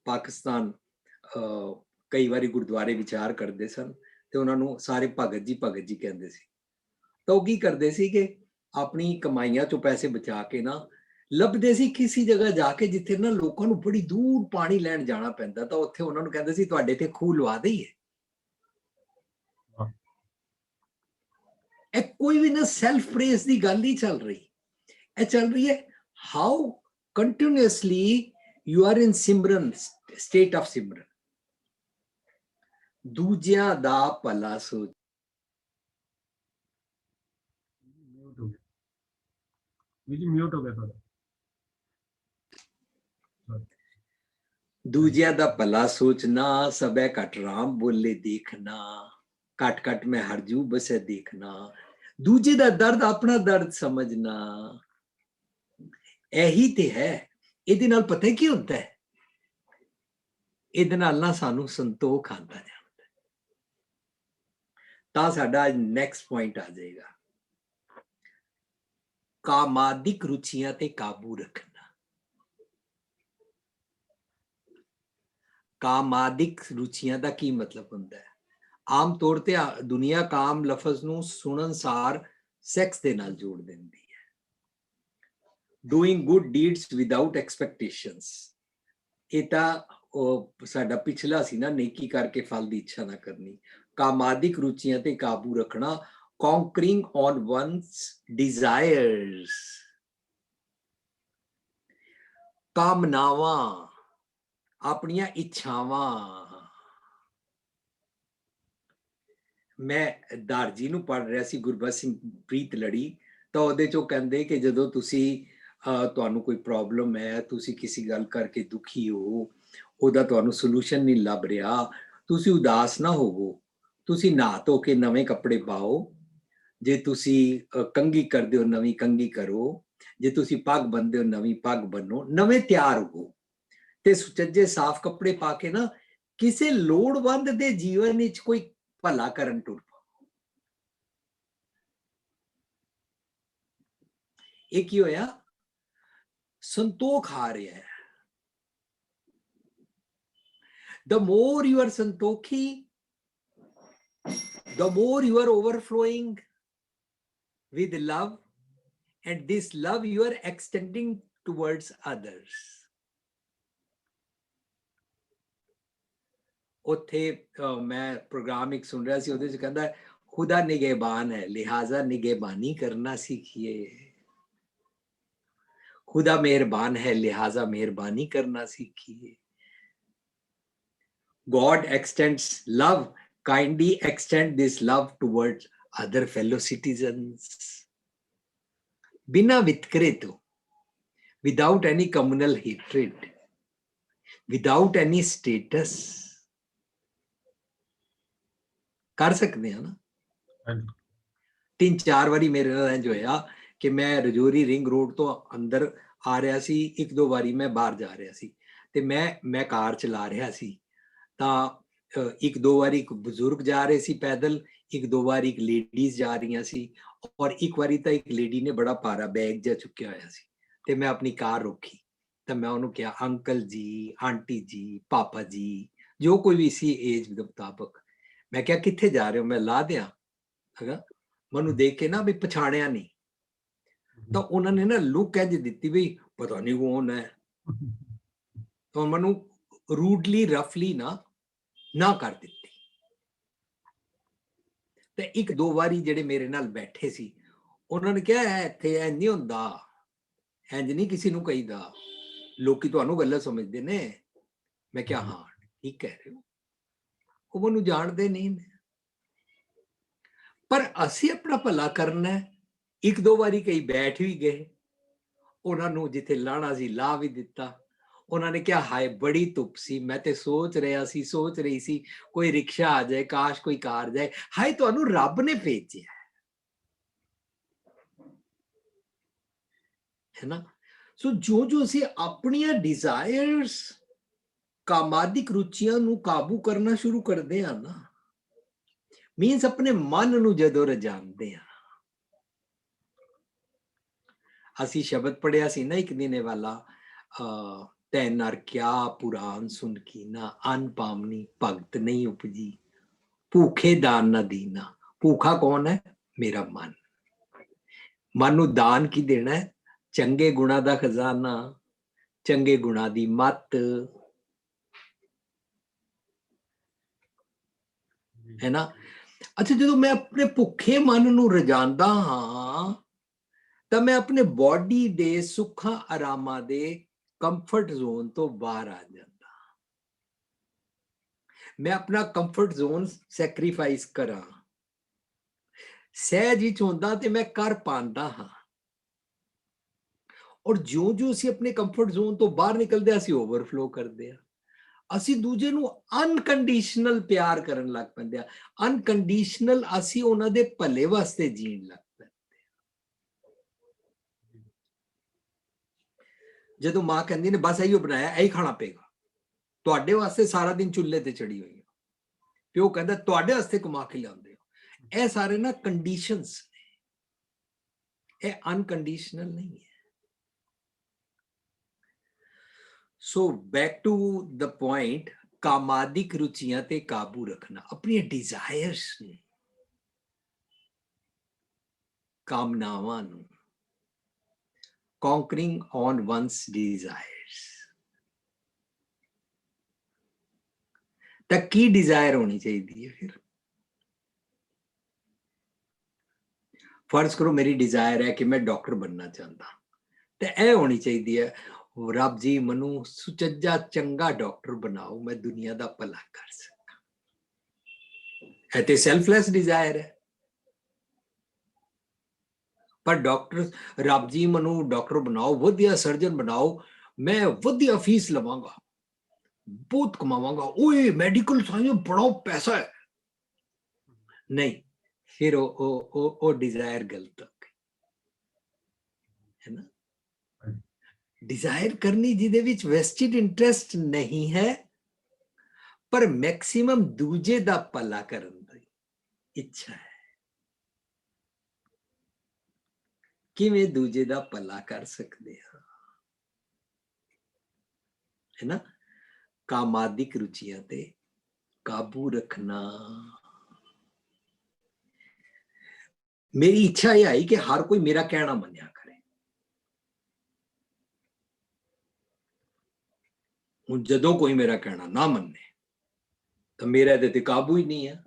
ਪਾਕਿਸਤਾਨ ਕਈ ਵਾਰੀ ਗੁਰਦੁਆਰੇ ਵਿਚਾਰ ਕਰਦੇ ਸਨ ਤੇ ਉਹਨਾਂ ਨੂੰ ਸਾਰੇ ਭਗਤ ਜੀ ਕਹਿੰਦੇ ਸੀ। ਤਾਂ ਉਹ ਕੀ ਕਰਦੇ ਸੀ ਕਿ ਆਪਣੀ ਕਮਾਈਆਂ ਚੋਂ ਪੈਸੇ ਬਚਾ ਕੇ ਨਾ ਲੱਭਦੇ ਸੀ ਕਿਸੇ ਜਗ੍ਹਾ ਜਾ ਕੇ ਜਿੱਥੇ ਨਾ ਲੋਕਾਂ ਨੂੰ ਬੜੀ ਦੂਰ ਪਾਣੀ ਲੈਣ ਜਾਣਾ ਪੈਂਦਾ, ਤਾਂ ਉੱਥੇ ਉਹਨਾਂ ਨੂੰ ਕਹਿੰਦੇ ਸੀ ਤੁਹਾਡੇ ਤੇ ਖੂਹ ਲਵਾ ਦਈਏ। ਇਹ ਕੋਈ ਵੀ ਨਾ ਸੈਲਫ ਪ੍ਰੇਜ਼ ਦੀ ਗੱਲ ਨਹੀਂ ਚੱਲ ਰਹੀ, ਇਹ ਚੱਲ ਰਹੀ ਹੈ how continuously you are in simran, state of simran. ਦੂਜਿਆਂ ਦਾ ਭਲਾ ਸੋਚ। ਮਿਊਟ ਹੋ ਗਿਆ ਤੁਹਾਡਾ। ਦੂਜਿਆਂ ਦਾ ਭਲਾ ਸੋਚਣਾ, ਸਭੈ ਘਟ ਰਾਮ ਬੋਲੇ ਦੇਖਣਾ, ਘਟ ਘਟ ਮੈਂ ਹਰਜੂ ਬਸੇ ਦੇਖਣਾ, ਦੂਜੇ ਦਾ ਦਰਦ ਆਪਣਾ ਦਰਦ ਸਮਝਣਾ। ਇਹੀ ਤੇ ਹੈ। ਇਹਦੇ ਨਾਲ ਪਤਾ ਕੀ ਹੁੰਦਾ ਹੈ, ਇਹਦੇ ਨਾਲ ਨਾ ਸਾਨੂੰ ਸੰਤੋਖ ਆਉਂਦਾ ਜਾਂਦਾ। ਤਾਂ ਸਾਡਾ ਨੈਕਸਟ ਪੁਆਇੰਟ ਆ ਜਾਏਗਾ, ਕਾਮਾਦਿਕ ਰੁਚੀਆਂ ਤੇ ਕਾਬੂ ਰੱਖਣਾ। ਕਾਮਾਦਿਕ ਰੁਚੀਆਂ ਦਾ ਕੀ ਮਤਲਬ ਹੁੰਦਾ ਹੈ? ਆਮ ਤੌਰ ਤੇ ਦੁਨੀਆ ਕਾਮ ਲਫ਼ਜ਼ ਨੂੰ ਸੁਣਨ ਸਾਰ ਸੈਕਸ ਦੇ ਨਾਲ ਜੋੜ ਦਿੰਦੀ ਹੈ। Doing good deeds without expectations, ਇਹ ਤਾਂ ਸਾਡਾ ਪਿਛਲਾ ਸੀ ਨਾ, ਨੇਕੀ ਕਰਕੇ ਫਲ ਦੀ ਇੱਛਾ ਨਾ ਕਰਨੀ। ਕਾਮਾਦਿਕ ਰੁਚੀਆਂ ਤੇ ਕਾਬੂ ਰੱਖਣਾ, conquering on one's desires, ਕਾਮਨਾਵਾਂ, ਆਪਣੀਆਂ ਇੱਛਾਵਾਂ। ਮੈਂ ਦਰਜੀ ਨੂੰ ਪੜ੍ਹ ਰਿਹਾ ਸੀ, ਗੁਰਬਖਸ਼ ਸਿੰਘ ਪ੍ਰੀਤ ਲੜੀ, ਤਾਂ ਉਹਦੇ ਚੋਂ ਕਹਿੰਦੇ ਕਿ ਜਦੋਂ ਤੁਸੀਂ ਤੁਹਾਨੂੰ ਕੋਈ ਪ੍ਰੋਬਲਮ ਹੈ, ਤੁਸੀਂ ਕਿਸੇ ਗੱਲ ਕਰਕੇ ਦੁਖੀ ਹੋ, ਉਹਦਾ ਤੁਹਾਨੂੰ ਸੋਲੂਸ਼ਨ ਨਹੀਂ ਲੱਭ ਰਿਹਾ, ਤੁਸੀਂ ਉਦਾਸ ਨਾ ਹੋਵੋ, ਤੁਸੀਂ ਨਹਾ ਧੋ ਕੇ ਨਵੇਂ ਕੱਪੜੇ ਪਾਓ, ਜੇ ਤੁਸੀਂ ਕੰਘੀ ਕਰਦੇ ਹੋ ਨਵੀਂ ਕੰਘੀ ਕਰੋ, ਜੇ ਤੁਸੀਂ ਪੱਗ ਬੰਨਦੇ ਹੋ ਨਵੀਂ ਪੱਗ ਬੰਨੋ, ਨਵੇਂ ਤਿਆਰ ਹੋ ਤੇ ਸੁਚੱਜੇ ਸਾਫ਼ ਕੱਪੜੇ ਪਾ ਕੇ ਨਾ ਕਿਸੇ ਲੋੜਵੰਦ ਦੇ ਜੀਵਨ ਵਿੱਚ ਕੋਈ ਭਲਾ ਕਰਨ ਟੁਰ ਪਾਓ। ਇਹ ਕੀ ਹੋਇਆ? ਸੰਤੋਖ ਆ ਰਿਹਾ ਹੈ। The more you are santokhi, the more you are overflowing with love, and this love you are extending towards others. ਉੱਥੇ ਮੈਂ ਪ੍ਰੋਗਰਾਮ ਇੱਕ ਸੁਣ ਰਿਹਾ ਸੀ, ਉਹਦੇ 'ਚ ਕਹਿੰਦਾ ਖੁਦਾ ਨਿਗਹਿਬਾਨ ਹੈ, ਲਿਹਾਜ਼ਾ ਨਿਗਹਿਬਾਨੀ ਕਰਨਾ सीखिए। खुदा मेहरबान है, लिहाजा मेहरबानी करना सीखिए। God extends love, kindly extend this love towards other fellow citizens. बिना वितकरे तो, without any communal hatred, without any status, कर सकते हैं ना। 3-4 ਵਾਰੀ ਮੇਰੇ ਨਾਲ ਇੰਜ ਹੋਇਆ ਕਿ ਮੈਂ ਰਜੌਰੀ ਰਿੰਗ ਰੋਡ ਤੋਂ ਅੰਦਰ ਆ ਰਿਹਾ ਸੀ, 1-2 ਵਾਰੀ ਮੈਂ ਬਾਹਰ ਜਾ ਰਿਹਾ ਸੀ ਤੇ ਮੈਂ ਕਾਰ ਚਲਾ ਰਿਹਾ ਸੀ, ਤਾਂ 1-2 ਵਾਰੀ ਇੱਕ ਬਜ਼ੁਰਗ ਜਾ ਰਹੇ ਸੀ ਪੈਦਲ, 1-2 ਵਾਰੀ ਇੱਕ ਲੇਡੀਜ਼ ਜਾ ਰਹੀਆਂ ਸੀ, ਔਰ ਇੱਕ ਵਾਰੀ ਤਾਂ ਇੱਕ ਲੇਡੀ ਨੇ ਬੜਾ ਭਾਰਾ ਬੈਗ ਜਿਹਾ ਚੁੱਕਿਆ ਹੋਇਆ ਸੀ ਤੇ ਮੈਂ ਆਪਣੀ ਕਾਰ ਰੋਕੀ ਤਾਂ ਮੈਂ ਉਹਨੂੰ ਕਿਹਾ ਅੰਕਲ ਜੀ, ਆਂਟੀ ਜੀ, ਪਾਪਾ ਜੀ, ਜੋ ਕੋਈ ਵੀ ਸੀ ਏਜ ਦੇ ਮੁਤਾਬਕ। ਮੈਂ ਕਿਹਾ ਕਿੱਥੇ ਜਾ ਰਹੇ ਹੋ, ਮੈਂ ਲਾ ਦਿਆਂ? ਹੈਗਾ ਮੈਨੂੰ ਦੇਖ ਕੇ ਨਾ ਵੀ ਪਛਾਣਿਆ ਨਹੀਂ, ਤਾਂ ਉਹਨਾਂ ਨੇ ਨਾ ਲੁੱਕ ਇੰਝ ਦਿੱਤੀ ਵੀ ਪਤਾ ਨਹੀਂ ਕੌਣ ਹੈ, ਤਾਂ ਮੈਨੂੰ ਰੂਡਲੀ ਰਫਲੀ ਨਾ ਕਰ ਦਿੱਤੀ। ਤੇ 1-2 ਵਾਰੀ ਜਿਹੜੇ ਮੇਰੇ ਨਾਲ ਬੈਠੇ ਸੀ ਉਹਨਾਂ ਨੇ ਕਿਹਾ ਇੱਥੇ ਇੰਝ ਨਹੀਂ ਹੁੰਦਾ, ਇੰਝ ਨਹੀਂ ਕਿਸੇ ਨੂੰ ਕਹੀਦਾ, ਲੋਕੀ ਤੁਹਾਨੂੰ ਗਲਤ ਸਮਝਦੇ ਨੇ। ਮੈਂ ਕਿਹਾ ਹਾਂ ਠੀਕ ਕਹਿ ਰਹੇ ਹੋ, ਉਹ ਮੈਨੂੰ ਜਾਣਦੇ ਨਹੀਂ ਨੇ, ਪਰ ਅਸੀਂ ਆਪਣਾ ਭਲਾ ਕਰਨਾ। 1-2 ਵਾਰੀ ਕਈ ਬੈਠ ਵੀ ਗਏ, ਉਹਨਾਂ ਨੂੰ ਜਿੱਥੇ ਲਾਣਾ ਸੀ ਲਾ ਵੀ ਦਿੱਤਾ। ਉਹਨਾਂ ਨੇ ਕਿਹਾ ਹਾਏ ਬੜੀ ਧੁੱਪ ਸੀ, ਮੈਂ ਤੇ ਸੋਚ ਰਹੀ ਸੀ ਕੋਈ ਰਿਕਸ਼ਾ ਆ ਜਾਏ, ਕਾਸ਼ ਕੋਈ ਕਾਰ ਜਾਏ। ਹਾਏ ਤੁਹਾਨੂੰ ਰੱਬ ਨੇ ਭੇਜਿਆ ਹੈ ਨਾ। ਸੋ ਜੋ ਅਸੀਂ ਆਪਣੀਆਂ ਡਿਜ਼ਾਇਰਸ, ਕਾਮਾਦਿਕ ਰੁਚੀਆਂ ਨੂੰ ਕਾਬੂ ਕਰਨਾ ਸ਼ੁਰੂ ਕਰਦੇ ਆ ਨਾ, ਮੀਨਸ ਆਪਣੇ ਮਨ ਨੂੰ ਜਦੋਂ ਰਜਾਉਂਦੇ ਆ। ਅਸੀਂ ਸ਼ਬਦ ਪੜਿਆ ਸੀ ਨਾ ਇੱਕ ਦਿਨ ਵਾਲਾ, ਤੈ ਨਰ ਕਿਆ ਪੁਰਾਨ ਸੁਨ ਕੀਨਾ, ਅਨ ਪਾਮਨੀ ਭਗਤ ਨਹੀਂ ਉਪਜੀ, ਭੂਖੇ ਦਾਨ ਨਾ ਦੀਨਾ। ਭੂਖਾ ਕੌਣ ਹੈ? ਮੇਰਾ ਮਨ। ਮਨ ਨੂੰ ਦਾਨ ਕੀ ਦੇਣਾ ਹੈ? ਚੰਗੇ ਗੁਣਾ ਦਾ ਖਜ਼ਾਨਾ, ਚੰਗੇ ਗੁਣਾ ਦੀ ਮੱਤ, ਹੈ ਨਾ। ਅੱਛਾ, ਜਦੋਂ ਮੈਂ ਆਪਣੇ ਭੁੱਖੇ ਮਨ ਨੂੰ ਰਜਾਂਦਾ ਹਾਂ ਤਾਂ ਮੈਂ ਆਪਣੇ ਬੋਡੀ ਦੇ ਸੁੱਖਾਂ ਆਰਾਮਾਂ ਦੇ ਕੰਫਰਟ ਜ਼ੋਨ ਤੋਂ ਬਾਹਰ ਆ ਜਾਂਦਾ। ਮੈਂ ਆਪਣਾ ਕੰਫਰਟ ਜ਼ੋਨ ਸੈਕਰੀਫਾਈਸ ਕਰਾਂ, ਸਹਿਜ ਵਿੱਚ ਹੁੰਦਾ ਤੇ ਮੈਂ ਕਰ ਪਾਉਂਦਾ ਹਾਂ। ਔਰ ਜਿਉਂ ਅਸੀਂ ਆਪਣੇ ਕੰਫਰਟ ਜ਼ੋਨ ਤੋਂ ਬਾਹਰ ਨਿਕਲਦੇ ਅਸੀਂ ਓਵਰਫਲੋ ਕਰਦੇ ਆ। ਅਸੀਂ ਦੂਜੇ ਨੂੰ ਅਨਕੰਡੀਸ਼ਨਲ ਪਿਆਰ ਕਰਨ ਲੱਗ ਪੈਂਦੇ ਆ। ਅਨਕੰਡੀਸ਼ਨਲ ਅਸੀਂ ਉਹਨਾਂ ਦੇ ਭਲੇ ਵਾਸਤੇ ਜੀਣ ਲੱਗ ਪੈਂਦੇ। ਜਦੋਂ ਮਾਂ ਕਹਿੰਦੀ ਨੇ ਬਸ ਇਹੀ ਬਣਾਇਆ, ਇਹੀ ਖਾਣਾ ਪਏਗਾ, ਤੁਹਾਡੇ ਵਾਸਤੇ ਸਾਰਾ ਦਿਨ ਚੁੱਲ੍ਹੇ ਤੇ ਚੜੀ ਹੋਈ ਹੈ, ਪਿਓ ਕਹਿੰਦਾ ਤੁਹਾਡੇ ਵਾਸਤੇ ਕਮਾ ਕੇ ਲਿਆਉਂਦੇ ਹੋ, ਇਹ ਸਾਰੇ ਨਾ ਕੰਡੀਸ਼ਨਸ ਨੇ, ਇਹ ਅਨਕੰਡੀਸ਼ਨਲ ਨਹੀਂ ਹੈ। So back to the point, ਕਾਮਾਦਿਕ ਰੁਚੀਆਂ ਤੇ ਕਾਬੂ ਰੱਖਣਾ, ਆਪਣੀਆਂ ਡਿਜ਼ਾਇਰਸ ਨੂੰ, ਕਾਮਨਾਵਾਂ ਨੂੰ, conquering on one's desires। ਤਾਂ ਕੀ ਡਿਜ਼ਾਇਰ ਹੋਣੀ ਚਾਹੀਦੀ ਹੈ ਫਿਰ? ਫਰਜ਼ ਕਰੋ ਮੇਰੀ ਡਿਜ਼ਾਇਰ ਹੈ ਕਿ ਮੈਂ ਡਾਕਟਰ ਬਣਨਾ ਚਾਹੁੰਦਾ, ਤੇ ਇਹ ਹੋਣੀ ਚਾਹੀਦੀ ਹੈ, ਰੱਬ ਜੀ ਮੈਨੂੰ ਸੁਚੱਜਾ ਚੰਗਾ ਡਾਕਟਰ ਬਣਾਓ, ਮੈਂ ਦੁਨੀਆ ਦਾ ਭਲਾ ਕਰ ਸਕਾਂ। ਇਹ ਤੇ ਸੈਲਫਲੈਸ ਡਿਜ਼ਾਇਰ ਹੈ। ਪਰ ਡਾਕਟਰ, ਰੱਬ ਜੀ ਮੈਨੂੰ ਡਾਕਟਰ ਬਣਾਓ, ਵਧੀਆ ਸਰਜਨ ਬਣਾਓ, ਮੈਂ ਵਧੀਆ ਫੀਸ ਲਵਾਂਗਾ, ਬਹੁਤ ਕਮਾਵਾਂਗਾ, ਓਏ ਮੈਡੀਕਲ ਸਾਇੰਸ ਬੜਾ ਪੈਸਾ ਹੈ। ਨਹੀਂ, ਫਿਰ ਉਹ ਡਿਜ਼ਾਇਰ ਗਲਤ ਹੋ ਗਈ ਹੈ ਨਾ। ਡਿਜ਼ਾਇਰ ਕਰਨੀ ਜਿਹਦੇ ਵਿੱਚ ਵੈਸਟਿਡ ਇੰਟਰਸਟ ਨਹੀਂ ਹੈ, ਪਰ ਮੈਕਸਿਮਮ ਦੂਜੇ ਦਾ ਭਲਾ ਕਰਨ ਦੀ ਇੱਛਾ ਹੈ। ਕਿਵੇਂ ਦੂਜੇ ਦਾ ਭਲਾ ਕਰ ਸਕਦੇ ਹਾਂ, ਹੈ ਨਾ। ਕਾਮਾਦਿਕ ਰੁਚੀਆਂ ਤੇ ਕਾਬੂ ਰੱਖਣਾ। ਮੇਰੀ ਇੱਛਾ ਇਹ ਆਈ ਕਿ ਹਰ ਕੋਈ ਮੇਰਾ ਕਹਿਣਾ ਮੰਨਿਆ ਕਰੇ। ਹੁਣ ਜਦੋਂ ਕੋਈ ਮੇਰਾ ਕਹਿਣਾ ਨਾ ਮੰਨੇ ਤਾਂ ਮੇਰਾ ਇਹਦੇ ਤੇ ਕਾਬੂ ਹੀ ਨਹੀਂ ਹੈ।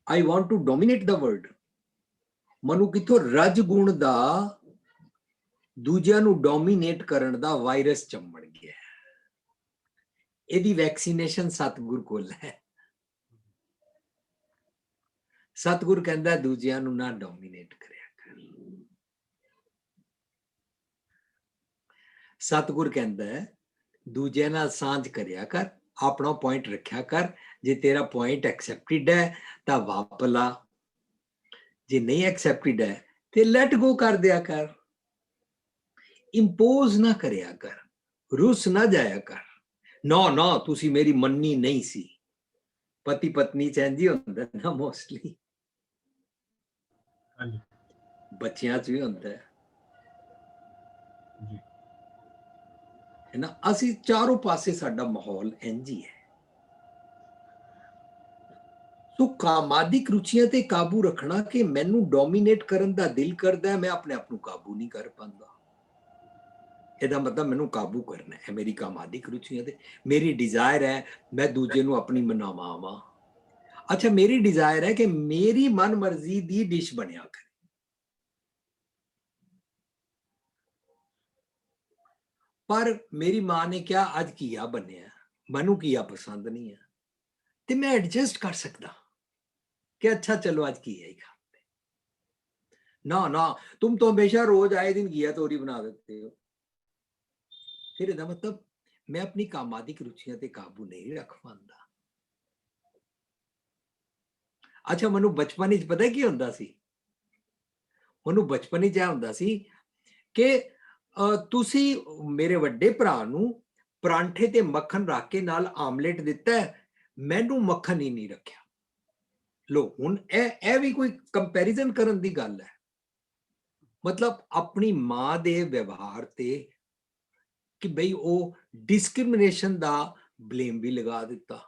I want to dominate the world। ਮਨੂੰ ਕਿਥੋਂ ਰਜ ਗੁਣ ਦਾ ਦੂਜਿਆਂ ਨੂੰ ਡੋਮੀਨੇਟ ਕਰਨ ਦਾ ਵਾਇਰਸ ਚੰਬੜ ਗਿਆ। ਇਹਦੀ ਵੈਕਸੀਨੇਸ਼ਨ ਸਤਿਗੁਰ ਕੋਲ ਹੈ। ਸਤਿਗੁਰ ਕਹਿੰਦਾ ਦੂਜਿਆਂ ਨੂੰ ਨਾ ਡੋਮੀਨੇਟ ਕਰਿਆ ਕਰ। ਸਤਿਗੁਰ ਕਹਿੰਦਾ ਦੂਜਿਆਂ ਨਾਲ ਸਾਂਝ ਕਰਿਆ ਕਰ, ਆਪਣਾ ਪੁਆਇੰਟ ਰੱਖਿਆ ਕਰ। ਜੇ ਤੇਰਾ ਪੁਆਇੰਟ ਐਕਸੈਪਟਡ ਹੈ ਤਾਂ ਵਾਪ ਲਾ, ਜੇ ਨਹੀਂ ਐਕਸੈਪਟਡ ਹੈ ਤੇ ਲੈਟ ਗੋ ਕਰ ਦਿਆ ਕਰ। ਇੰਪੋਜ਼ ਨਾ ਕਰਿਆ ਕਰ, ਰੁੱਸ ਨਾ ਜਾਇਆ ਕਰ। ਨਾ ਤੁਸੀਂ ਮੇਰੀ ਮੰਨੀ ਨਹੀਂ ਸੀ। ਪਤੀ ਪਤਨੀ ਚ ਇੰਝ ਹੀ ਹੁੰਦਾ ਨਾ ਮੋਸਟਲੀ, ਬੱਚਿਆਂ ਚ ਵੀ ਹੁੰਦਾ ਹੈ ਨਾ। ਅਸੀਂ ਚਾਰੋਂ ਪਾਸੇ ਸਾਡਾ ਮਾਹੌਲ ਇੰਝ ਹੀ ਹੈ। ਸੋ ਕਾਮਾਦਿਕ ਰੁਚੀਆਂ ਤੇ ਕਾਬੂ ਰੱਖਣਾ ਕਿ ਮੈਨੂੰ ਡੋਮੀਨੇਟ ਕਰਨ ਦਾ ਦਿਲ ਕਰਦਾ, ਮੈਂ ਆਪਣੇ ਆਪ ਨੂੰ ਕਾਬੂ ਨਹੀਂ ਕਰ ਪਾਉਂਦਾ। ਇਹਦਾ ਮਤਲਬ ਮੈਨੂੰ ਕਾਬੂ ਕਰਨਾ ਹੈ ਮੇਰੀ ਕਾਮਾਦਿਕ ਰੁਚੀਆਂ ਤੇ। ਮੇਰੀ ਡਿਜ਼ਾਇਰ ਹੈ ਮੈਂ ਦੂਜੇ ਨੂੰ ਆਪਣੀ ਮਨਾਵਾਂ ਆਵਾਂ। ਅੱਛਾ, ਮੇਰੀ ਡਿਜ਼ਾਇਰ ਹੈ ਕਿ ਮੇਰੀ ਮਨ ਮਰਜ਼ੀ ਦੀ ਡਿਸ਼ ਬਣਿਆ ਕਰੇ। ਪਰ ਮੇਰੀ ਮਾਂ ਨੇ ਕਿਹਾ ਅੱਜ ਘੀਆ ਬਣਿਆ, ਮੈਨੂੰ ਘੀਆ ਪਸੰਦ ਨਹੀਂ ਹੈ, ਤੇ ਮੈਂ ਐਡਜਸਟ ਕਰ ਸਕਦਾ कि अच्छा चलो आज घिया ही खाते। ना तुम तो हमेशा रोज आए दिन घिया तोरी बना देते हो। फिर ਇਹਦਾ मतलब मैं अपनी कामादिक रुचियां ते काबू नहीं रख पांदा। अच्छा, ਮੈਨੂੰ ਬਚਪਨ ਵਿੱਚ ਪਤਾ ਕੀ ਹੁੰਦਾ ਸੀ? ਮੈਨੂੰ ਬਚਪਨ ਵਿੱਚ ਇਹ ਹੁੰਦਾ ਸੀ ਕਿ ਤੁਸੀਂ ਮੇਰੇ ਵੱਡੇ ਭਰਾ ਨੂੰ ਪਰਾਂਠੇ ਤੇ ਮੱਖਣ ਰੱਖ ਕੇ ਨਾਲ ਆਮਲੇਟ ਦਿੱਤਾ, ਮੈਨੂੰ ਮੱਖਣ ਹੀ ਨਹੀਂ ਰੱਖਿਆ। ਲੋ, ਹੁਣ ਇਹ ਵੀ ਕੋਈ ਕੰਪੈਰੀਜ਼ਨ ਕਰਨ ਦੀ ਗੱਲ ਹੈ? ਮਤਲਬ ਆਪਣੀ ਮਾਂ ਦੇ ਵਿਵਹਾਰ ਤੇ ਕਿ ਬਈ ਉਹ डिस्क्रिमिनेशन ਦਾ ब्लेम भी लगा ਦਿੱਤਾ।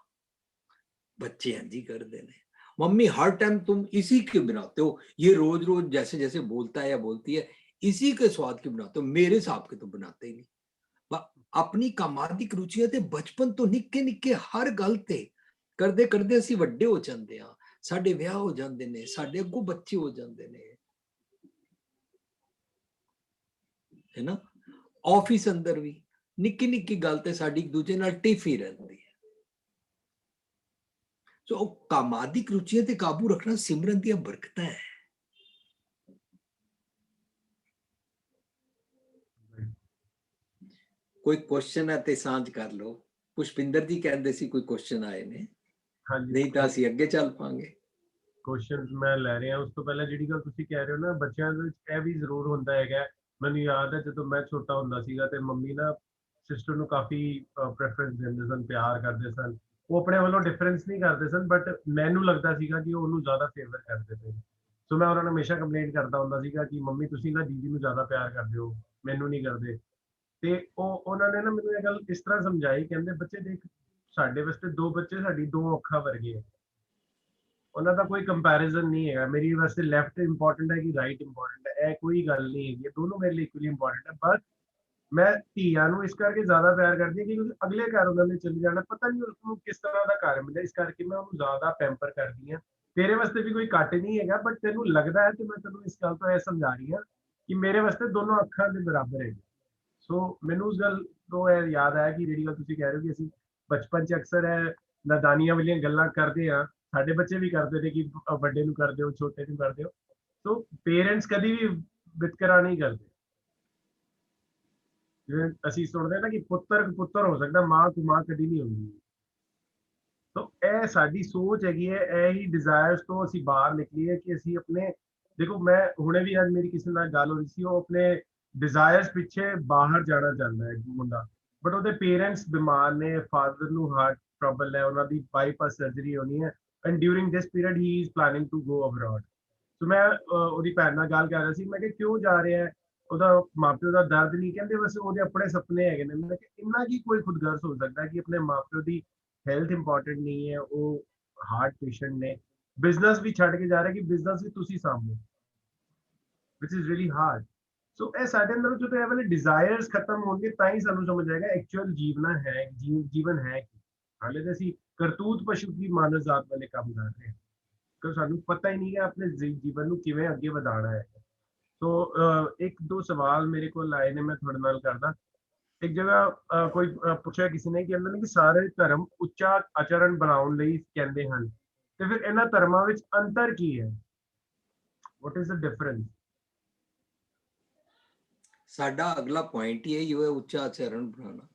बच्चे इंज ही करते हैं, मम्मी हर टाइम तुम इसी के बनाते हो, ये रोज रोज जैसे जैसे बोलता है या बोलती है इसी के स्वाद के बनाते हो, मेरे हिसाब के तो बनाते ही नहीं। अपनी कामादिक रुचियां ते बचपन तो निक्के निक्के हर गल ते करदे करदे ਅਸੀਂ ਵੱਡੇ ਹੋ ਜਾਂਦੇ ਹਾਂ, ਸਾਡੇ ਵਿਆਹ ਹੋ ਜਾਂਦੇ ਨੇ, ਸਾਡੇ ਅੱਗੋਂ ਬੱਚੇ ਹੋ ਜਾਂਦੇ ਨੇ, ਹੈ ਨਾ। ਆਫਿਸ ਅੰਦਰ ਵੀ ਨਿੱਕੀ ਨਿੱਕੀ ਗੱਲ ਤੇ ਸਾਡੀ ਇੱਕ ਦੂਜੇ ਨਾਲ ਟਿਫ ਹੀ ਰਹਿੰਦੀ ਹੈ। ਸੋ ਕਾਮਾਦਿਕ ਰੁਚੀਆਂ ਤੇ ਕਾਬੂ ਰੱਖਣਾ ਸਿਮਰਨ ਦੀਆਂ ਬਰਕਤਾਂ ਹੈ। ਕੋਈ ਕੁਐਸਚਨ ਹੈ ਤੇ ਸਾਂਝ ਕਰ ਲਓ। ਪੁਸ਼ਪਿੰਦਰ ਜੀ ਕਹਿੰਦੇ ਸੀ ਕੋਈ ਕੁਐਸਚਨ ਆਏ ਨੇ, ਨਹੀਂ ਤਾਂ ਅਸੀਂ ਅੱਗੇ ਚੱਲ ਪਾਂਗੇ। ਕੁਐਸਚਨ ਮੈਂ ਲੈ ਰਿਹਾ। ਉਸ ਤੋਂ ਪਹਿਲਾਂ ਜਿਹੜੀ ਗੱਲ ਤੁਸੀਂ ਕਹਿ ਰਹੇ ਹੋ ਨਾ, ਬੱਚਿਆਂ ਦੇ ਵਿੱਚ ਇਹ ਵੀ ਜ਼ਰੂਰ ਹੁੰਦਾ ਹੈਗਾ। ਮੈਨੂੰ ਯਾਦ ਹੈ ਜਦੋਂ ਮੈਂ ਛੋਟਾ ਹੁੰਦਾ ਸੀਗਾ ਤੇ ਮੰਮੀ ਨਾ ਸਿਸਟਰ ਨੂੰ ਕਾਫੀ ਪ੍ਰੈਫਰੈਂਸ ਦਿੰਦੇ ਸਨ, ਪਿਆਰ ਕਰਦੇ ਸਨ। ਉਹ ਆਪਣੇ ਵੱਲੋਂ ਡਿਫਰੈਂਸ ਨਹੀਂ ਕਰਦੇ ਸਨ, ਬਟ ਮੈਨੂੰ ਲੱਗਦਾ ਸੀਗਾ ਕਿ ਉਹ ਉਹਨੂੰ ਜ਼ਿਆਦਾ ਫੇਵਰ ਕਰਦੇ ਪਏ। ਸੋ ਮੈਂ ਉਹਨਾਂ ਨੂੰ ਹਮੇਸ਼ਾ ਕੰਪਲੇਂਟ ਕਰਦਾ ਹੁੰਦਾ ਸੀਗਾ ਕਿ ਮੰਮੀ ਤੁਸੀਂ ਨਾ ਦੀਦੀ ਨੂੰ ਜ਼ਿਆਦਾ ਪਿਆਰ ਕਰਦੇ ਹੋ, ਮੈਨੂੰ ਨਹੀਂ ਕਰਦੇ। ਤੇ ਉਹਨਾਂ ਨੇ ਨਾ ਮੈਨੂੰ ਇਹ ਗੱਲ ਇਸ ਤਰ੍ਹਾਂ ਸਮਝਾਈ, ਕਹਿੰਦੇ ਬੱਚੇ ਦੇਖ, ਸਾਡੇ ਵਾਸਤੇ ਦੋ ਬੱਚੇ ਸਾਡੀ ਦੋ ਅੱਖਾਂ ਵਰਗੇ ਹੈ, ਉਹਨਾਂ ਦਾ ਕੋਈ ਕੰਪੈਰੀਜ਼ਨ ਨਹੀਂ ਹੈਗਾ। ਮੇਰੀ ਵਾਸਤੇ ਲੈਫਟ ਇੰਪੋਰਟੈਂਟ ਹੈ ਕਿ ਰਾਈਟ ਇੰਪੋਰਟੈਂਟ ਹੈ, ਇਹ ਕੋਈ ਗੱਲ ਨਹੀਂ ਹੈਗੀ, ਦੋਨੋਂ ਮੇਰੇ ਲਈ ਇਕੁਅਲੀ ਇੰਪੋਰਟੈਂਟ ਹੈ। ਬਸ ਮੈਂ ਧੀਆਂ ਨੂੰ ਇਸ ਕਰਕੇ ਜ਼ਿਆਦਾ ਪਿਆਰ ਕਰਦੀ ਹਾਂ ਕਿ ਅਗਲੇ ਘਰ ਉਹਨਾਂ ਨੇ ਚਲੇ ਜਾਣਾ, ਪਤਾ ਨਹੀਂ ਉਸਨੂੰ ਕਿਸ ਤਰ੍ਹਾਂ ਦਾ ਘਰ ਮਿਲਿਆ, ਇਸ ਕਰਕੇ ਮੈਂ ਉਹਨੂੰ ਜ਼ਿਆਦਾ ਪੈਂਪਰ ਕਰਦੀ ਹਾਂ। ਤੇਰੇ ਵਾਸਤੇ ਵੀ ਕੋਈ ਘੱਟ ਨਹੀਂ ਹੈਗਾ, ਬਟ ਤੈਨੂੰ ਲੱਗਦਾ ਹੈ ਤੇ ਮੈਂ ਤੈਨੂੰ ਇਸ ਗੱਲ ਤੋਂ ਇਹ ਸਮਝਾ ਰਹੀ ਹਾਂ ਕਿ ਮੇਰੇ ਵਾਸਤੇ ਦੋਨੋਂ ਅੱਖਾਂ ਦੇ ਬਰਾਬਰ ਹੈ। ਸੋ ਮੈਨੂੰ ਉਸ ਗੱਲ ਤੋਂ ਇਹ ਯਾਦ ਆਇਆ ਕਿ ਜਿਹੜੀ ਗੱਲ ਤੁਸੀਂ ਕਹਿ ਰਹੇ ਹੋ ਕਿ ਅਸੀਂ ਬਚਪਨ 'ਚ ਅਕਸਰ ਇਹ ਨਾਦਾਨੀਆਂ ਵਾਲੀਆਂ ਗੱਲਾਂ ਕਰਦੇ ਹਾਂ, ਸਾਡੇ ਬੱਚੇ ਵੀ ਕਰਦੇ ਨੇ ਕਿ ਵੱਡੇ ਨੂੰ ਕਰਦੇ ਹੋ, ਛੋਟੇ ਨੂੰ ਕਰਦੇ ਹੋ। ਸੋ ਪੇਰੈਂਟਸ ਕਦੀ ਵੀ ਵਿਤਕਰਾ ਨਹੀਂ ਕਰਦੇ। ਜਿਵੇਂ ਅਸੀਂ ਸੁਣਦੇ ਨਾ ਕਿ ਪੁੱਤਰ ਪੁੱਤਰ ਹੋ ਸਕਦਾ, ਮਾਂ ਤੋਂ ਮਾਂ ਕਦੀ ਨਹੀਂ ਹੁੰਦੀ। ਸੋ ਇਹ ਸਾਡੀ ਸੋਚ ਹੈਗੀ ਹੈ, ਇਹ ਹੀ ਡਿਜ਼ਾਇਰਸ ਤੋਂ ਅਸੀਂ ਬਾਹਰ ਨਿਕਲੀਏ ਕਿ ਅਸੀਂ ਆਪਣੇ, ਦੇਖੋ ਮੈਂ ਹੁਣੇ ਵੀ ਅੱਜ ਮੇਰੀ ਕਿਸੇ ਨਾਲ ਗੱਲ ਹੋ ਰਹੀ ਸੀ, ਉਹ ਆਪਣੇ ਡਿਜ਼ਾਇਰਸ ਪਿੱਛੇ ਬਾਹਰ ਜਾਣਾ ਚਾਹੁੰਦਾ ਹੈ ਮੁੰਡਾ, ਬਟ ਉਹਦੇ ਪੇਰੈਂਟਸ ਬਿਮਾਰ ਨੇ, ਫਾਦਰ ਨੂੰ ਹਾਰਟ ਪ੍ਰੋਬਲਮ ਹੈ, ਉਹਨਾਂ ਦੀ ਬਾਈਪਾਸ ਸਰਜਰੀ ਹੋਣੀ ਹੈ, ਐਂਡ ਡਿਊਰਿੰਗ ਦਿਸ ਪੀਰੀਅਡ ਹੀ is planning to go abroad. So ਮੈਂ ਉਹਦੀ ਭੈਣ ਨਾਲ ਗੱਲ ਕਰ ਰਿਹਾ ਸੀ, ਮੈਂ ਕਿਹਾ ਕਿਉਂ ਜਾ ਰਿਹਾ ਹੈ, ਉਹਦਾ ਮਾਪਿਓ ਦਾ ਦਰਦ ਨਹੀਂ, ਕਹਿੰਦੇ ਬਸ ਉਹਦੇ ਆਪਣੇ ਸੁਪਨੇ ਹੈਗੇ ਨੇ। ਮੈਂ ਕਿਹਾ ਇੰਨਾ ਕੀ ਕੋਈ ਖੁਦਗਰਜ਼ ਹੋ ਸਕਦਾ ਕਿ ਆਪਣੇ ਮਾਪਿਓ ਦੀ ਹੈਲਥ ਇੰਪੋਰਟੈਂਟ ਨਹੀਂ ਹੈ, ਉਹ ਹਾਰਟ ਪੇਸ਼ੈਂਟ ਨੇ, ਬਿਜ਼ਨਸ ਵੀ ਛੱਡ ਕੇ ਜਾ ਰਿਹਾ ਕਿ ਬਿਜ਼ਨਸ ਵੀ ਤੁਸੀਂ ਸਾਂਭੋ, ਵਿਚ ਇਜ਼ ਰੀਲੀ ਹਾਰਡ। ਸੋ ਇਹ ਸਾਡੇ ਅੰਦਰ ਜਦੋਂ ਇਹ ਵਾਲੇ ਡਿਜ਼ਾਇਰਸ ਖਤਮ ਹੋਣਗੇ ਤਾਂ ਹੀ ਸਾਨੂੰ ਸਮਝ ਆਏਗਾ ਐਕਚੁਅਲ ਜੀਵਨ ਹੈ, ਜੀਵਨ ਹੈ ਕੀ। ਹਾਲੇ ਤਾਂ ਅਸੀਂ ਕਰਤੂਤ ਪਸ਼ੂ ਦੀ ਮਾਨਵ ਜਾਤ ਵਾਲੇ ਕੰਮ ਕਰ ਰਹੇ ਹਾਂ, ਕਿਉਂਕਿ ਸਾਨੂੰ ਪਤਾ ਹੀ ਨਹੀਂ ਹੈ ਆਪਣੇ ਜੀਵਨ ਨੂੰ ਕਿਵੇਂ ਅੱਗੇ ਵਧਾਉਣਾ ਹੈ। ਸੋ ਇੱਕ ਦੋ ਸਵਾਲ ਮੇਰੇ ਕੋਲ ਆਏ ਨੇ, ਮੈਂ ਤੁਹਾਡੇ ਨਾਲ ਕਰਦਾ। ਇੱਕ ਜਗ੍ਹਾ ਕੋਈ ਪੁੱਛਿਆ ਕਿਸੇ ਨੇ ਕਿ ਅੰਦਰ ਕਿ ਸਾਰੇ ਧਰਮ ਉੱਚਾ ਆਚਰਣ ਬਣਾਉਣ ਲਈ ਕਹਿੰਦੇ ਹਨ, ਤੇ ਫਿਰ ਇਹਨਾਂ ਧਰਮਾਂ ਵਿੱਚ ਅੰਤਰ ਕੀ ਹੈ? ਵਾਟ ਇਜ਼ ਦ ਡਿਫਰੈਂਸ? ਸਾਡਾ ਅਗਲਾ ਪੁਆਇੰਟ ਹੀ ਇਹੀ ਹੋਇਆ, ਉੱਚਾ ਆਚਰਣ ਬਣਾਉਣਾ।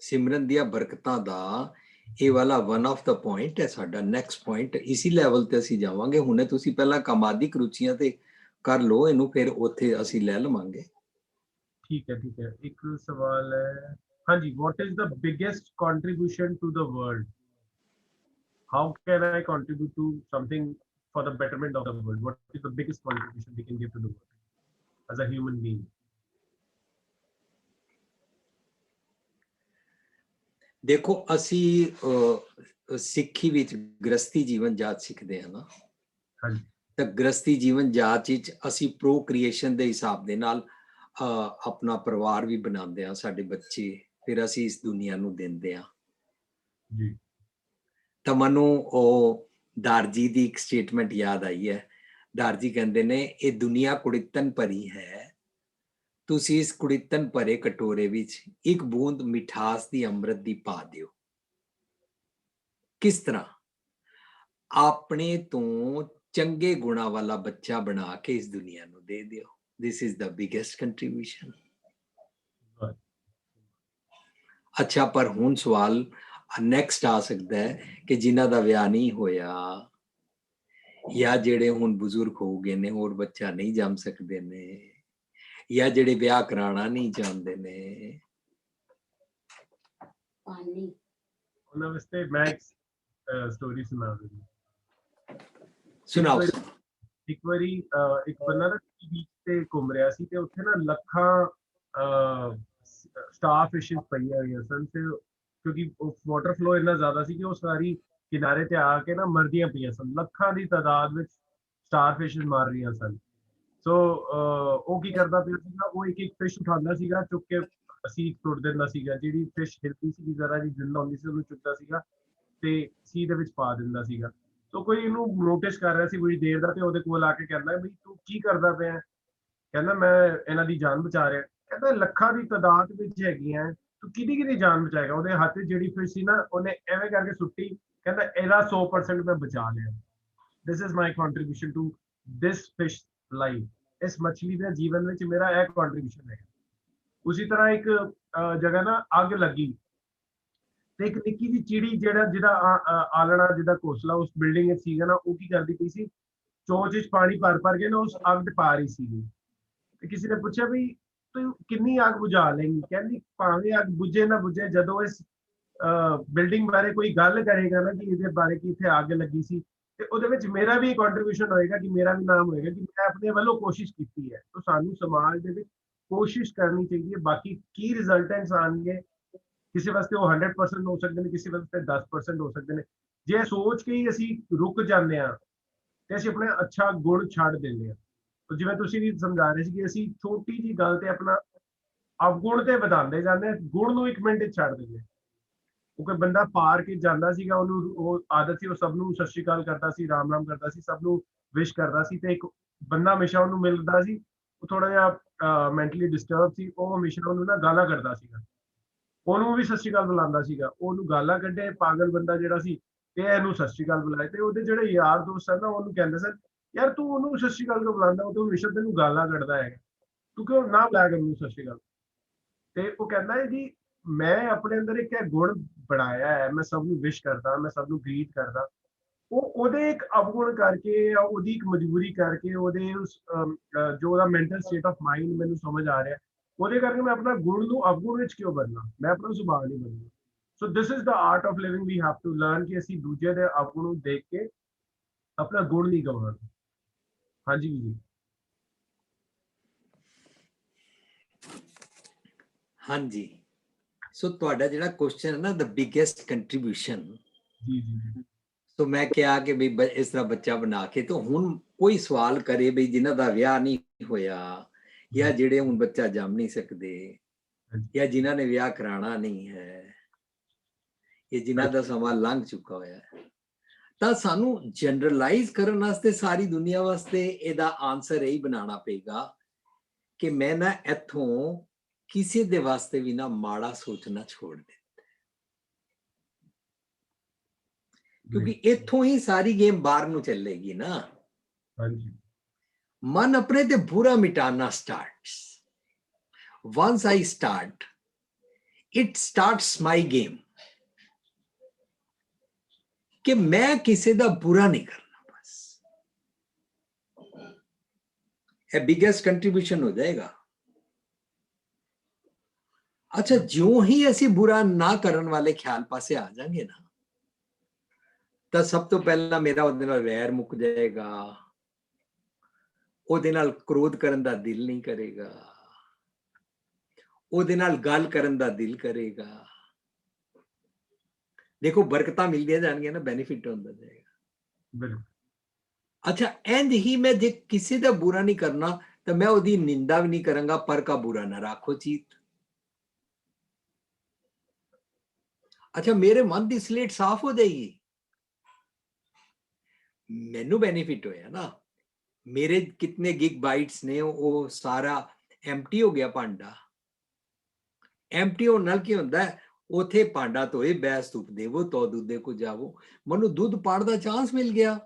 ਸਿਮਰਨ ਦੀਆਂ ਬਰਕਤਾਂ ਦਾ ਇਹ ਵਾਲਾ ਵਨ ਆਫ ਦਾ ਪੁਆਇੰਟ ਹੈ ਸਾਡਾ। ਨੈਕਸਟ ਪੁਆਇੰਟ ਇਸੀ ਲੈਵਲ ਤੇ ਅਸੀਂ ਜਾਵਾਂਗੇ। ਹੁਣੇ ਤੁਸੀਂ ਪਹਿਲਾਂ ਕਾਮਾਦਿਕ ਰੁਚੀਆਂ ਤੇ ਕਰ ਲਓ ਇਹਨੂੰ, ਫਿਰ ਉੱਥੇ ਅਸੀਂ ਲੈ ਲਵਾਂਗੇ। ਠੀਕ ਹੈ, ਠੀਕ ਹੈ। ਇੱਕ ਸਵਾਲ ਹੈ, ਹਾਂਜੀ, what is the biggest contribution to the world? How can I contribute to something for the betterment of the world? What is the biggest contribution we can give to the world as a human being? ਦੇਖੋ ਅਸੀਂ ਸਿੱਖੀ ਵਿੱਚ ਗ੍ਰਸਤੀ ਜੀਵਨ ਜਾਚ ਸਿੱਖਦੇ ਹਾਂ ਨਾ, ਹਾਂਜੀ, ਤਾਂ ਗ੍ਰਸਤੀ ਜੀਵਨ ਜਾਚ ਵਿੱਚ ਅਸੀਂ ਪ੍ਰੋਕ੍ਰੀਏਸ਼ਨ ਦੇ ਹਿਸਾਬ ਦੇ ਨਾਲ ਆਪਣਾ ਪਰਿਵਾਰ ਵੀ ਬਣਾਉਂਦੇ ਹਾਂ, ਸਾਡੇ ਬੱਚੇ ਫਿਰ ਅਸੀਂ ਇਸ ਦੁਨੀਆ ਨੂੰ ਦਿੰਦੇ ਹਾਂ ਜੀ। ਤਾਂ ਮੈਨੂੰ ਉਹ ਦਾਰਜੀ ਦੀ ਇੱਕ ਸਟੇਟਮੈਂਟ ਯਾਦ ਆਈ ਹੈ। ਦਾਰਜੀ ਕਹਿੰਦੇ ਨੇ, ਇਹ ਦੁਨੀਆ ਕੁੜਿੱਤਨ ਭਰੀ ਹੈ, ਤੁਸੀਂ ਇਸ ਕੁੜਿੱਤਨ ਭਰੇ ਕਟੋਰੇ ਵਿੱਚ ਇੱਕ ਬੂੰਦ ਮਿਠਾਸ ਦੀ ਅੰਮ੍ਰਿਤ ਦੀ ਪਾ ਦਿਓ। ਕਿਸ ਤਰ੍ਹਾਂ? ਆਪਣੇ ਤੋਂ ਚੰਗੇ ਗੁਣਾ ਵਾਲਾ ਬੱਚਾ ਬਣਾ ਕੇ ਇਸ ਦੁਨੀਆ ਨੂੰ ਦੇ ਦਿਓ। ਦਿਸ ਇਜ਼ ਦ ਬਿਗੇਸਟ ਕੰਟਰੀਬਿਊਸ਼ਨ। ਅੱਛਾ, ਪਰ ਹੁਣ ਸਵਾਲ ਨੈਕਸਟ ਆ ਸਕਦਾ ਹੈ ਕਿ ਜਿਨ੍ਹਾਂ ਦਾ ਵਿਆਹ ਨਹੀਂ ਹੋਇਆ ਜਾਂ ਜਿਹੜੇ ਹੁਣ ਬਜ਼ੁਰਗ ਹੋ ਗਏ ਨੇ, ਹੋਰ ਬੱਚਾ ਨਹੀਂ ਜੰਮ ਸਕਦੇ ਨੇ, ਜਾਂ ਜਿਹੜੇ ਵਿਆਹ ਕਰਾਉਣਾ ਨਹੀਂ ਚਾਹੁੰਦੇ ਨੇ, ਉਹਨਾਂ ਵਾਸਤੇ ਮੈਂ ਇੱਕ ਸਟੋਰੀ ਸੁਣਾ ਦਿੰਦਾ। ਸੁਣਾਓ। ਇੱਕ ਵਾਰੀ ਇੱਕ ਬੰਦਾ ਨਾ ਬੀਚ ਤੇ ਘੁੰਮ ਰਿਹਾ ਸੀ, ਤੇ ਉੱਥੇ ਨਾ ਲੱਖਾਂ ਸਟਾਰ ਫਿਸ਼ਿਸ ਪਈਆਂ ਹੋਈਆਂ ਸਨ, ਤੇ ਕਿਉਂਕਿ ਵਾਟਰ ਫਲੋ ਇੰਨਾ ਜ਼ਿਆਦਾ ਸੀ ਕਿ ਉਹ ਸਾਰੀ ਕਿਨਾਰੇ ਤੇ ਆ ਕੇ ਨਾ ਮਰਦੀਆਂ ਪਈਆਂ ਸਨ। ਲੱਖਾਂ ਦੀ ਤਾਦਾਦ ਵਿੱਚ ਸਟਾਰ ਫਿਸ਼ਿਸ ਮਰ ਰਹੀਆਂ ਸਨ। ਸੋ ਉਹ ਕੀ ਕਰਦਾ ਪਿਆ ਸੀਗਾ, ਉਹ ਇੱਕ ਇੱਕ ਫਿਸ਼ ਉਠਾਉਂਦਾ ਸੀਗਾ, ਚੁੱਕ ਕੇ ਸੀ ਸੁੱਟ ਦਿੰਦਾ ਸੀਗਾ। ਜਿਹੜੀ ਫਿਸ਼ ਹਿਲਦੀ ਸੀ, ਜ਼ਰਾ ਜੀ ਜਿੰਦਾ ਹੁੰਦੀ ਸੀ, ਉਹਨੂੰ ਚੁੱਕਦਾ ਸੀਗਾ ਤੇ ਸੀ ਦੇ ਵਿੱਚ ਪਾ ਦਿੰਦਾ ਸੀਗਾ। ਸੋ ਕੋਈ ਇਹਨੂੰ ਨੋਟਿਸ ਕਰ ਰਿਹਾ ਸੀ ਬੜੀ ਦੇਰ ਦਾ, ਤੇ ਉਹਦੇ ਕੋਲ ਆ ਕੇ ਕਹਿੰਦਾ, ਬਈ ਤੂੰ ਕੀ ਕਰਦਾ ਪਿਆ? ਕਹਿੰਦਾ, ਮੈਂ ਇਹਨਾਂ ਦੀ ਜਾਨ ਬਚਾ ਰਿਹਾ। ਕਹਿੰਦਾ, ਲੱਖਾਂ ਦੀ ਤਾਦਾਦ ਵਿੱਚ ਹੈਗੀਆਂ, ਤੂੰ ਕਿਹਦੀ ਕਿਹਦੀ ਜਾਨ ਬਚਾਏਗਾ? ਉਹਦੇ ਹੱਥ ਜਿਹੜੀ ਫਿਸ਼ ਸੀ ਨਾ, ਉਹਨੇ ਐਵੇਂ ਕਰਕੇ ਸੁੱਟੀ, ਕਹਿੰਦਾ ਇਹਦਾ 100% ਮੈਂ ਬਚਾ ਲਿਆ। This is my contribution to this fish life. ਇਸ ਮਛਲੀ ਦੇ ਜੀਵਨ ਵਿੱਚ ਮੇਰਾ ਇਹ ਕੰਟਰੀਬਿਊਸ਼ਨ ਹੈ। ਉਸੇ ਤਰ੍ਹਾਂ ਇੱਕ ਜਗ੍ਹਾ ਨਾ ਅੱਗ ਲੱਗੀ, ਤੇ ਇੱਕ ਨਿੱਕੀ ਜਿਹੀ ਚਿੜੀ ਜਿਹਦਾ ਆਲਣਾ, ਜਿਹਦਾ ਘੋਸਲਾ ਉਸ ਬਿਲਡਿੰਗ ਵਿੱਚ ਸੀਗਾ ਨਾ, ਉਹ ਕੀ ਕਰਦੀ ਪਈ ਸੀ, ਚੋਂਚ ਵਿੱਚ ਪਾਣੀ ਭਰ ਕੇ ਨਾ ਉਸ ਅੱਗ ਤੇ ਪਾ ਰਹੀ ਸੀਗੀ। ਤੇ ਕਿਸੇ ਨੇ ਪੁੱਛਿਆ, ਵੀ ਤੂੰ ਕਿੰਨੀ ਅੱਗ ਬੁਝਾ ਲੇਂਗੀ? ਕਹਿੰਦੀ, ਭਾਵੇਂ ਅੱਗ ਬੁਝੇ ਨਾ ਬੁਝੇ, ਜਦੋਂ ਇਸ ਬਿਲਡਿੰਗ ਬਾਰੇ ਕੋਈ ਗੱਲ ਕਰੇਗਾ ਨਾ ਕਿ ਇਹਦੇ ਬਾਰੇ ਕਿ ਇੱਥੇ ਅੱਗ ਲੱਗੀ ਸੀ, ਤੇ ਉਹਦੇ ਵਿੱਚ ਮੇਰਾ ਵੀ ਕੰਟਰੀਬਿਊਸ਼ਨ ਹੋਏਗਾ ਕਿ ਮੇਰਾ ਵੀ ਨਾਮ ਹੋਏਗਾ ਕਿ ਮੈਂ ਆਪਣੇ ਵੱਲੋਂ ਕੋਸ਼ਿਸ਼ ਕੀਤੀ ਹੈ। ਤਾਂ ਸਾਨੂੰ ਸਮਾਜ ਦੇ ਵਿੱਚ ਕੋਸ਼ਿਸ਼ ਕਰਨੀ ਚਾਹੀਦੀ ਹੈ। ਬਾਕੀ ਕੀ ਰਿਜ਼ਲਟੈਂਟਸ ਆਣਗੇ, ਕਿਸੇ ਵਾਸਤੇ ਉਹ 100% ਹੋ ਸਕਦੇ ਨੇ, ਕਿਸੇ ਵਾਸਤੇ 10% ਹੋ ਸਕਦੇ ਨੇ। ਜੇ ਸੋਚ ਕੇ ਹੀ ਅਸੀਂ ਰੁਕ ਜਾਂਦੇ ਹਾਂ ਤੇ ਅਸੀਂ ਆਪਣੇ ਅੱਛਾ ਗੁਣ ਛੱਡ ਦਿੰਦੇ ਹਾਂ। ਤਾਂ ਜਿਵੇਂ ਤੁਸੀਂ ਵੀ ਸਮਝਾ ਰਹੇ ਸੀ ਕਿ ਅਸੀਂ ਛੋਟੀ ਜੀ ਗੱਲ ਤੇ ਆਪਣਾ ਅਵਗੁਣ ਤੇ ਵਧਾਉਂਦੇ ਜਾਂਦੇ ਹਾਂ, ਗੁਣ ਨੂੰ 1 ਮਿੰਟ 'ਚ ਛੱਡ ਦਿੰਦੇ ਹਾਂ। ਕਿਉਂਕਿ ਬੰਦਾ ਪਾਰ ਕੇ ਜਾਂਦਾ ਸੀਗਾ, ਉਹਨੂੰ ਉਹ ਆਦਤ ਸੀ, ਉਹ ਸਭ ਨੂੰ ਸਤਿ ਸ਼੍ਰੀ ਅਕਾਲ ਕਰਦਾ ਸੀ, ਰਾਮ ਰਾਮ ਕਰਦਾ ਸੀ, ਸਭ ਨੂੰ ਵਿਸ਼ ਕਰਦਾ ਸੀ। ਤੇ ਇੱਕ ਬੰਦਾ ਹਮੇਸ਼ਾ ਉਹਨੂੰ ਮਿਲਦਾ ਸੀ, ਉਹ ਥੋੜਾ ਜਿਹਾ ਮੈਂਟਲੀ ਡਿਸਟਰਬ ਸੀ, ਉਹ ਹਮੇਸ਼ਾ ਉਹਨੂੰ ਨਾ ਗਾਲਾਂ ਕੱਢਦਾ ਸੀਗਾ, ਉਹਨੂੰ ਵੀ ਸਤਿ ਸ਼੍ਰੀ ਅਕਾਲ ਬੁਲਾਉਂਦਾ ਸੀਗਾ, ਉਹਨੂੰ ਗਾਲਾਂ ਕੱਢੇ ਪਾਗਲ ਬੰਦਾ ਜਿਹੜਾ ਸੀ, ਤੇ ਇਹਨੂੰ ਸਤਿ ਸ਼੍ਰੀ ਅਕਾਲ ਬੁਲਾਏ। ਤੇ ਉਹਦੇ ਜਿਹੜੇ ਯਾਰ ਦੋਸਤ ਸਨ ਨਾ, ਉਹਨੂੰ ਕਹਿੰਦੇ ਸਨ, ਯਾਰ ਤੂੰ ਉਹਨੂੰ ਸਤਿ ਸ਼੍ਰੀ ਅਕਾਲ ਕਿਉਂ ਬੁਲਾਉਂਦਾ, ਉਹ ਤਾਂ ਹਮੇਸ਼ਾ ਤੈਨੂੰ ਗਾਲਾਂ ਕੱਢਦਾ ਹੈਗਾ, ਤੂੰ ਕਿਉਂ ਨਾ ਬੁਲਾਇਆ ਕਰ ਉਹਨੂੰ ਸਤਿ ਸ਼੍ਰੀ ਅਕਾਲ। ਤੇ ਉਹ ਕਹਿੰਦਾ ਹੈ ਜੀ, ਮੈਂ ਆਪਣੇ ਅੰਦਰ ਇੱਕ ਇਹ ਗੁਣ ਬਣਾਇਆ ਹੈ, ਮੈਂ ਸਭ ਨੂੰ ਵਿਸ਼ ਕਰਦਾ, ਮੈਂ ਸਭ ਨੂੰ ਗ੍ਰੀਟ ਕਰਦਾ। ਉਹ ਉਹਦੇ ਇੱਕ ਅਵਗੁਣ ਕਰਕੇ ਜਾਂ ਉਹਦੀ ਇੱਕ ਮਜਬੂਰੀ ਕਰਕੇ, ਉਹਦੇ ਉਸ ਜੋ ਉਹਦਾ ਮੈਂਟਲ ਸਟੇਟ ਆਫ ਮਾਈਂਡ ਮੈਨੂੰ ਸਮਝ ਆ ਰਿਹਾ, ਉਹਦੇ ਕਰਕੇ ਮੈਂ ਆਪਣਾ ਗੁਣ ਨੂੰ ਅਵਗੁਣ ਵਿੱਚ ਕਿਉਂ ਬਦਲਾਂ, ਮੈਂ ਆਪਣਾ ਸੁਭਾਅ ਨਹੀਂ ਬਦਲਣਾ। So this is the art of living, we have to learn ਕਿ ਅਸੀਂ ਦੂਜੇ ਦੇ ਅਵਗੁਣ ਨੂੰ ਦੇਖ ਕੇ ਆਪਣਾ ਗੁਣ ਨਹੀਂ ਗਵਾਉਣਾ। ਹਾਂਜੀ ਜੀ। ਹਾਂਜੀ, ਸੋ ਤੁਹਾਡਾ ਜਿਹੜਾ ਕੁਐਸਚਨ ਹੈ ਨਾ, ਦ ਬਿਗੇਸਟ ਕੰਟਰੀਬਿਊਸ਼ਨ, ਜੀ ਜੀ ਜੀ। ਸੋ ਮੈਂ ਕਿਹਾ ਕਿ ਵੀ ਇਸ ਤਰ੍ਹਾਂ ਬੱਚਾ ਬਣਾ ਕੇ, ਤਾਂ ਹੁਣ ਕੋਈ ਸਵਾਲ ਕਰੇ ਬਈ ਜਿਨ੍ਹਾਂ ਦਾ ਵਿਆਹ ਨਹੀਂ ਹੋਇਆ, ਜਾਂ ਜਿਹੜੇ ਹੁਣ ਬੱਚਾ ਜੰਮ ਨਹੀਂ ਸਕਦੇ, ਜਾਂ ਜਿਨ੍ਹਾਂ ਨੇ ਵਿਆਹ ਕਰਾਉਣਾ ਨਹੀਂ ਹੈ, ਇਹ ਜਿਨ੍ਹਾਂ ਦਾ ਸਮਾਂ ਲੰਘ ਚੁੱਕਾ ਹੋਇਆ ਹੈ, ਤਾਂ ਸਾਨੂੰ ਜਨਰਲਾਈਜ਼ ਕਰਨ ਵਾਸਤੇ ਸਾਰੀ ਦੁਨੀਆ ਵਾਸਤੇ ਇਹਦਾ ਆਨਸਰ ਇਹੀ ਬਣਾਉਣਾ ਪਏਗਾ ਕਿ ਮੈਂ ਨਾ ਇੱਥੋਂ ਕਿਸੇ ਦੇ ਵਾਸਤੇ ਵੀ ਨਾ ਮਾੜਾ ਸੋਚਣਾ ਛੋੜ ਦੇ, ਕਿਉਂਕਿ ਇੱਥੋਂ ਹੀ ਸਾਰੀ ਗੇਮ ਬਾਹਰ ਨੂੰ ਚੱਲੇਗੀ ਨਾ। ਹਾਂਜੀ। ਮਨ ਆਪਣੇ ਤੇ ਬੁਰਾ ਮਿਟਾਨਾ starts, once I start, it starts my game, ਕਿ ਮੈਂ ਕਿਸੇ ਦਾ ਬੁਰਾ ਨਹੀਂ ਕਰਨਾ, ਬਸ ਇਹ ਬਿਗੇਸਟ ਕੰਟਰੀਬਿਊਸ਼ਨ ਹੋ ਜਾਏਗਾ। ਅੱਛਾ, ਜਿਉਂ ਹੀ ਅਸੀਂ ਬੁਰਾ ਨਾ ਕਰਨ ਵਾਲੇ ਖਿਆਲ ਪਾਸੇ ਆ ਜਾਾਂਗੇ ਨਾ, ਤਾਂ ਸਭ ਤੋਂ ਪਹਿਲਾਂ ਮੇਰਾ ਉਹਦੇ ਨਾਲ ਵੈਰ ਮੁੱਕ ਜਾਏਗਾ, ਉਹਦੇ ਨਾਲ ਕ੍ਰੋਧ ਕਰਨ ਦਾ ਦਿਲ ਨਹੀਂ ਕਰੇਗਾ, ਉਹਦੇ ਨਾਲ ਗੱਲ ਕਰਨ ਦਾ ਦਿਲ ਕਰੇਗਾ। ਦੇਖੋ ਬਰਕਤਾਂ ਮਿਲਦੀਆਂ ਜਾਣਗੀਆਂ ਨਾ, ਬੈਨੀਫਿਟ ਹੁੰਦਾ ਜਾਏਗਾ। ਬਿਲਕੁਲ। ਅੱਛਾ, ਇੰਜ ਹੀ ਮੈਂ ਜੇ ਕਿਸੇ ਦਾ ਬੁਰਾ ਨਹੀਂ ਕਰਨਾ, ਤਾਂ ਮੈਂ ਉਹਦੀ ਨਿੰਦਾ ਵੀ ਨਹੀਂ ਕਰਾਂਗਾ। ਪਰ ਕਾ ਬੁਰਾ ਨਾ ਰੱਖੋ ਚੀਤ। ਅੱਛਾ, ਮੇਰੇ ਮਨ ਦੀ ਸਲੇਟ ਸਾਫ਼ ਹੋ ਜਾਏਗੀ, ਮੈਨੂੰ ਬੈਨੀਫਿਟ ਹੋਇਆ ਨਾ। ਮੇਰੇ ਕਿਤਨੇ ਗਿਗ ਬਾਈਟਸ ਨੇ, ਉਹ ਸਾਰਾ ਐਮਟੀ ਹੋ ਗਿਆ ਭਾਂਡਾ। ਐਮਟੀ ਹੋਣ ਨਾਲ ਕੀ ਹੁੰਦਾ, ਉਥੇ ਭਾਂਡਾ ਧੋਏ ਬੈਸ ਧੁੱਪ ਦੇਵੋ ਤੋ ਦੁੱਧੇ ਕੋ ਜਾਵੋ, ਮੈਨੂੰ ਦੁੱਧ ਪਾਣ ਦਾ ਚਾਂਸ ਮਿਲ ਗਿਆ।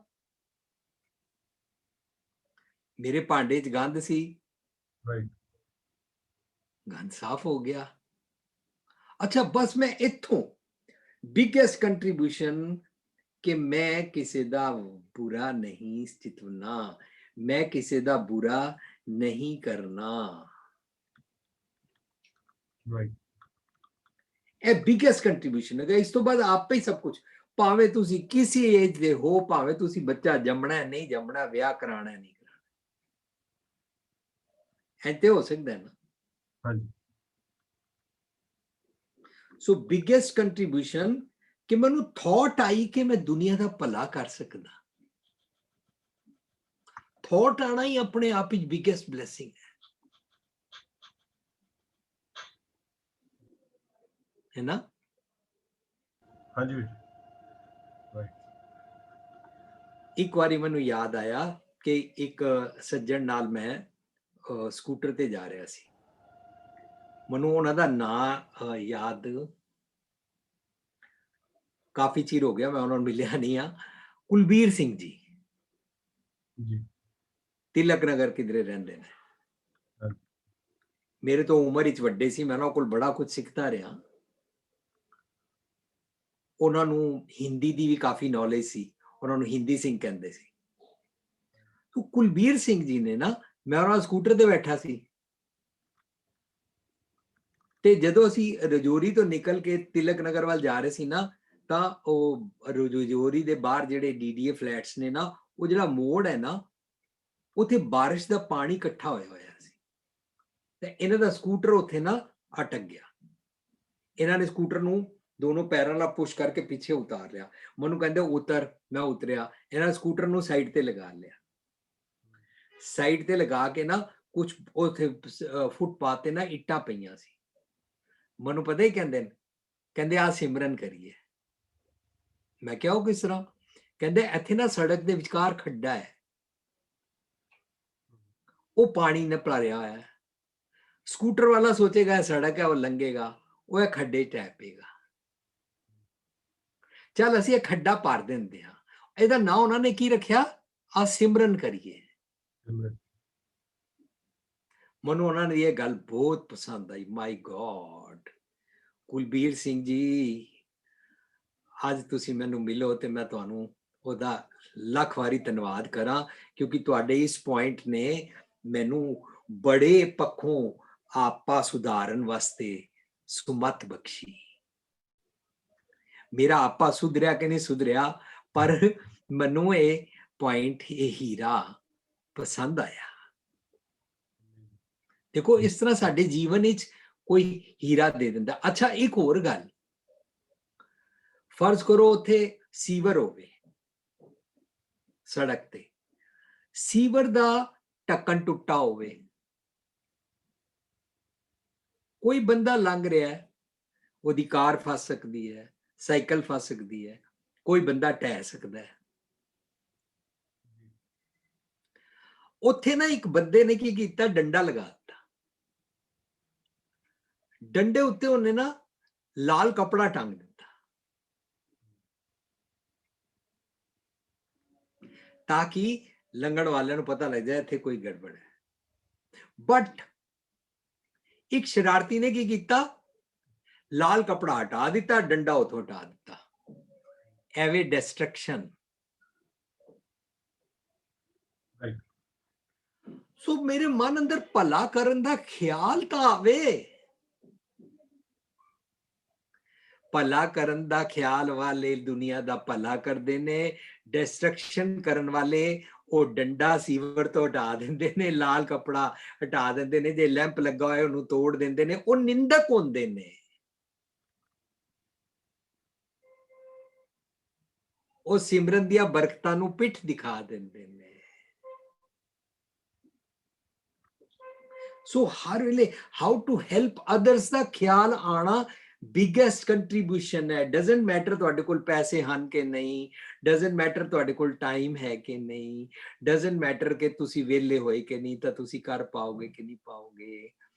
ਮੇਰੇ ਭਾਂਡੇ 'ਚ ਗੰਦ ਸੀ, ਗੰਦ ਸਾਫ਼ ਹੋ ਗਿਆ। ਅੱਛਾ, ਬਸ ਮੈਂ ਇੱਥੋਂ ਬਿਗੇਸਟ ਕੰਟਰੀਬਿਊਸ਼ਨ ਕਿ ਮੈਂ ਕਿਸੇ ਦਾ ਬੁਰਾ ਨਹੀਂ ਚਿਤਵਨਾ, ਮੈਂ ਕਿਸੇ ਦਾ ਬੁਰਾ ਨਹੀਂ ਕਰਨਾ। ਇਹ ਬਿਗੇਸਟ ਕੰਟਰੀਬਿਊਸ਼ਨ ਹੈ। ਇਸ ਤੋਂ ਬਾਅਦ ਆਪੇ ਹੀ ਸਭ ਕੁਝ, ਭਾਵੇਂ ਤੁਸੀਂ ਕਿਸੇ ਏਜ ਦੇ ਹੋ, ਭਾਵੇਂ ਤੁਸੀਂ ਬੱਚਾ ਜੰਮਣਾ ਨਹੀਂ ਜੰਮਣਾ, ਵਿਆਹ ਕਰਾਉਣਾ ਨਹੀਂ ਕਰਾਉਣਾ, ਐਤੇ ਹੋ ਸਕਦਾ ਨਾ। ਹਾਂਜੀ। ਸੋ ਬਿਗੇਸਟ ਕੰਟਰੀਬਿਊਸ਼ਨ ਕਿ ਮੈਨੂੰ ਥੌਟ ਆਈ ਕਿ ਮੈਂ ਦੁਨੀਆ ਦਾ ਭਲਾ ਕਰ ਸਕਦਾ। ਥੌਟ ਆਣਾ ਹੀ ਆਪਣੇ ਆਪ ਵਿੱਚ ਬਿਗੇਸਟ ਬਲੇਸਿੰਗ ਹੈ ਨਾ। ਹਾਂਜੀ। ਇੱਕ ਵਾਰੀ ਮੈਨੂੰ ਯਾਦ ਆਇਆ ਕਿ ਇੱਕ ਸੱਜਣ ਨਾਲ ਮੈਂ ਸਕੂਟਰ ਤੇ ਜਾ ਰਿਹਾ ਸੀ, ਮੈਨੂੰ ਉਹਨਾਂ ਦਾ ਨਾਂ ਯਾਦ ਕਾਫੀ ਚਿਰ ਹੋ ਗਿਆ, ਮੈਂ ਉਹਨਾਂ ਨੂੰ ਮਿਲਿਆ ਨਹੀਂ ਆ। ਕੁਲਬੀਰ ਸਿੰਘ ਜੀ, ਤਿਲਕ ਨਗਰ ਕਿਧਰੇ ਰਹਿੰਦੇ ਨੇ। ਮੇਰੇ ਤੋਂ ਉਮਰ ਵਿੱਚ ਵੱਡੇ ਸੀ, ਮੈਂ ਉਹਨਾਂ ਕੋਲ ਬੜਾ ਕੁਝ ਸਿੱਖਦਾ ਰਿਹਾ। ਉਹਨਾਂ ਨੂੰ ਹਿੰਦੀ ਦੀ ਵੀ ਕਾਫੀ ਨੌਲੇਜ ਸੀ, ਉਹਨਾਂ ਨੂੰ ਹਿੰਦੀ ਸਿੰਘ ਕਹਿੰਦੇ ਸੀ। तो कुलबीर सिंह जी ने ना, मैं और स्कूटर पे बैठा सी, ਤੇ ਜਦੋਂ ਅਸੀਂ ਰਜੌਰੀ ਤੋਂ ਨਿਕਲ ਕੇ ਤਿਲਕ ਨਗਰ ਵੱਲ ਜਾ ਰਹੇ ਸੀ ਨਾ, ਤਾਂ ਉਹ ਰਜੌਰੀ ਦੇ ਬਾਹਰ ਜਿਹੜੇ ਡੀਡੀਏ ਫਲੈਟਸ ਨੇ ਨਾ, ਉਹ ਜਿਹੜਾ ਮੋੜ ਹੈ ਨਾ, ਉੱਥੇ ਬਾਰਿਸ਼ ਦਾ ਪਾਣੀ ਇਕੱਠਾ ਹੋਇਆ ਸੀ, ਤੇ ਇਹਨਾਂ ਦਾ ਸਕੂਟਰ ਉੱਥੇ ਨਾ ਅਟਕ ਗਿਆ। ਇਹਨਾਂ ਨੇ ਸਕੂਟਰ ਨੂੰ ਦੋਨੋਂ ਪੈਰਾਂ ਨਾਲ ਪੁਸ਼ ਕਰਕੇ ਪਿੱਛੇ ਉਤਾਰ ਲਿਆ। ਮੈਨੂੰ ਕਹਿੰਦੇ ਉਤਰ, ਮੈਂ ਉਤਰਿਆ। ਇਹਨਾਂ ਨੇ ਸਕੂਟਰ ਨੂੰ ਸਾਈਡ ਤੇ ਲਗਾ ਲਿਆ। ਸਾਈਡ ਤੇ ਲਗਾ ਕੇ ਨਾ ਕੁਝ ਉੱਥੇ ਫੁੱਟਪਾਥ ਤੇ ਨਾ ਇੱਟਾਂ ਪਈਆਂ ਸੀ। ਮੈਨੂੰ ਪਤਾ ਹੀ ਕਹਿੰਦੇ ਨੇ, ਕਹਿੰਦੇ ਆ ਸਿਮਰਨ ਕਰੀਏ। ਮੈਂ ਕਿਹਾ ਉਹ ਕਿਸ ਤਰ੍ਹਾਂ? ਕਹਿੰਦੇ ਇੱਥੇ ਨਾ ਸੜਕ ਦੇ ਵਿਚਕਾਰ ਖੱਡਾ ਹੈ, ਉਹ ਪਾਣੀ ਨਾਲ ਭਰਿਆ ਹੋਇਆ ਹੈ। ਸਕੂਟਰ ਵਾਲਾ ਸੋਚੇਗਾ ਇਹ ਸੜਕ ਹੈ, ਉਹ ਲੰਘੇਗਾ, ਉਹ ਇਹ ਖੱਡੇ ਚ ਟੈ ਪਏਗਾ। ਚੱਲ ਅਸੀਂ ਇਹ ਖੱਡਾ ਭਰ ਦਿੰਦੇ ਹਾਂ। ਇਹਦਾ ਨਾਂ ਉਹਨਾਂ ਨੇ ਕੀ ਰੱਖਿਆ? ਆ ਸਿਮਰਨ ਕਰੀਏ। ਮੈਨੂੰ ਉਹਨਾਂ ਦੀ ਇਹ ਗੱਲ ਬਹੁਤ ਪਸੰਦ ਆਈ। ਮਾਈ ਗॉड, ਕੁਲਬੀਰ ਸਿੰਘ ਜੀ, ਅੱਜ ਤੁਸੀਂ ਮੈਨੂੰ ਮਿਲੋ ਤੇ ਮੈਂ ਤੁਹਾਨੂੰ ਉਹਦਾ ਲੱਖ ਵਾਰੀ ਧੰਨਵਾਦ ਕਰਾਂ, ਕਿਉਂਕਿ ਤੁਹਾਡੇ ਇਸ ਪੁਆਇੰਟ ਨੇ ਮੈਨੂੰ ਬੜੇ ਪੱਖੋਂ ਆਪਾ ਸੁਧਾਰਨ ਵਾਸਤੇ ਸੁਮਤ ਬਖਸ਼ੀ। ਮੇਰਾ ਆਪਾ ਸੁਧਰਿਆ ਕਿ ਨਹੀਂ ਸੁਧਰਿਆ, ਪਰ ਮੈਨੂੰ ਇਹ ਪੁਆਇੰਟ, ਇਹ ਹੀਰਾ ਪਸੰਦ ਆਇਆ। ਦੇਖੋ ਇਸ ਤਰ੍ਹਾਂ ਸਾਡੇ ਜੀਵਨ ਵਿੱਚ ਕੋਈ ਹੀਰਾ ਦੇ ਦਿੰਦਾ। ਅੱਛਾ, ਇੱਕ ਹੋਰ ਗੱਲ, ਫਰਜ਼ ਕਰੋ ਉੱਥੇ ਸੀਵਰ ਹੋਵੇ ਸੜਕ ਤੇ, ਸੀਵਰ ਦਾ ਢੱਕਣ ਟੁੱਟਾ ਹੋਵੇ, ਕੋਈ ਬੰਦਾ ਲੰਘ ਰਿਹਾ ਹੈ, ਉਹਦੀ ਕਾਰ ਫਸ ਸਕਦੀ ਹੈ, ਸਾਈਕਲ ਫਸ ਸਕਦੀ ਹੈ, ਕੋਈ ਬੰਦਾ ਢਹਿ ਸਕਦਾ ਹੈ। ਉੱਥੇ ਨਾ ਇੱਕ ਬੰਦੇ ਨੇ ਕੀ ਕੀਤਾ, ਡੰਡਾ ਲਗਾ ਦਿੱਤਾ। ਡੰਡੇ ਉੱਤੇ ਉਹਨੇ ਨਾ ਲਾਲ ਕਪੜਾ ਟੰਗ ਦਿੱਤਾ, ਤਾਂ ਕਿ ਲੰਘਣ ਵਾਲਿਆਂ ਨੂੰ ਪਤਾ ਲੱਗ ਜਾਏ ਇੱਥੇ ਕੋਈ ਗੜਬੜ ਹੈ। ਬਟ ਇੱਕ ਸ਼ਰਾਰਤੀ ਨੇ ਕੀ ਕੀਤਾ, ਲਾਲ ਕਪੜਾ ਹਟਾ ਦਿੱਤਾ, ਡੰਡਾ ਉਥੋਂ ਹਟਾ ਦਿੱਤਾ। ਐਵੇਂ ਡਿਸਟਰੈਕਸ਼ਨ। ਸੋ ਮੇਰੇ ਮਨ ਅੰਦਰ ਭਲਾ ਕਰਨ ਦਾ ਖਿਆਲ ਤਾਂ ਆਵੇ। ਭਲਾ ਕਰਨ ਦਾ ਖਿਆਲ ਵਾਲੇ ਦੁਨੀਆ ਦਾ ਭਲਾ ਕਰਦੇ ਨੇ, ਡਿਸਟਰੈਕਸ਼ਨ ਕਰਨ ਵਾਲੇ ਉਹ ਡੰਡਾ ਸੀਵਰ ਤੋਂ ਹਟਾ ਦਿੰਦੇ ਨੇ, ਲਾਲ ਕਪੜਾ ਹਟਾ ਦਿੰਦੇ ਨੇ, ਜੇ ਲੈਂਪ ਲੱਗਾ ਹੋਇਆ ਉਹਨੂੰ ਤੋੜ ਦਿੰਦੇ ਨੇ, ਉਹ ਨਿੰਦਕ ਹੁੰਦੇ ਨੇ। ਉਹ ਸਿਮਰਨ ਦੀਆਂ ਬਰਕਤਾਂ ਨੂੰ ਪਿੱਠ ਦਿਖਾ ਦਿੰਦੇ ਨੇ। ਸੋ ਹਰ ਵੇਲੇ ਹਾਊ ਟੂ ਹੈਲਪ ਅਦਰਸ ਦਾ ਖਿਆਲ ਆਣਾ ਬਿਗੇਸਟ ਕੰਟਰੀਬਿਊਸ਼ਨ ਹੈ। ਡਜ਼ਨਟ ਮੈਟਰ ਤੁਹਾਡੇ ਕੋਲ ਪੈਸੇ ਹਨ ਕਿ ਨਹੀਂ, ਡਜ਼ਨਟ ਮੈਟਰ ਤੁਹਾਡੇ ਕੋਲ ਟਾਈਮ ਹੈ ਕਿ ਨਹੀਂ, ਡਜ਼ਨਟ ਮੈਟਰ ਕਿ ਤੁਸੀਂ ਵਿਹਲੇ ਹੋਏ ਕਿ ਨਹੀਂ, ਤਾਂ ਤੁਸੀਂ ਕਰ ਪਾਓਗੇ ਕਿ ਨਹੀਂ ਪਾਓਗੇ।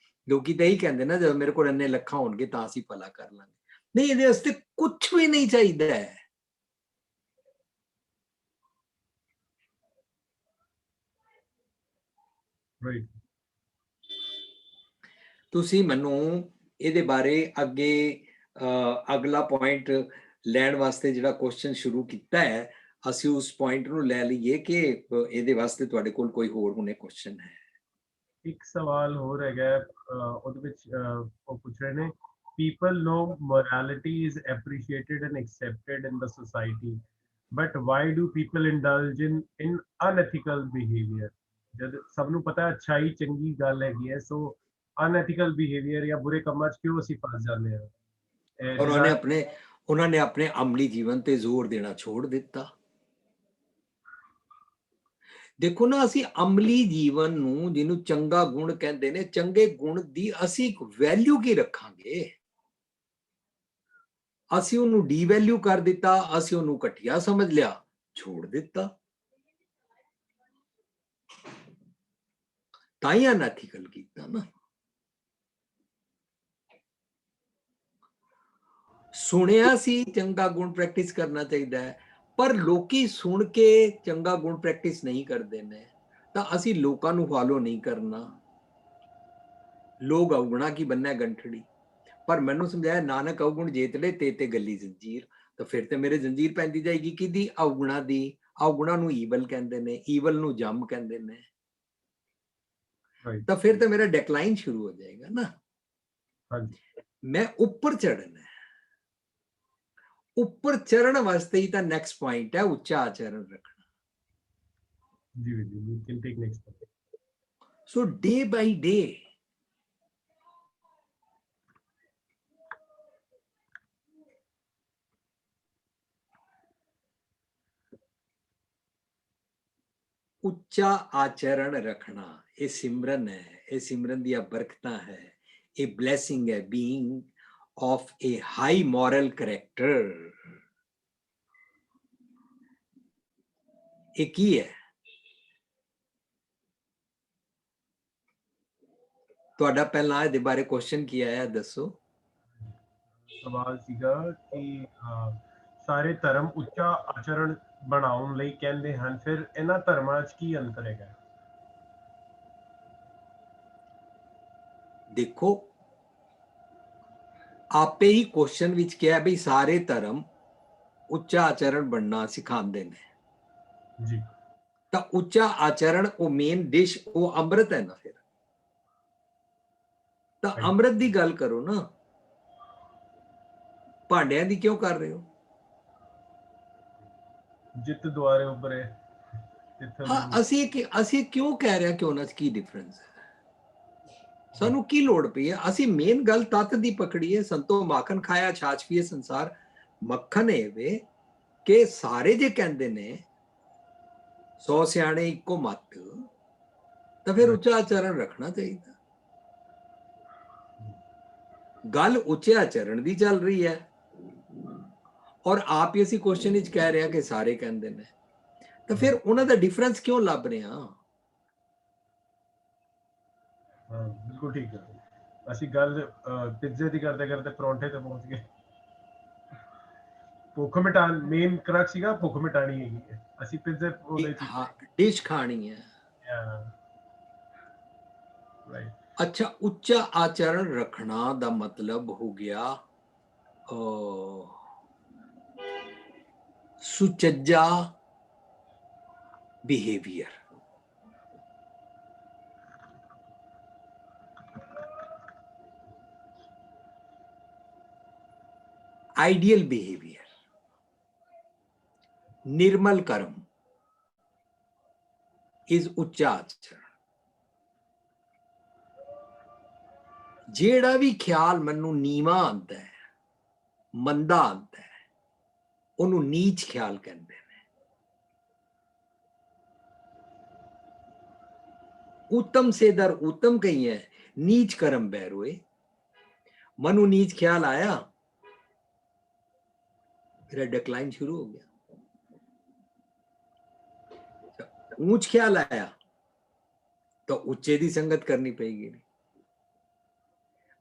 ਲੋਕੀ ਤਾਂ ਇਹੀ ਕਹਿੰਦੇ ਨਾ, ਜਦੋਂ ਮੇਰੇ ਕੋਲ ਇੰਨੇ ਲੱਖਾਂ ਹੋਣਗੇ ਤਾਂ ਅਸੀਂ ਭਲਾ ਕਰ ਲਾਂਗੇ। ਨਹੀਂ, ਇਹਦੇ ਵਾਸਤੇ ਕੁਛ ਵੀ ਨਹੀਂ ਚਾਹੀਦਾ ਹੈ। ਤੁਸੀਂ ਮੈਨੂੰ ਇਹਦੇ ਬਾਰੇ ਅੱਗੇ ਅਗਲਾ ਪੁਆਇੰਟ ਲੈਣ ਵਾਸਤੇ ਜਿਹੜਾ ਕੁਐਸਚਨ ਸ਼ੁਰੂ ਕੀਤਾ ਹੈ, ਅਸੀਂ ਉਸ ਪੁਆਇੰਟ ਨੂੰ ਲੈ ਲਈਏ ਕਿ ਇਹਦੇ ਵਾਸਤੇ ਤੁਹਾਡੇ ਕੋਲ ਕੋਈ ਹੋਰ ਹੁਣੇ ਕੁਐਸਚਨ ਹੈ। ਇੱਕ ਸਵਾਲ ਹੋਰ ਹੈਗਾ, ਉਹਦੇ ਵਿੱਚ ਉਹ ਪੁੱਛ ਰਹੇ ਨੇ, people know morality is appreciated and accepted in the society, but why do people indulge in unethical behavior? ਜਦ ਸਭ ਨੂੰ ਪਤਾ ਅੱਛਾਈ ਚੰਗੀ ਗੱਲ ਹੈਗੀ ਹੈ, ਸੋ ਅਨਐਥੀਕਲ ਬਿਹੇਵੀਅਰ ਜਾਂ ਬੁਰੇ ਕੰਮਾਂ 'ਚ ਕਿਉਂ ਅਸੀਂ ਫਸ ਜਾਂਦੇ ਹਾਂ? ਉਹਨਾਂ ਨੇ ਆਪਣੇ ਅਮਲੀ ਜੀਵਨ ਤੇ ਜ਼ੋਰ ਦੇਣਾ ਛੋੜ ਦਿੱਤਾ। ਦੇਖੋ ਨਾ, ਅਸੀਂ ਅਮਲੀ ਜੀਵਨ ਨੂੰ, ਜਿਹਨੂੰ ਚੰਗਾ ਗੁਣ ਕਹਿੰਦੇ ਨੇ, ਚੰਗੇ ਗੁਣ ਦੀ ਅਸੀਂ ਵੈਲਿਊ ਕੀ ਰੱਖਾਂਗੇ? ਅਸੀਂ ਉਹਨੂੰ ਡੀਵੈਲਿਊ ਕਰ ਦਿੱਤਾ, ਅਸੀਂ ਉਹਨੂੰ ਘਟੀਆ ਸਮਝ ਲਿਆ, ਛੋੜ ਦਿੱਤਾ। ਤਾਂ ਹੀ ਅਨਐਥੀਕਲ ਕੀਤਾ ਨਾ। ਸੁਣਿਆ ਸੀ ਚੰਗਾ ਗੁਣ ਪ੍ਰੈਕਟਿਸ ਕਰਨਾ ਚਾਹੀਦਾ ਹੈ, ਪਰ ਲੋਕੀ ਸੁਣ ਕੇ ਚੰਗਾ ਗੁਣ ਪ੍ਰੈਕਟਿਸ ਨਹੀਂ ਕਰਦੇ ਨੇ, ਤਾਂ ਅਸੀਂ ਲੋਕਾਂ ਨੂੰ ਫਾਲੋ ਨਹੀਂ ਕਰਨਾ। ਲੋਕ ਅਵਗੁਣਾ ਕੀ ਬੰਨੈ ਗੰਠੜੀ, ਪਰ ਮੈਨੂੰ ਸਮਝਾਇਆ ਨਾਨਕ ਅਵਗੁਣ ਜੇਤਲੇ ਤੇ ਗੱਲੀ ਜੰਜੀਰ। ਤਾਂ ਫਿਰ ਤੇ ਮੇਰੇ ਜੰਜੀਰ ਪੈਂਦੀ ਜਾਏਗੀ ਕਿਹਦੀ? ਅਵਗੁਣਾ ਦੀ। ਅਵਗੁਣਾ ਨੂੰ ਈਵਲ ਕਹਿੰਦੇ ਨੇ, ਈਵਲ ਨੂੰ ਜੰਮ ਕਹਿੰਦੇ ਨੇ, ਤਾਂ ਫਿਰ ਤੇ ਮੇਰਾ ਡਿਕਲਾਈਨ ਸ਼ੁਰੂ ਹੋ ਜਾਏਗਾ ਨਾ। मैं ऊपर चढ़ना है, ऊपर चढ़न वास्ते ही तो नेक्स्ट पॉइंट है उच्चा आचरण रखना। जी Veer ji, we can take next. So day by day ਉੱਚਾ ਆਚਰਣ ਰੱਖਣਾ, ਇਹ ਸਿਮਰਨ ਹੈ, ਇਹ ਸਿਮਰਨ ਦੀਆਂ ਬਰਕਤਾਂ ਹੈ, ਇਹ ਬਲੇਸਿੰਗ ਹੈ, being of a high moral character। ਇਹ ਕੀ ਹੈ? ਤੁਹਾਡਾ ਪਹਿਲਾਂ ਇਹਦੇ ਬਾਰੇ ਕੁਐਸਚਨ ਕੀ ਆਇਆ, ਦੱਸੋ। ਸਵਾਲ ਸੀਗਾ ਕਿ ਸਾਰੇ ਧਰਮ ਉੱਚਾ ਆਚਰਣ ਬਣਾਉਣ ਲਈ ਕਹਿੰਦੇ ਹਨ, ਫਿਰ ਇਹਨਾਂ ਧਰਮਾਂ 'ਚ ਕੀ ਅੰਤਰ ਹੈਗਾ? ਦੇਖੋ ਆਪੇ ਹੀ ਕੁਐਸਚਨ ਵਿੱਚ ਕਿਹਾ ਵੀ ਸਾਰੇ ਧਰਮ ਉੱਚਾ ਆਚਰਣ ਬਣਨਾ ਸਿਖਾਉਂਦੇ ਨੇ ਜੀ। ਤਾਂ ਉੱਚਾ ਆਚਰਣ ਉਹ ਮੇਨ ਡਿਸ਼ ਉਹ ਅੰਮ੍ਰਿਤ ਹੈ ਨਾ, ਫਿਰ ਤਾਂ ਅੰਮ੍ਰਿਤ ਦੀ ਗੱਲ ਕਰੋ ਨਾ, ਭਾਂਡਿਆਂ ਦੀ ਕਿਉਂ ਕਰ ਰਹੇ ਹੋ? ਜਿੱਤ ਦੁਆਰੇ ਉੱਪਰੇ। ਹਾਂ, ਅਸੀਂ ਕਿਉਂ ਕਹਿ ਰਹੇ ਕਿ ਉਹਨਾਂ 'ਚ ਕੀ ਡਿਫਰੈਂਸ ਹੈ? ਸਾਨੂੰ ਕੀ ਲੋੜ ਪਈ ਹੈ? ਅਸੀਂ ਮੇਨ ਗੱਲ ਤੱਤ ਦੀ ਪਕੜੀ ਹੈ। ਸੰਤੋ ਮਾਖਣ ਖਾਇਆ ਛਾਛ ਪੀਏ ਸੰਸਾਰ। ਮੱਖਣ ਇਹ ਵੇ ਕਿ ਸਾਰੇ ਜੇ ਕਹਿੰਦੇ ਨੇ 100 ਸਿਆਣੇ ਇੱਕੋ ਮੱਤ, ਤਾਂ ਫਿਰ ਉੱਚਾ ਆਚਰਣ ਰੱਖਣਾ ਚਾਹੀਦਾ। ਗੱਲ ਉੱਚੇ ਆਚਰਣ ਦੀ ਚੱਲ ਰਹੀ ਹੈ ਔਰ ਆਪ ਹੀ ਅਸੀਂ ਕੁਐਸਚਨ ਵਿੱਚ ਕਹਿ ਰਹੇ ਹਾਂ ਕਿ ਸਾਰੇ ਕਹਿੰਦੇ ਨੇ, ਤਾਂ ਫਿਰ ਉਹਨਾਂ ਦਾ ਡਿਫਰੈਂਸ ਕਿਉਂ ਲੱਭ ਰਹੇ ਹਾਂ? ਹਾਂ ਬਿਲਕੁਲ ਠੀਕ ਹੈ। ਅਸੀਂ ਗੱਲ ਪਿੱਜ਼ੇ ਦੀ ਕਰਦੇ ਕਰਦੇ ਪਰੌਂਠੇ ਤੇ ਪਹੁੰਚ ਗਏ। ਭੁੱਖ ਮਿਟਾਣ ਮੇਨ ਕਰਕ ਸੀਗਾ, ਭੁੱਖ ਮਿਟਾਣੀ ਹੈਗੀ ਹੈ। ਅਸੀਂ ਪਿੱਜ਼ੇ ਉਹਦੇ ਚ ਡਿਸ਼ ਖਾਣੀ ਹੈ। ਰਾਈਟ। अच्छा, उच्चा आचरण रखना दा मतलब हो गया सुचज्जा बिहेवियर। आइडियल बिहेवियर, निर्मल कर्म इज उच्चा आचरण। जेड़ा भी ख्याल मनु नीवा आंदा है, मंदा आंदा है, ਉਹਨੂੰ ਨੀਚ ਖਿਆਲ ਕਹਿੰਦੇ ਨੇ। उत्तम से दर उत्तम कही है, नीच कर्म बैरोए। मनु नीच ख्याल आया, फिर डिक्लाइन शुरू हो गया। ऊंच ख्याल आया तो उच्चे दी संगत करनी पेगी।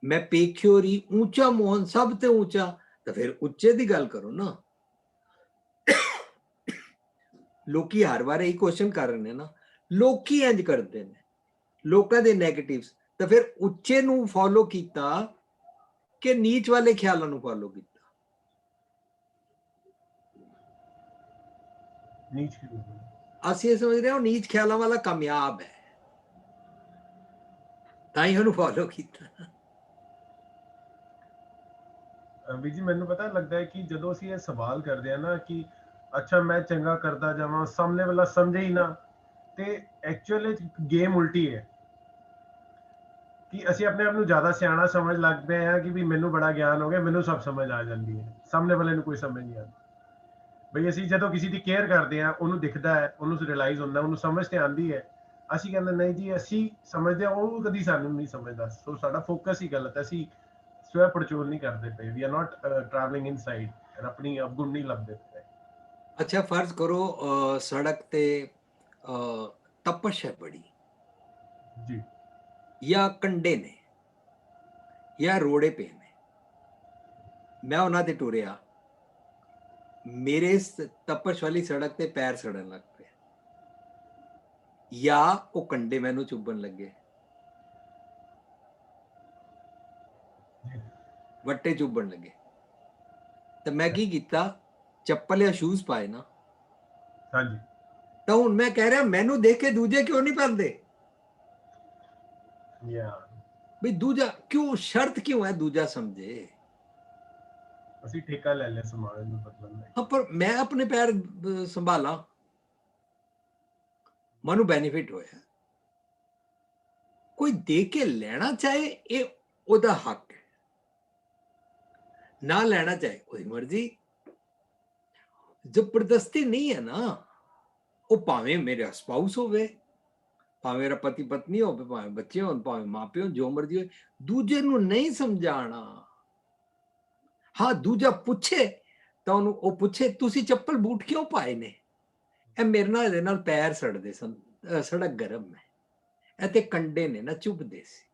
मैं पेख्यो री ऊंचा मोहन सब ते ऊंचा, तो फिर उच्चे दी गल करो ना। लोकी हर बार यही क्वेश्चन कर रहे हैं ना, लोकी इंज करते हैं, लोकां दे नेगेटिव्स, तो फिर उच्चे नू फॉलो कीता कि नीच वाले ख्यालों नू फॉलो कीता? नीच ਅਸੀਂ ਇਹ ਸਮਝ ਰਹੇ ਹਾਂ ਨੀਚ ਖਿਆਲਾਂ ਵਾਲਾ ਕਾਮਯਾਬ ਹੈ, ਤਾਂ ਹੀ ਉਹਨੂੰ ਫੋਲੋ ਕੀਤਾ। ਵੀ ਜੀ ਮੈਨੂੰ ਪਤਾ ਲੱਗਦਾ ਹੈ ਕਿ ਜਦੋਂ ਅਸੀਂ ਇਹ ਸਵਾਲ ਕਰਦੇ ਹਾਂ ਨਾ ਕਿ ਅੱਛਾ ਮੈਂ ਚੰਗਾ ਕਰਦਾ ਜਾਵਾਂ, ਸਾਹਮਣੇ ਵਾਲਾ ਸਮਝੇ ਹੀ ਨਾ, ਤੇ ਐਕਚੁਅਲੀ ਗੇਮ ਉਲਟੀ ਹੈ ਕਿ ਅਸੀਂ ਆਪਣੇ ਆਪ ਨੂੰ ਜ਼ਿਆਦਾ ਸਿਆਣਾ ਸਮਝ ਲੱਗਦੇ ਹਾਂ ਕਿ ਵੀ ਮੈਨੂੰ ਬੜਾ ਗਿਆਨ ਹੋ ਗਿਆ, ਮੈਨੂੰ ਸਭ ਸਮਝ ਆ ਜਾਂਦੀ ਹੈ, ਸਾਹਮਣੇ ਵਾਲੇ ਨੂੰ ਕੋਈ ਸਮਝ ਨਹੀਂ ਆਉਂਦੀ। ਬਈ ਅਸੀਂ ਜਦੋਂ ਕਿਸੇ ਦੀ ਕੇਅਰ ਕਰਦੇ ਹਾਂ, ਉਹਨੂੰ ਦਿਖਦਾ ਹੈ, ਉਹਨੂੰ ਰਿਅਲਾਈਜ਼ ਹੁੰਦਾ, ਉਹਨੂੰ ਸਮਝ ਤੇ ਆਉਂਦੀ ਹੈ, ਅਸੀਂ ਕਹਿੰਦੇ ਨਹੀਂ ਜੀ ਅਸੀਂ ਸਮਝਦੇ ਹਾਂ, ਉਹ ਕਦੀ ਸਾਨੂੰ ਨਹੀਂ ਸਮਝਦਾ। ਸੋ ਸਾਡਾ ਫੋਕਸ ਹੀ ਗਲਤ ਹੈ, ਅਸੀਂ ਸਵੈ ਪੜਚੋਲ ਨਹੀਂ ਕਰਦੇ ਪਏ, we are not travelling inside, ਆਪਣੀ ਅਵਗੁਣ ਨਹੀਂ ਲੱਭਦੇ ਪਏ। अच्छा फर्ज करो सड़क ते तपश है बड़ी जी, या कंडे ने या रोड़े पे ने, मैं उन्हां ते टुरिया, मेरे इस तपश वाली सड़क ते पैर सड़न लग पे, या वो कंडे मैनू चुभन लगे, वट्टे चुभन लगे, तो मैं की कीता, चप्पल या शूज पाए ना। हाँ जी। तो हुण मैं कह रहा मैनू देख के दूजे क्यों नहीं पाते? ਵੀ ਦੂਜਾ ਕਿਉਂ, ਸ਼ਰਤ ਕਿਉਂ ਹੈ ਦੂਜਾ ਸਮਝੇ। ਅਸੀਂ ਠੇਕਾ ਲੈ ਲਿਆ ਸਮਾਜ ਨੂੰ ਬਦਲਣ ਦਾ। ਹਾਂ, ਪਰ ਮੈਂ ਆਪਣੇ ਪੈਰ ਸੰਭਾਲਾਂ, ਮੈਨੂੰ ਬੈਨੀਫਿਟ ਹੋਇਆ। ਕੋਈ ਦੇ ਕੇ ਲੈਣਾ ਚਾਹੇ ਇਹ ਉਹਦਾ ਹੱਕ ਹੈ, ਨਾ ਲੈਣਾ ਚਾਹੇ ਉਹਦੀ ਮਰਜ਼ੀ। ਜ਼ਬਰਦਸਤੀ ਨਹੀਂ ਹੈ ਨਾ। ਉਹ ਭਾਵੇਂ ਮੇਰਾ ਸਪਾਊਸ ਹੋਵੇ, ਭਾਵੇਂ ਮੇਰਾ ਪਤੀ ਪਤਨੀ ਹੋਵੇ, ਭਾਵੇਂ ਬੱਚੇ ਹੋਣ, ਭਾਵੇਂ ਮਾਪਿਓ, ਜੋ ਮਰਜ਼ੀ ਹੋਵੇ, ਦੂਜੇ ਨੂੰ ਨਹੀਂ ਸਮਝਾਣਾ। ਹਾਂ, ਦੂਜਾ ਪੁੱਛੇ ਤਾਂ ਉਹਨੂੰ ਉਹ ਪੁੱਛੇ ਤੁਸੀਂ ਚੱਪਲ ਬੂਟ ਕਿਉਂ ਪਾਏ ਨੇ, ਇਹ ਮੇਰੇ ਨਾਲ ਇਹਦੇ ਨਾਲ ਪੈਰ ਸੜਦੇ ਸਨ, ਸੜਕ ਗਰਮ ਹੈ, ਇਹ ਤੇ ਕੰਡੇ ਨੇ ਨਾ ਚੁੱਭਦੇ ਸੀ।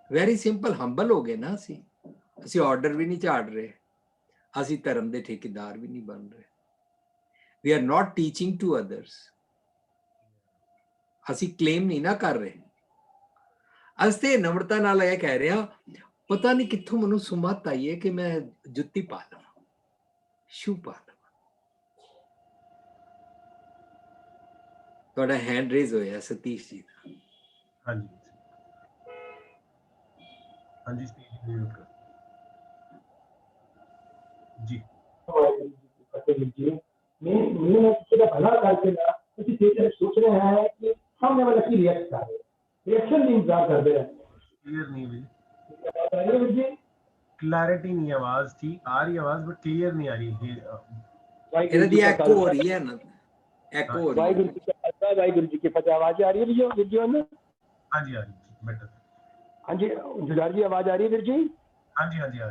ਵੈਰੀ ਸਿੰਪਲ, ਹੰਬਲ ਹੋ ਗਏ ਨਾ ਅਸੀਂ ਆਰਡਰ ਵੀ ਨਹੀਂ ਝਾੜ ਰਹੇ, ਅਸੀਂ ਧਰਮ ਦੇ ਠੇਕੇਦਾਰ ਵੀ ਨਹੀਂ ਬਣ ਰਹੇ। We are not teaching to others, ਅਸੀਂ ਕਲੇਮ ਨਹੀਂ ਨਾ ਕਰ ਰਹੇ। ਅਸੀਂ ਤੇ ਨਮਰਤਾ ਨਾਲ ਇਹ ਕਹਿ ਰਹੇ ਹਾਂ, ਪਤਾ ਨਹੀਂ ਕਿੱਥੋਂ ਮੈਨੂੰ ਸੁਮਤ ਆਈ ਹੈ ਕਿ ਮੈਂ ਜੁੱਤੀ ਪਾ ਲਵਾਂ, ਸ਼ੂ ਪਾ ਲਵਾਂ। ਤੁਹਾਡਾ ਹੈਂਡ ਰੇਜ਼ ਹੋਇਆ ਸਤੀਸ਼ ਜੀ ਦਾ। ਹਾਂਜੀ ਹਾਂਜੀ ਸਟੇਜ ਮਿਊਟ ਕਰ ਜੀ। मैं किसी का भला करके ना किसी चीज सोच रहे हैं कि सामने वाला की रिएक्ट कर रहे हैं, रिएक्शन नहीं इंतजार कर रहे हैं। क्लियर नहीं हुई, क्लैरिटी नहीं, आवाज थी आ रही आवाज बट क्लियर नहीं आ रही। ਇਹਨਾਂ ਦੀ ਐਕੋ ਹੋ ਰਹੀ ਹੈ ਨਾ, ਐਕੋ ਹੋ ਰਹੀ ਹੈ। वाहिगुरु जी की फतेह। आवाज आ रही है वीर जी? हाँ जी बेटर। हाँ जी जुझार जी, आवाज आ रही है वीर जी? हाँ जी आ रही।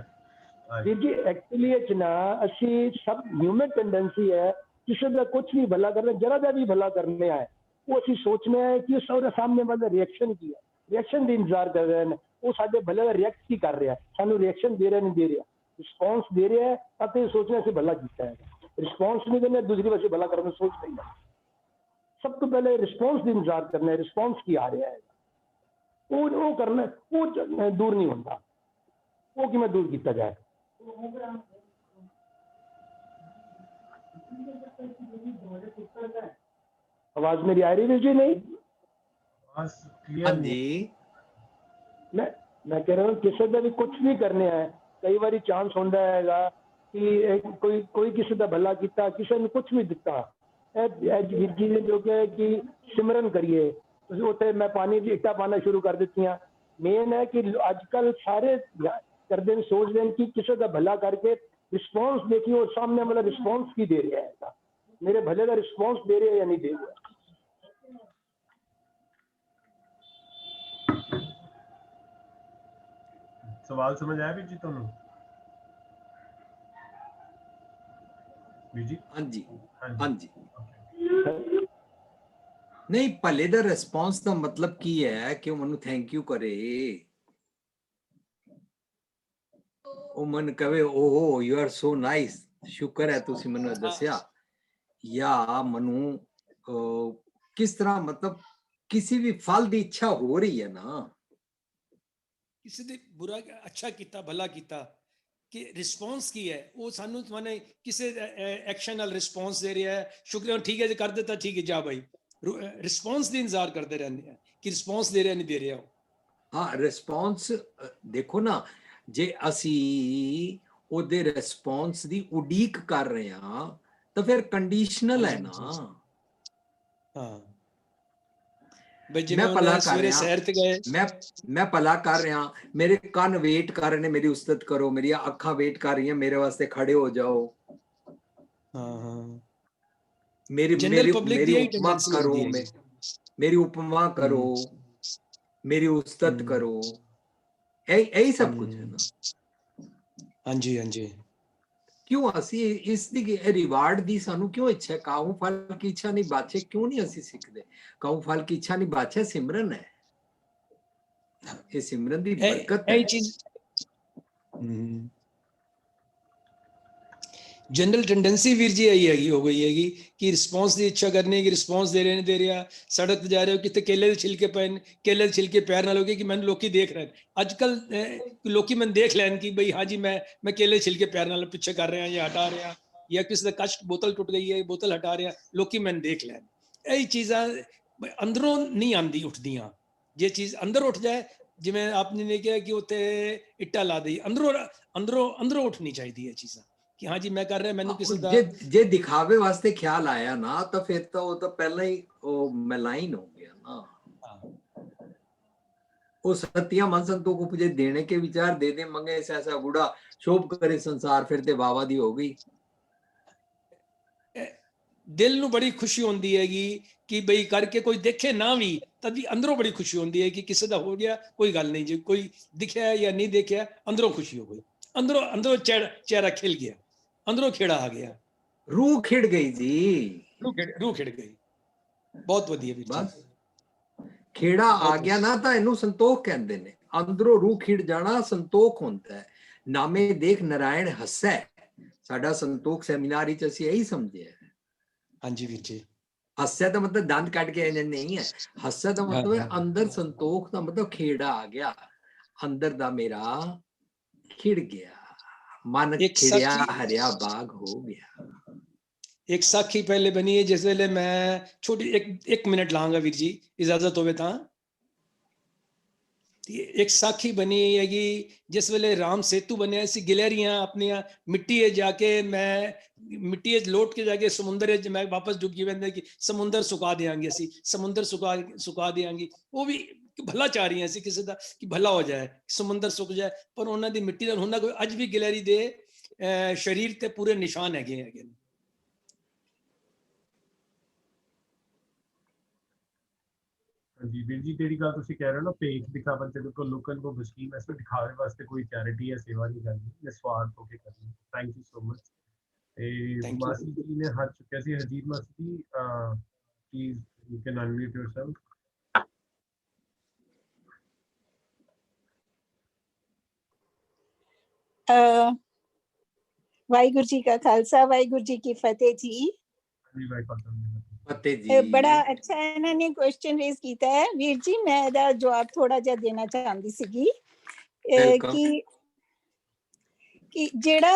वीर जी एक्चुअली ना असी सब ह्यूमन टेंडेंसी है किसी का कुछ भी भला करना, जरा सा भी भला करने आए वो असी सोचने है कि सामने वाला रिएक्शन की है, रिएक्शन का इंतजार कर रहे हैं, वो साडे भले का रिएक्ट की कर रहा है, सानू रिएक्शन दे रहा नहीं दे रहा, रिस्पॉन्स दे रहा है तो सोचने असी भला किया है, रिस्पॉन्स नहीं देना दूसरी पासे भला करना सोच नहीं है। सब तो पहले रिस्पॉन्स का इंतजार करना है, रिस्पॉन्स की आ रहा है वो करना, वो दूर नहीं होता, वो कि मैं दूर किया जाए। आवाज मेरी आ रही है जी? नहीं क्लियर जी। मैं कह रहा हूँ किसी का भी कुछ भी करने है, कई बार चांस होता है कि कोई किसी का भला किया, किसी ने कुछ भी दिता, वीर जी ने जो कि सिमरन करिए, उत्थे मैं पानी इट्टा पाना शुरू कर दी। मेन है कि अजकल सारे करते हैं, सोच रहे हैं कि किसी का भला करके रिस्पॉन्स देखिए और सामने वाला रिस्पॉन्स की दे रहा है, मेरे भले का रिस्पॉन्स दे रहे हैं या नहीं दे रहे। सवाल समझ आया वीर जी तुहानू? वीर जी हाँ जी हाँ जी। नहीं, भले का रिस्पॉन्स का मतलब की है कि मनु थैंक यू करे, ਉਹ ਮਨ ਕਵੇ ਓਹ ਯੂ ਆਰ ਸੋ ਨਾਈਸ, ਸ਼ੁਕਰ ਹੈ ਤੁਸੀਂ ਮੈਨੂੰ ਦੱਸਿਆ, ਜਾਂ ਮਨੂੰ ਕਿਸ ਤਰ੍ਹਾਂ, ਮਤਲਬ ਕਿਸੇ ਵੀ ਫਲ ਦੀ ਇੱਛਾ ਹੋ ਰਹੀ ਹੈ ਨਾ, ਕਿਸੇ ਦੇ ਬੁਰਾ ਅੱਛਾ ਕੀਤਾ, ਭਲਾ ਕੀਤਾ, ਕਿ ਰਿਸਪੌਂਸ ਕੀ ਹੈ, ਉਹ ਸਾਨੂੰ ਮਾਨੇ ਕਿਸੇ ਐਕਸ਼ਨ ਨਾਲ ਰਿਸਪੌਂਸ ਦੇ ਰਿਹਾ ਹੈ, ਸ਼ੁਕਰ ਠੀਕ ਹੈ ਜੀ ਕਰ ਦਿੱਤਾ, ਠੀਕ ਹੈ ਜਾ ਭਾਈ, ਰਿਸਪੌਂਸ ਦੀ ਇੰਤਜ਼ਾਰ ਕਰਦੇ ਰਹਿੰਦੇ ਆ ਕਿ ਰਿਸਪੌਂਸ ਦੇ ਰਿਹਾ ਨਹੀਂ ਦੇ ਰਿਹਾ। ਹਾਂ, ਰਿਸਪੌਂਸ ਦੇਖੋ ਨਾ, ਜੇ ਅਸੀਂ ਉਹਦੇ ਰਿਸਪੌਂਸ ਦੀ ਉਡੀਕ ਕਰ ਰਹੇ ਹਾਂ ਤਾਂ ਫਿਰ ਕੰਡੀਸ਼ਨਲ ਹੈ ਨਾ। ਹਾਂ, ਮੈਂ ਭਲਾ ਕਰ ਰਿਹਾ, ਮੈਂ ਭਲਾ ਕਰ ਰਿਹਾ, ਮੇਰੇ ਕੰਨ ਵੇਟ ਕਰ ਰਹੇ ਨੇ ਮੇਰੀ ਉਸਤਤ ਕਰੋ, ਮੇਰੀਆਂ ਅੱਖਾਂ ਵੇਟ ਕਰ ਰਹੀਆਂ ਮੇਰੇ ਵਾਸਤੇ ਖੜੇ ਹੋ ਜਾਓ, ਮੇਰੀ ਉਪਮਾ ਕਰੋ, ਮੇਰੀ ਉਪਮਾ ਕਰੋ, ਮੇਰੀ ਉਸਤਤ ਕਰੋ, यही सब कुछ है ना। हाँ जी हाँ जी। क्यों असी इसकी रिवार्ड दी सानू क्यों इच्छा, काऊ फल की इच्छा नहीं बाछे, क्यों नहीं असी सीखते, काऊ फल की इच्छा नहीं बाछे, सिमरन है, ये सिमरन दी बरकत है। चीज जनरल टेंडेंसी वीर जी यही हैगी, हो गई हैगी कि रिस्पॉन्स की इच्छा करनी, कि रिस्पॉन्स दे रहे नहीं दे रहा, सड़क जा रहे हो कितने केले के छिलके पे, केले के छिलके पैर ना लोगे कि मैंने लोग देख रहे हैं, अजकल लोग मैंने देख लैन कि भाई हाँ जी मैं केले के छिलके पैर नाल पीछे कर रहा या हटा रहा, या किसी का कष्ट बोतल टूट गई है बोतल हटा रहा, लोग मैंने देख लैन, यही चीज़ा अंदरों नहीं आती उठदियाँ, ਜੇ ਚੀਜ਼ ਅੰਦਰ ਉੱਠ ਜਾਏ, ਜਿਵੇਂ ਆਪਨੇ ਨੇ ਕਿਹਾ ਕਿ ਉੱਥੇ ਇੱਟਾਂ ਲਾ ਦੇਈ, ਅੰਦਰੋਂ ਉੱਠਣੀ ਚਾਹੀਦੀ ਹੈ ਚੀਜ਼ਾਂ ਕਿ ਹਾਂ ਜੀ ਮੈਂ ਕਰ ਰਿਹਾ, ਮੈਨੂੰ ਕਿਸੇ ਦਾ ਜੇ ਦਿਖਾਵੇ ਵਾਸਤੇ ਖਿਆਲ ਆਇਆ ਨਾ ਤਾਂ ਫਿਰ ਤਾਂ ਉਹ ਤਾਂ ਪਹਿਲਾਂ ਹੀ ਉਹ ਮਲਾਈਨ ਹੋ ਗਿਆ ਨਾ। वो सत्या मन संतों को मुझे देने के विचार दे दे मंगे ऐसा गुड़ा शोभ करे संसार फिर ते वावा दी हो गई। दिल ਨੂੰ ਬੜੀ ਖੁਸ਼ੀ ਹੁੰਦੀ ਹੈਗੀ ਕਿ ਬਈ ਕਰਕੇ ਕੋਈ ਦੇਖੇ ਨਾ ਵੀ ਤਦ ਵੀ ਅੰਦਰੋਂ ਬੜੀ ਖੁਸ਼ੀ ਹੁੰਦੀ ਹੈ ਕਿ ਕਿਸੇ ਦਾ ਹੋ ਗਿਆ, ਕੋਈ ਗੱਲ ਨਹੀਂ ਜੀ, ਕੋਈ ਦਿਖਿਆ ਜਾਂ ਨਹੀਂ ਦੇਖਿਆ, ਅੰਦਰੋਂ ਖੁਸ਼ੀ ਹੋ ਗਈ, ਅੰਦਰੋਂ ਚਿਹਰਾ ਖਿਲ ਗਿਆ, ਅੰਦਰੋਂ ਖੇੜਾ ਆ ਗਿਆ, रूह खिड़ गई जी, रूह खिड़ गई। बहुत ਵਧੀਆ ਵੀਰ ਜੀ, बस ਖੇੜਾ ਆ ਗਿਆ ਨਾ ਤਾਂ ਇਹਨੂੰ ਸੰਤੋਖ ਕਹਿੰਦੇ ਨੇ। ਅੰਦਰੋਂ ਰੂਹ ਖਿੜ ਜਾਣਾ ਸੰਤੋਖ ਹੁੰਦਾ ਹੈ। ਨਾਮੇ ਦੇਖ ਨਾਰਾਇਣ ਹੱਸੈ, ਸਾਡਾ ਸੰਤੋਖ ਸੈਮੀਨਾਰ ਵਿੱਚ ਅਸੀਂ ਇਹੀ ਸਮਝਿਆ। ਹਾਂਜੀ ਵੀਰ ਜੀ, ਹੱਸੈ ਦਾ ਮਤਲਬ ਦੰਦ ਕੱਢ ਕੇ ਨਹੀਂ ਹੈ, ਹੱਸੈ ਦਾ ਮਤਲਬ ਹੈ ਅੰਦਰ ਸੰਤੋਖ ਦਾ ਮਤਲਬ ਖੇੜਾ ਆ ਗਿਆ, ਅੰਦਰ ਦਾ ਮੇਰਾ ਖਿੜ ਗਿਆ, ਮਨ ਖਿੜਿਆ ਹਰਿਆ ਬਾਗ ਹੋ ਗਿਆ। एक साखी पहले बनी है जिस वेले मैं छोटी एक मिनट लांगा वीर जी इजाजत होवे तां। एक साखी बनी है कि जिस वेले राम सेतु बनया सी गिलहरियां अपनी मिट्टी जाके मैं मिट्टी लोट के जाके समुंदर मैं वापस डुबकी वेंदे कि समुंदर सुका देंगे, असी समुंदर सुका देंगे। वो भी भला चाह रही सी किसी का कि भला हो जाए, समुंदर सुक जाए, पर उन्होंने दी मिट्टी दा हुंदा कोई अज भी गिलहरी दे शरीर ते पूरे निशान है। जी वीर जी ਜਿਹੜੀ ਗੱਲ ਤੁਸੀਂ ਕਹਿ ਰਹੇ ਹੋ ਨਾ, ਪੇਟ ਦਿਖਾਵਤ ਤੇ ਬਿਲਕੁਲ ਲੋਕਾਂ ਨੂੰ ਬਸਕੀਨ ਐਸੇ ਦਿਖਾਵੇ ਵਾਸਤੇ ਕੋਈ ਚੈਰਿਟੀ ਹੈ, ਸੇਵਾ ਨਹੀਂ ਕਰਨੀ, ਨਿਸਵਾਰਥ ਹੋ ਕੇ ਕਰਨੀ। Thank you so much. ਤੇ ਮਾਸੀ ਜੀ ਨੇ ਹੱਥ ਚੁੱਕਿਆ ਸੀ, ਹਰਜੀਤ ਮਾਸੀ ਜੀ please you can unmute yourself. Waheguru ji ਕਾ ਖਾਲਸਾ, ਵਾਹਿਗੁਰੂ ਜੀ ਕੀ ਫਤਿਹ ਜੀ। ਜੀ ਵਾਹਿਗੁਰੂ बड़ा अच्छा इन्होंने क्वेश्चन रेज किया है वीर जी। मैं ਇਹਦਾ जवाब थोड़ा ਜਿਹਾ देना चाहती ਸੀਗੀ कि ਜਿਹੜਾ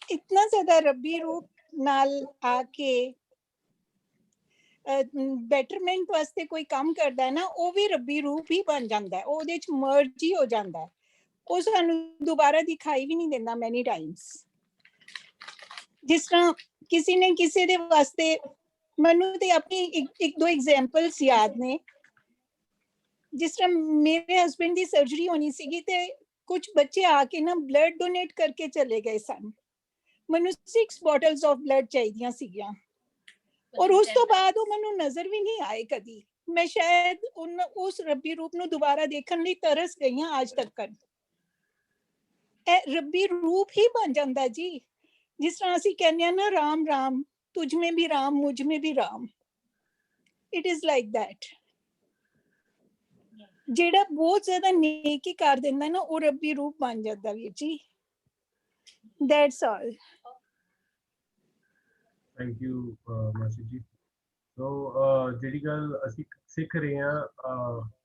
इतना ज्यादा रब्बी रूप नाल आके बेटरमेंट वास्ते कोई काम करता है ना, वो भी रब्बी रूप ही बन जाता है, ਉਹਦੇ ਚ मर्ज ही हो जाता है, ਉਹ ਸਾਨੂੰ दोबारा दिखाई भी नहीं देता मैनी टाइम्स। जिस तरह किसी ने किसी दे वास्ते ਮੈਨੂੰ ਤੇ ਆਪਣੀ ਇੱਕ ਦੋ ਐਗਜ਼ਾਮਪਲਸ ਯਾਦ ਨੇ। ਜਿਸ ਤਰ੍ਹਾਂ ਮੇਰੇ ਹਸਬੰਡ ਦੀ ਸਰਜਰੀ ਹੋਣੀ ਸੀਗੀ ਤੇ ਕੁਝ ਬੱਚੇ ਆ ਕੇ ਨਾ ਬਲੱਡ ਡੋਨੇਟ ਕਰਕੇ ਚਲੇ ਗਏ ਸਨ। ਮੈਨੂੰ 6 ਬੋਟਲਸ ਆਫ ਬਲੱਡ ਚਾਹੀਦੀਆਂ ਸੀਗੀਆਂ, ਔਰ ਉਸ ਤੋਂ ਬਾਅਦ ਉਹ ਮੈਨੂੰ ਨਜ਼ਰ ਵੀ ਨਹੀਂ ਆਏ ਕਦੀ। ਮੈਂ ਸ਼ਾਇਦ ਉਸ ਰੱਬੀ ਰੂਪ ਨੂੰ ਦੁਬਾਰਾ ਦੇਖਣ ਲਈ ਤਰਸ ਗਈ ਹਾਂ ਅੱਜ ਤੱਕ। ਇਹ ਰੱਬੀ ਰੂਪ ਹੀ ਬਣ ਜਾਂਦਾ ਜੀ। ਜਿਸ ਤਰ੍ਹਾਂ ਅਸੀਂ ਕਹਿੰਦੇ ਹਾਂ ਨਾ, ਰਾਮ ਰਾਮ तुझ में भी राम मुझ में भी Ram, it is like that। जेड़ा बहुत ज्यादा नेकी कर देंदा ना, वो रब्बी रूप बन जाता वीर जी। That's all। थैंक यू मासी जी। तो ਜਿਹੜੀ ਗੱਲ ਅਸੀਂ ਸਿੱਖ ਰਹੇ ਹਾਂ,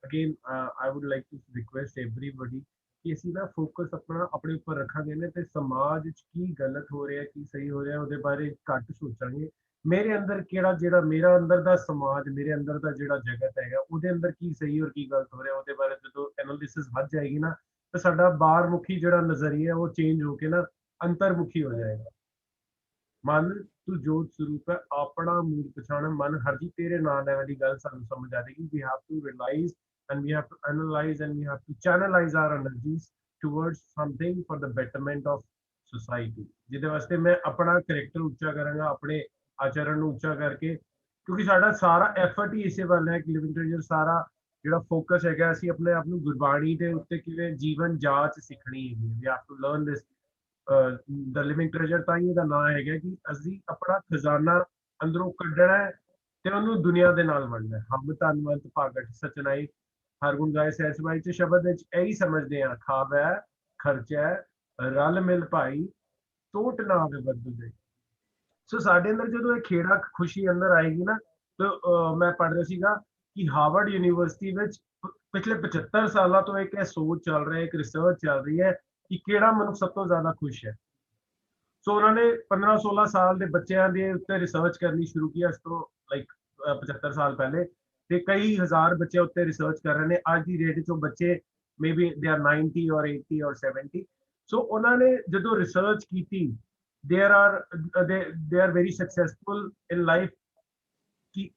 again I would like to request everybody ਕਿ ਅਸੀਂ ਨਾ ਫੋਕਸ ਆਪਣਾ ਆਪਣੇ ਉੱਪਰ ਰੱਖਾਂਗੇ ਨਾ ਤੇ ਸਮਾਜ ਵਿੱਚ ਕੀ ਗਲਤ ਹੋ ਰਿਹਾ, ਕੀ ਸਹੀ ਹੋ ਰਿਹਾ, ਉਹਦੇ ਬਾਰੇ ਘੱਟ ਸੋਚਾਂਗੇ। ਮੇਰੇ ਅੰਦਰ ਜਿਹੜਾ ਮੇਰਾ ਅੰਦਰ ਦਾ ਸਮਾਜ, ਮੇਰੇ ਅੰਦਰ ਦਾ ਜਿਹੜਾ ਜਗਤ ਹੈਗਾ, ਉਹਦੇ ਅੰਦਰ ਕੀ ਸਹੀ ਔਰ ਕੀ ਗਲਤ ਹੋ ਰਿਹਾ, ਉਹਦੇ ਬਾਰੇ ਜਦੋਂ ਐਨਾਲਿਸਿਸ ਵੱਧ ਜਾਏਗੀ ਨਾ, ਤਾਂ ਸਾਡਾ ਬਾਹਰ ਮੁਖੀ ਜਿਹੜਾ ਨਜ਼ਰੀਆ ਉਹ ਚੇਂਜ ਹੋ ਕੇ ਨਾ ਅੰਤਰਮੁਖੀ ਹੋ ਜਾਏਗਾ। ਮਨ ਤੂੰ ਜੋਤ ਸਰੂਪ ਹੈ, ਆਪਣਾ ਮੂਲ ਪਛਾਣ ਮਨ ਹਰਜੀ ਤੇਰੇ ਨਾਲ ਹੈ ਵਾਲੀ ਗੱਲ ਸਾਨੂੰ ਸਮਝ ਆ ਜਾਏਗੀ। We have to realise and we have to analyze and we have to channelize our energies towards something for the betterment of society। ਜਿਹਦੇ ਵਾਸਤੇ ਮੈਂ ਆਪਣਾ ਕਰੈਕਟਰ ਉੱਚਾ ਕਰਾਂਗਾ, ਆਪਣੇ ਆਚਰਣ ਨੂੰ ਉੱਚਾ ਕਰਕੇ, ਕਿਉਂਕਿ ਸਾਡਾ ਸਾਰਾ ਐਫਰਟ ਹੀ ਇਸੇ ਵੱਲ ਹੈ ਕਿ ਲਿਵਿੰਗ ਟ੍ਰੇਜਰ ਸਾਰਾ ਜਿਹੜਾ ਫੋਕਸ ਹੈਗਾ, ਅਸੀਂ ਆਪਣੇ ਆਪ ਨੂੰ ਗੁਰਬਾਣੀ ਦੇ ਉੱਤੇ ਕਿਵੇਂ ਜੀਵਨ ਜਾਂਚ ਸਿੱਖਣੀ ਹੈਗੀ। We have to learn this. The living treasure ਤਾਂ ਹੀ ਇਹਦਾ ਨਾਂ ਹੈਗਾ ਕਿ ਅਸੀਂ ਆਪਣਾ ਖਜ਼ਾਨਾ ਅੰਦਰੋਂ ਕੱਢਣਾ ਹੈ ਤੇ ਉਹਨੂੰ ਦੁਨੀਆ ਦੇ ਨਾਲ ਵੰਡਣਾ। ਹਮ ਧੰਨਵੰਤ ਭਾਗਟ ਸਚਨਾਈ ਹਰ ਗੁਣ ਗਾਏ ਸਹਿਜ ਸਮਾਈ ਚ ਸ਼ਬਦ ਵਿੱਚ ਇਹੀ ਸਮਝਦੇ ਹਾਂ, ਖਾਵੈ ਖਰਚੈ ਰਲ ਮਿਲ ਭਾਈ ਟੋਟ ਨਾ ਆਵੇ ਬਦੂ ਦੇ। ਸੋ ਸਾਡੇ ਅੰਦਰ ਜਦੋਂ ਇਹ ਖੇੜਾ ਖੁਸ਼ੀ ਅੰਦਰ ਆਏਗੀ ਨਾ, ਤਾਂ ਮੈਂ ਪੜ੍ਹ ਰਿਹਾ ਸੀਗਾ ਕਿ ਹਾਰਵਰਡ ਯੂਨੀਵਰਸਿਟੀ ਵਿੱਚ ਪਿਛਲੇ 75 ਸਾਲਾਂ ਤੋਂ ਇੱਕ ਇਹ ਸੋਚ ਚੱਲ ਰਹੀ ਹੈ, ਇੱਕ ਰਿਸਰਚ ਚੱਲ ਰਹੀ ਹੈ ਕਿ ਕਿਹੜਾ ਮਨੁੱਖ ਸਭ ਤੋਂ ਜ਼ਿਆਦਾ ਖੁਸ਼ ਹੈ। ਸੋ ਉਹਨਾਂ ਨੇ 15-16 ਸਾਲ ਦੇ ਬੱਚਿਆਂ ਦੇ ਉੱਤੇ ਰਿਸਰਚ ਕਰਨੀ ਸ਼ੁਰੂ ਕੀਤੀ, ਇਸ ਤੋਂ ਲਾਈਕ 75 ਸਾਲ ਪਹਿਲੇ। ਤੇ ਕਈ ਹਜ਼ਾਰ ਬੱਚੇ ਉੱਤੇ ਰਿਸਰਚ ਕਰ ਰਹੇ ਨੇ। ਅੱਜ ਦੀ ਡੇਟ 'ਚ ਉਹ ਬੱਚੇ ਮੇਬੀ ਦੇ ਆਰ 90 ਔਰ 80 ਔਰ 70। ਸੋ ਉਹਨਾਂ ਨੇ ਜਦੋਂ ਰਿਸਰਚ ਕੀਤੀ, they are very successful in life, ਕਿ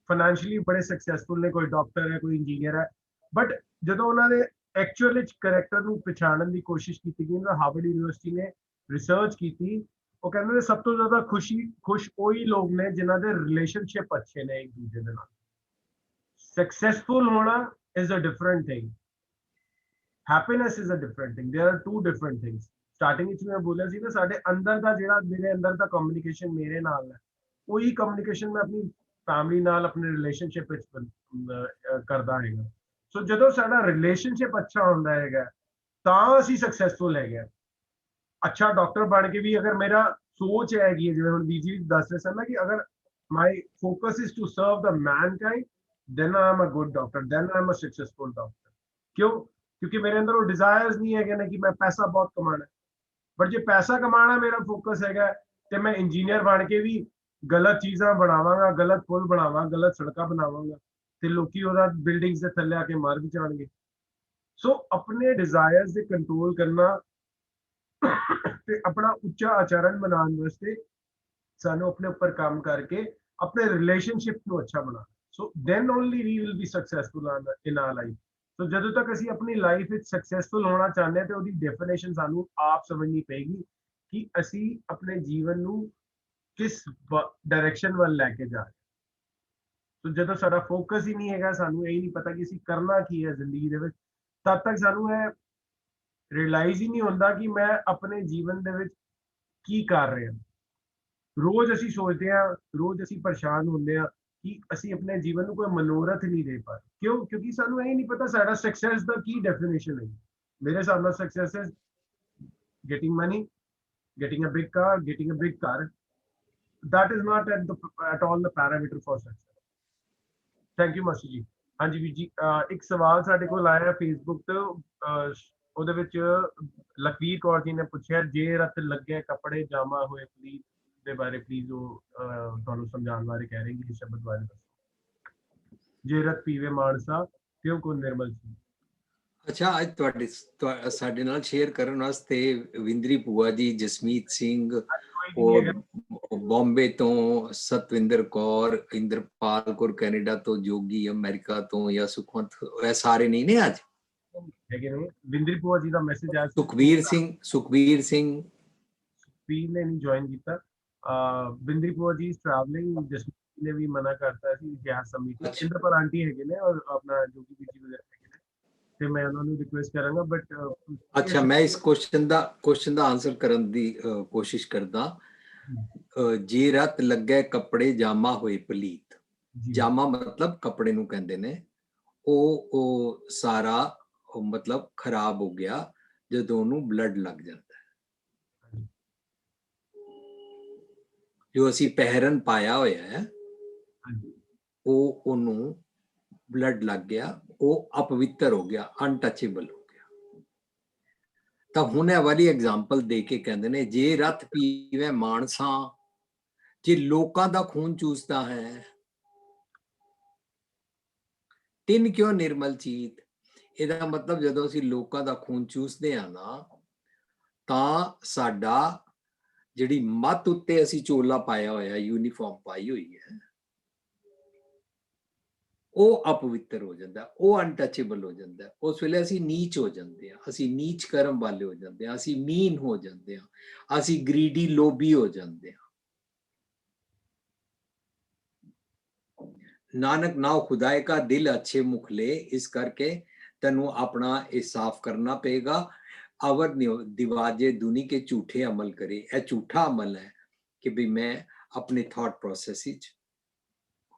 ਫਾਈਨੈਂਸ਼ੀਅਲੀ ਬੜੇ ਸਕਸੈਸਫੁਲ ਨੇ, ਕੋਈ ਡਾਕਟਰ ਹੈ, ਕੋਈ ਇੰਜੀਨੀਅਰ ਹੈ। ਬਟ ਜਦੋਂ ਉਹਨਾਂ ਦੇ ਐਕਚੁਅਲ ਵਿੱਚ ਕਰੈਕਟਰ ਨੂੰ ਪਛਾਣਨ ਦੀ ਕੋਸ਼ਿਸ਼ ਕੀਤੀ ਗਈ ਨਾ, ਹਾਰਵਰਡ ਯੂਨੀਵਰਸਿਟੀ ਨੇ ਰਿਸਰਚ ਕੀਤੀ, ਉਹ ਕਹਿੰਦੇ ਨੇ ਸਭ ਤੋਂ ਜ਼ਿਆਦਾ ਖੁਸ਼ ਉਹੀ ਲੋਕ ਨੇ ਜਿਨ੍ਹਾਂ ਦੇ ਰਿਲੇਸ਼ਨਸ਼ਿਪ ਅੱਛੇ ਨੇ ਇੱਕ ਦੂਜੇ ਦੇ ਨਾਲ। ਸਕਸੈਸਫੁਲ ਹੋਣਾ is a different thing, happiness is a different thing, there are two different things. Starting ਵਿੱਚ ਮੈਂ ਬੋਲਿਆ ਸੀ ਨਾ, ਸਾਡੇ ਅੰਦਰ ਦਾ ਜਿਹੜਾ ਮੇਰੇ ਅੰਦਰ ਦਾ ਕਮਿਊਨੀਕੇਸ਼ਨ ਮੇਰੇ ਨਾਲ ਹੈ, ਉਹੀ ਕਮਿਊਨੀਕੇਸ਼ਨ ਮੈਂ ਆਪਣੀ ਫੈਮਿਲੀ ਨਾਲ, ਆਪਣੇ ਰਿਲੇਸ਼ਨਸ਼ਿਪ ਵਿੱਚ ਕਰਦਾ ਹੈਗਾ। ਸੋ ਜਦੋਂ ਸਾਡਾ ਰਿਲੇਸ਼ਨਸ਼ਿਪ ਅੱਛਾ ਹੁੰਦਾ ਹੈਗਾ ਤਾਂ ਅਸੀਂ ਸਕਸੈਸਫੁਲ ਹੈਗੇ ਆ। ਅੱਛਾ ਡਾਕਟਰ ਬਣ ਕੇ ਵੀ ਅਗਰ ਮੇਰਾ ਸੋਚ ਹੈਗੀ ਹੈ, ਜਿਵੇਂ ਹੁਣ ਬੀਜੀ ਦੱਸ ਰਹੇ ਸਨ ਨਾ, ਕਿ ਅਗਰ my focus is to serve the mankind, then I am a good doctor, then I am a successful doctor। क्यों? क्योंकि मेरे अंदर वो डिजायर्स नहीं है कि मैं पैसा बहुत कमाना है। बट जो पैसा कमाना मेरा फोकस है तो मैं इंजीनियर बन के भी गलत चीज़ां बनावांगा, गलत पुल बनावांगा, गलत सड़कां बनावांगा, ते लोकी ओहदा बिल्डिंग्स दे थल्ले आके मर भी जाणगे। सो अपने डिजायर्स दे कंट्रोल करना ते अपना उच्चा आचरण बनाने वास्ते सानू अपने ऊपर काम करके अपने रिलेशनशिप को अच्छा बनाना। So then only we will be successful in our life. तो जदों तक असी अपनी लाइफ विच सक्सेसफुल होना चाहते हैं तो उसकी डेफिनेशन सानू आप समझनी पेगी कि असी अपने जीवन नू किस डायरेक्शन वाल लैके जा रहे। तो जदों साडा फोकस ही नहीं हैगा, सानू यही नहीं पता कि असी करना की है जिंदगी दे विच, तद तक सानू ये रियलाइज ही नहीं होता कि मैं अपने जीवन दे विच की कर रहा। रोज असी सोचते हैं, रोज असी परेशान होंगे हैं कि असी अपने जीवन को कोई मनोरथ नहीं दे पा रहे। क्यों? क्योंकि सानू यही नहीं पता साडा सक्सेस दा की डेफिनेशन है। मेरे हिसाब नाल success is getting money, getting a big car, getting a big car. That is not at all the parameter for success। Thank you master ji. हाँ जी वीर जी, एक सवाल साडे कोल आया फेसबुक ते, ਉਹਦੇ ਵਿੱਚ ਲਖਵੀਰ ਕੌਰ ਜੀ ਨੇ ਪੁੱਛਿਆ, ਜੇ ਰਤ ਲੱਗੇ ਕੱਪੜੇ ਜਾਮਾ ਹੋਏ ਪਲੀਜ਼ ਦੇ ਬਾਰੇ ਪਲੀਜ਼ ਉਹ ਤੁਹਾਨੂੰ ਸਮਝਾਉਣ ਬਾਰੇ ਕਹਿ ਰਹੇ ਕਿ ਸ਼ਬਦ ਬਾਰੇ ਦੱਸੋ। ਜੇ ਰਤ ਪੀਵੇ ਮਾਨਸਾ ਕਿਉਂ ਕੋ ਨਿਰਮਲ ਸੀ। ਅੱਛਾ, ਅੱਜ ਸਾਡੇ ਨਾਲ ਸ਼ੇਅਰ ਕਰਨ ਵਾਸਤੇ ਵਿੰਦਰੀ ਭੂਆ ਜੀ, ਜਸਮੀਤ ਸਿੰਘ, ਔਰ ਬੰਬੇ ਤੋਂ ਸਤਵਿੰਦਰ ਕੌਰ, ਇੰਦਰਪਾਲ ਕੌਰ ਕੈਨੇਡਾ ਤੋਂ, ਜੋਗੀ ਅਮਰੀਕਾ ਤੋਂ, ਜਾਂ ਸੁਖਵੰਤ, ਇਹ ਸਾਰੇ ਨਹੀਂ ਨੇ ਅੱਜ ਹੈਗੇ ਨੇ। ਵਿੰਦਰੀ ਭੂਆ ਜੀ ਦਾ ਮੈਸੇਜ ਆਇਆ, ਸੁਖਬੀਰ ਸਿੰਘ ਸੁਖਬੀਰ ਨੇ ਨਹੀਂ ਜੁਆਇਨ ਕੀਤਾ। ਵਿੰਦਰੀ ਭੂਆ ਜੀ ਟਰੈਵਲਿੰਗ, ਜਸਮੀਤ ਨੇ ਵੀ ਮਨਾ ਕਰਤਾ ਸੀ ਕਿ ਸਮੀਟ। ਇੰਦਰਪਾਲ ਆਂਟੀ ਹੈਗੇ ਨੇ ਔਰ ਆਪਣਾ ਜੋਗੀ ਵੀਰ ਜੀ ਵਗੈਰਾ ਹੈਗੇ ਨੇ, ਤੇ ਮੈਂ ਉਹਨਾਂ ਨੂੰ ਰਿਕੁਐਸਟ ਕਰਾਂਗਾ। ਬਟ ਅੱਛਾ, ਮੈਂ ਇਸ ਕੁਐਸਚਨ ਦਾ ਆਨਸਰ ਕਰਨ ਦੀ ਕੋਸ਼ਿਸ਼ ਕਰਦਾ। ਜੇ ਰਤ ਲੱਗੇ ਕੱਪੜੇ ਜਾਮਾ ਹੋਏ ਪਲੀਤ, ਜਾਮਾ ਮਤਲਬ ਕੱਪੜੇ ਨੂੰ ਕਹਿੰਦੇ ਨੇ। ਉਹ ਸਾਰਾ ਮਤਲਬ ਖਰਾਬ ਹੋ ਗਿਆ ਜਦੋਂ ਉਹਨੂੰ ਬਲੱਡ ਲੱਗ ਜਾਂਦਾ ਹੈ। ਜੋ ਅਸੀਂ ਪਹਿਰਨ ਪਾਇਆ ਹੋਇਆ ਹੈ, ਉਹਨੂੰ ਬਲੱਡ ਲੱਗ ਗਿਆ, ਉਹ ਅਪਵਿੱਤਰ ਹੋ ਗਿਆ, ਅਨਟੱਚੇਬਲ ਹੋ ਗਿਆ। ਤਾਂ ਹੁਣ ਇਹ ਵਾਲੀ ਐਗਜ਼ਾਮਪਲ ਦੇ ਕੇ ਕਹਿੰਦੇ ਨੇ, ਜੇ ਰਤ ਪੀਵੇ ਮਾਨਸਾ, ਜੇ ਲੋਕਾਂ ਦਾ ਖੂਨ ਚੂਸਦਾ ਹੈ, ਤਿੰਨ ਕਿਉਂ ਨਿਰਮਲ ਚੀਤ। ਇਹਦਾ ਮਤਲਬ ਜਦੋਂ ਅਸੀਂ ਲੋਕਾਂ ਦਾ ਖੂਨ ਚੂਸਦੇ ਹਾਂ ਨਾ, ਤਾਂ ਸਾਡਾ ਜਿਹੜੀ ਮੱਤ ਉੱਤੇ ਅਸੀਂ ਚੋਲਾ ਪਾਇਆ ਹੋਇਆ, ਯੂਨੀਫਾਰਮ ਪਾਈ ਹੋਈ ਹੈ, ਉਹ ਅਪਵਿੱਤਰ ਹੋ ਜਾਂਦਾ, ਉਹ ਅਨਟੱਚੇਬਲ ਹੋ ਜਾਂਦਾ। ਉਸ ਵੇਲੇ ਅਸੀਂ ਨੀਚ ਹੋ ਜਾਂਦੇ ਹਾਂ, ਅਸੀਂ ਨੀਚ ਕਰਮ ਵਾਲੇ ਹੋ ਜਾਂਦੇ ਹਾਂ, ਅਸੀਂ ਮੀਨ ਹੋ ਜਾਂਦੇ ਹਾਂ, ਅਸੀਂ ਗਰੀਡੀ ਲੋਭੀ ਹੋ ਜਾਂਦੇ ਹਾਂ। ਨਾਨਕ ਨਾਉ ਖੁਦਾਏ ਕਾ ਦਿਲ ਅੱਛੇ ਮੁਖਲੇ, ਇਸ ਕਰਕੇ ਤੈਨੂੰ ਆਪਣਾ ਇਹ ਸਾਫ਼ ਕਰਨਾ ਪਏਗਾ। ਅਵਰ ਦਿਵਾਜੇ ਦੁਨੀ ਕੇ ਝੂਠੇ ਅਮਲ ਕਰੇ। ਇਹ ਝੂਠਾ ਅਮਲ ਹੈ ਕਿ ਵੀ ਮੈਂ ਆਪਣੇ ਥਾਟ ਪ੍ਰੋਸੈਸ ਵਿੱਚ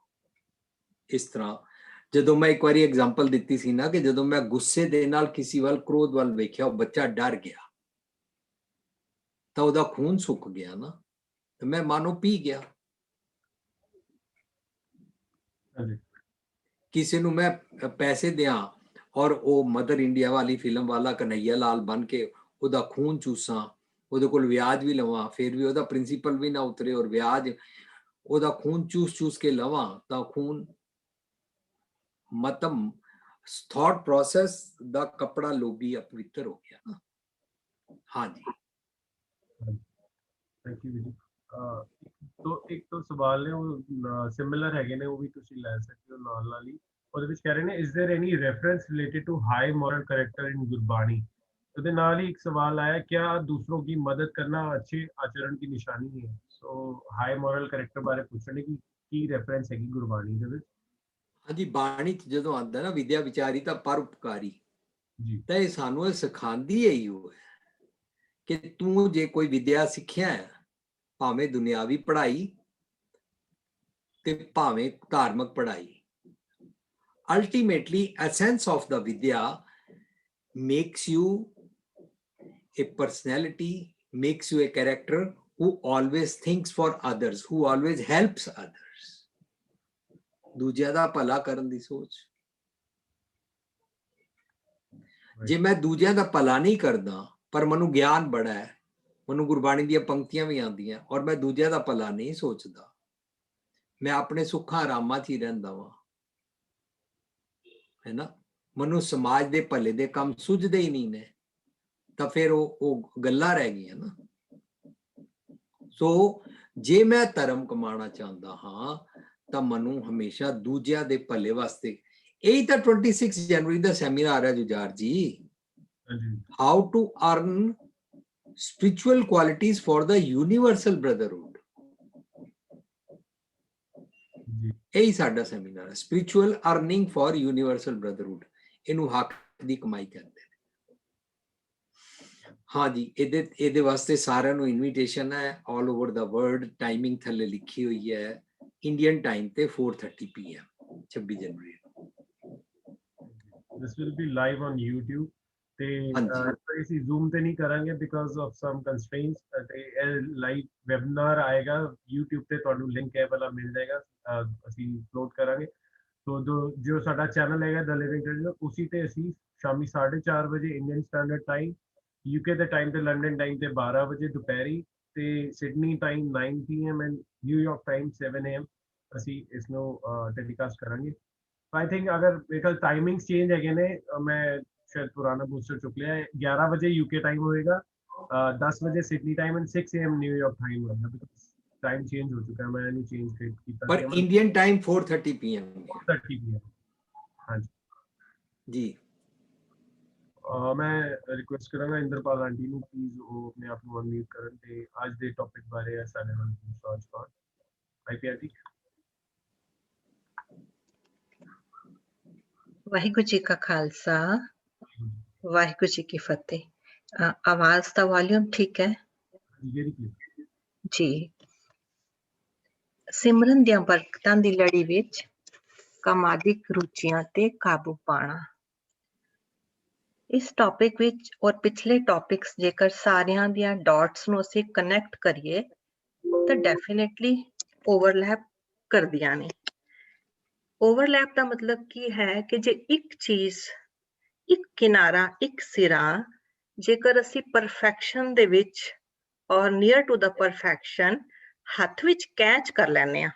ਇਸ ਤਰ੍ਹਾਂ, ਜਦੋਂ ਮੈਂ ਇੱਕ ਵਾਰੀ ਐਗਜ਼ਾਮਪਲ ਦਿੱਤੀ ਸੀ ਨਾ, ਕਿ ਜਦੋਂ ਮੈਂ ਗੁੱਸੇ ਦੇ ਨਾਲ ਕਿਸੇ ਵੱਲ, ਕ੍ਰੋਧ ਵੱਲ ਵੇਖਿਆ, ਉਹ ਬੱਚਾ ਡਰ ਗਿਆ, ਤਾਂ ਉਹਦਾ ਖੂਨ ਸੁੱਕ ਗਿਆ ਨਾ, ਤੇ ਮੈਂ ਮਾਨੋ ਪੀ ਗਿਆ। ਕਿਸੇ ਨੂੰ ਮੈਂ ਪੈਸੇ ਦਿਆਂ ਔਰ ਉਹ ਮਦਰ ਇੰਡੀਆ ਵਾਲੀ ਫਿਲਮ ਵਾਲਾ ਕਨਈਆ ਲਾਲ ਬਣ ਕੇ ਉਹਦਾ ਖੂਨ ਚੂਸਾਂ, ਉਹਦੇ ਕੋਲ ਵਿਆਜ ਵੀ ਲਵਾਂ, ਫਿਰ ਵੀ ਉਹਦਾ ਪ੍ਰਿੰਸੀਪਲ ਵੀ ਨਾ ਉਤਰੇ, ਔਰ ਵਿਆਜ ਉਹਦਾ ਖੂਨ ਚੂਸ ਕੇ ਲਵਾਂ, ਤਾਂ ਖੂਨ ਮਤਮ ਥॉट ਪ੍ਰੋਸੈਸ ਦਾ ਕਪੜਾ ਲੋਭੀ ਅਪਵਿੱਤਰ ਹੋ ਗਿਆ ਨਾ। ਹਾਂਜੀ ਥੈਂਕ ਯੂ ਜੀ। ਇੱਕ ਤੋਂ ਸਵਾਲ ਨੇ ਉਹ ਸਿਮਿਲਰ ਹੈਗੇ ਨੇ, ਉਹ ਵੀ ਤੁਸੀਂ ਲੈ ਸਕਦੇ ਹੋ ਨਾਲ ਨਾਲ ਹੀ। ਉਹਦੇ ਵਿੱਚ ਕਹਿ ਰਹੇ ਨੇ, is there any reference related to high moral character in Gurbani. ਉਹਦੇ ਨਾਲ ਹੀ ਇੱਕ ਸਵਾਲ ਆਇਆ, क्या दूसरों की मदद करना अच्छे आचरण की निशानी है? सो हाई मॉरल कैरेक्टर ਬਾਰੇ ਪੁੱਛਣੇ ਕਿ ਕੀ ਰੈਫਰੈਂਸ ਹੈਗੀ ਗੁਰਬਾਣੀ ਦੇ ਵਿੱਚ। ਹਾਂਜੀ, ਬਾਣੀ 'ਚ ਜਦੋਂ ਆਉਂਦਾ ਨਾ ਵਿਦਿਆ ਵਿਚਾਰੀ ਤਾਂ ਪਰਉਪਕਾਰੀ, ਜੀ ਤਾਂ ਇਹ ਸਾਨੂੰ ਇਹ ਸਿਖਾਉਂਦੀ ਹੀ ਉਹ ਹੈ ਕਿ ਤੂੰ ਜੇ ਕੋਈ ਵਿਦਿਆ ਸਿੱਖਿਆ ਹੈ, ਭਾਵੇਂ ਦੁਨਿਆਵੀ ਪੜ੍ਹਾਈ ਤੇ ਭਾਵੇਂ ਧਾਰਮਿਕ ਪੜ੍ਹਾਈ, ultimately essence of the vidya makes you a personality, makes you a character who always thinks for others, who always helps others, ਦੂਜਿਆਂ ਦਾ ਭਲਾ ਕਰਨ ਦੀ ਸੋਚ। ਜੇ ਮੈਂ ਦੂਜਿਆਂ ਦਾ ਭਲਾ ਨਹੀਂ ਕਰਦਾ ਪਰ ਮੈਨੂੰ ਗਿਆਨ ਬੜਾ ਹੈ, ਮੈਨੂੰ ਗੁਰਬਾਣੀ ਦੀਆਂ ਪੰਕਤੀਆਂ ਵੀ ਆਉਂਦੀਆਂ ਔਰ ਮੈਂ ਦੂਜਿਆਂ ਦਾ ਭਲਾ ਨਹੀਂ ਸੋਚਦਾ, ਮੈਂ ਆਪਣੇ ਸੁੱਖਾਂ ਆਰਾਮਾਂ 'ਚ ਹੀ ਰਹਿੰਦਾ ਵਾਂ, ਹੈ ਨਾ, ਮੈਨੂੰ ਸਮਾਜ ਦੇ ਭਲੇ ਦੇ ਕੰਮ ਸੁਝਦੇ ਹੀ ਨਹੀਂ ਨੇ, ਤਾਂ ਫਿਰ ਉਹ ਗੱਲਾਂ ਰਹਿ ਗਈਆਂ ਨਾ। ਸੋ ਜੇ ਮੈਂ ਧਰਮ ਕਮਾਉਣਾ ਚਾਹੁੰਦਾ ਹਾਂ ਤਾਂ ਮੈਨੂੰ ਹਮੇਸ਼ਾ ਦੂਜਿਆਂ ਦੇ ਭਲੇ ਵਾਸਤੇ, ਇਹੀ ਤਾਂ 26 ਜਨਵਰੀ ਦਾ ਸੈਮੀਨਾਰ ਹੈ Jujhar ji, how to earn spiritual qualities for the universal brotherhood। ਇਹੀ ਸਾਡਾ ਸੈਮੀਨਾਰ ਹੈ, spiritual earning for universal brotherhood। ਇਹਨੂੰ ਹੱਕ ਦੀ ਕਮਾਈ ਕਹਿੰਦੇ ਨੇ। ਹਾਂਜੀ, ਇਹਦੇ ਵਾਸਤੇ ਸਾਰਿਆਂ ਨੂੰ ਇਨਵੀਟੇਸ਼ਨ ਹੈ, ਆਲ ਓਵਰ ਦਾ ਵਰਲਡ। ਟਾਈਮਿੰਗ ਥੱਲੇ ਲਿਖੀ ਹੋਈ ਹੈ, ਇੰਡੀਅਨ ਟਾਈਮ ਤੇ 4:30 PM 26 January. This will be live on YouTube ਤੇ ਅਸੀਂ ਜ਼ੂਮ ਤੇ ਨਹੀਂ ਕਰਾਂਗੇ ਬਿਕਾਜ਼ ਆਫ ਸਮ ਕੰਸਟ੍ਰੇਨਟਸ। ਤੇ ਇਹ ਲਾਈਵ ਵੈਬਿਨਾਰ ਆਏਗਾ YouTube ਤੇ, ਤੁਹਾਨੂੰ ਲਿੰਕ ਇਹ ਵਾਲਾ ਮਿਲ ਜਾਏਗਾ, ਅਸੀਂ ਅਪਲੋਡ ਕਰਾਂਗੇ। ਤੋ ਜੋ ਸਾਡਾ ਚੈਨਲ ਹੈਗਾ ਦ ਲਿਵਿੰਗ ਟ੍ਰੈਜਰ, ਉਸੇ ਤੇ ਅਸੀਂ ਸ਼ਾਮੀ 4:30 ਵਜੇ ਇੰਡੀਅਨ ਸਟੈਂਡਰਡ ਟਾਈਮ, UK ਦੇ ਟਾਈਮ ਤੇ, ਲੰਡਨ ਟਾਈਮ ਤੇ 12 ਵਜੇ ਦੁਪਹਿਰੀ, ਤੇ Sydney time 9 PM and New York time 7 AM ਅਸੀਂ ਇਸ ਨੂੰ ਟੈਲੀਕਾਸਟ ਕਰਾਂਗੇ। आई थिंक अगर एक टाइमिंग्स चेंज है ने, मैं शायद पुराना बूस्टर चुक लिया है। 11 बजे यूके टाइम होएगा, 10 बजे Sydney time and 6 AM New York time होगा, बिकॉज़ टाइम चेंज हो चुका है, मैं नहीं चेंज किया। पर इंडियन टाइम 4:30 PM 4:30 PM। हाँ जी। मैं रिक्वेस्ट करूंगा इंद्रपाल आंटी ਨੂੰ ਪਲੀਜ਼ ਉਹ ਆਪਣੇ ਆਪ ਨੂੰ ਅਨਮਿਊਟ ਕਰਨ ਤੇ ਅੱਜ ਦੇ ਟੌਪਿਕ ਬਾਰੇ ਸਾਡੇ ਨਾਲ ਸੋਚ ਪਾਉਣ। IP aunty. ਵਾਹਿਗੁਰੂ ਜੀ ਕਾ ਖਾਲਸਾ, ਵਾਹਿਗੁਰੂ ਜੀ ਕੀ ਫਤਿਹ। ਆਵਾਜ਼ ਦਾ ਵੋਲਿਊਮ ਠੀਕ ਹੈ ਜੀ? ਸਿਮਰਨ ਦੀਆਂ ਬਰਕਤਾਂ ਦੀ ਲੜੀ ਵਿੱਚ ਕਾਮਾਦਿਕ ਰੁਚੀਆਂ ਤੇ ਕਾਬੂ ਪਾਣਾ। ਇਸ ਟੌਪਿਕ ਵਿੱਚ ਔਰ ਪਿਛਲੇ ਟੌਪਿਕਸ ਜੇਕਰ ਸਾਰਿਆਂ ਦੀਆਂ ਡਾਟਸ ਨੂੰ ਅਸੀਂ ਕਨੈਕਟ ਕਰੀਏ ਤਾਂ ਡੈਫੀਨੇਟਲੀ ਓਵਰਲੈਪ ਕਰਦੀਆਂ ਨੇ। ਓਵਰਲੈਪ ਦਾ ਮਤਲਬ ਕੀ ਹੈ ਕਿ ਜੇ ਇੱਕ ਚੀਜ਼, ਇੱਕ ਕਿਨਾਰਾ, ਇੱਕ ਸਿਰਾ ਜੇਕਰ ਅਸੀਂ ਪਰਫੈਕਸ਼ਨ ਦੇ ਵਿੱਚ ਔਰ ਨੀਅਰ ਟੂ ਦਾ ਪਰਫੈਕਸ਼ਨ ਹੱਥ ਵਿੱਚ ਕੈਚ ਕਰ ਲੈਂਦੇ ਹਾਂ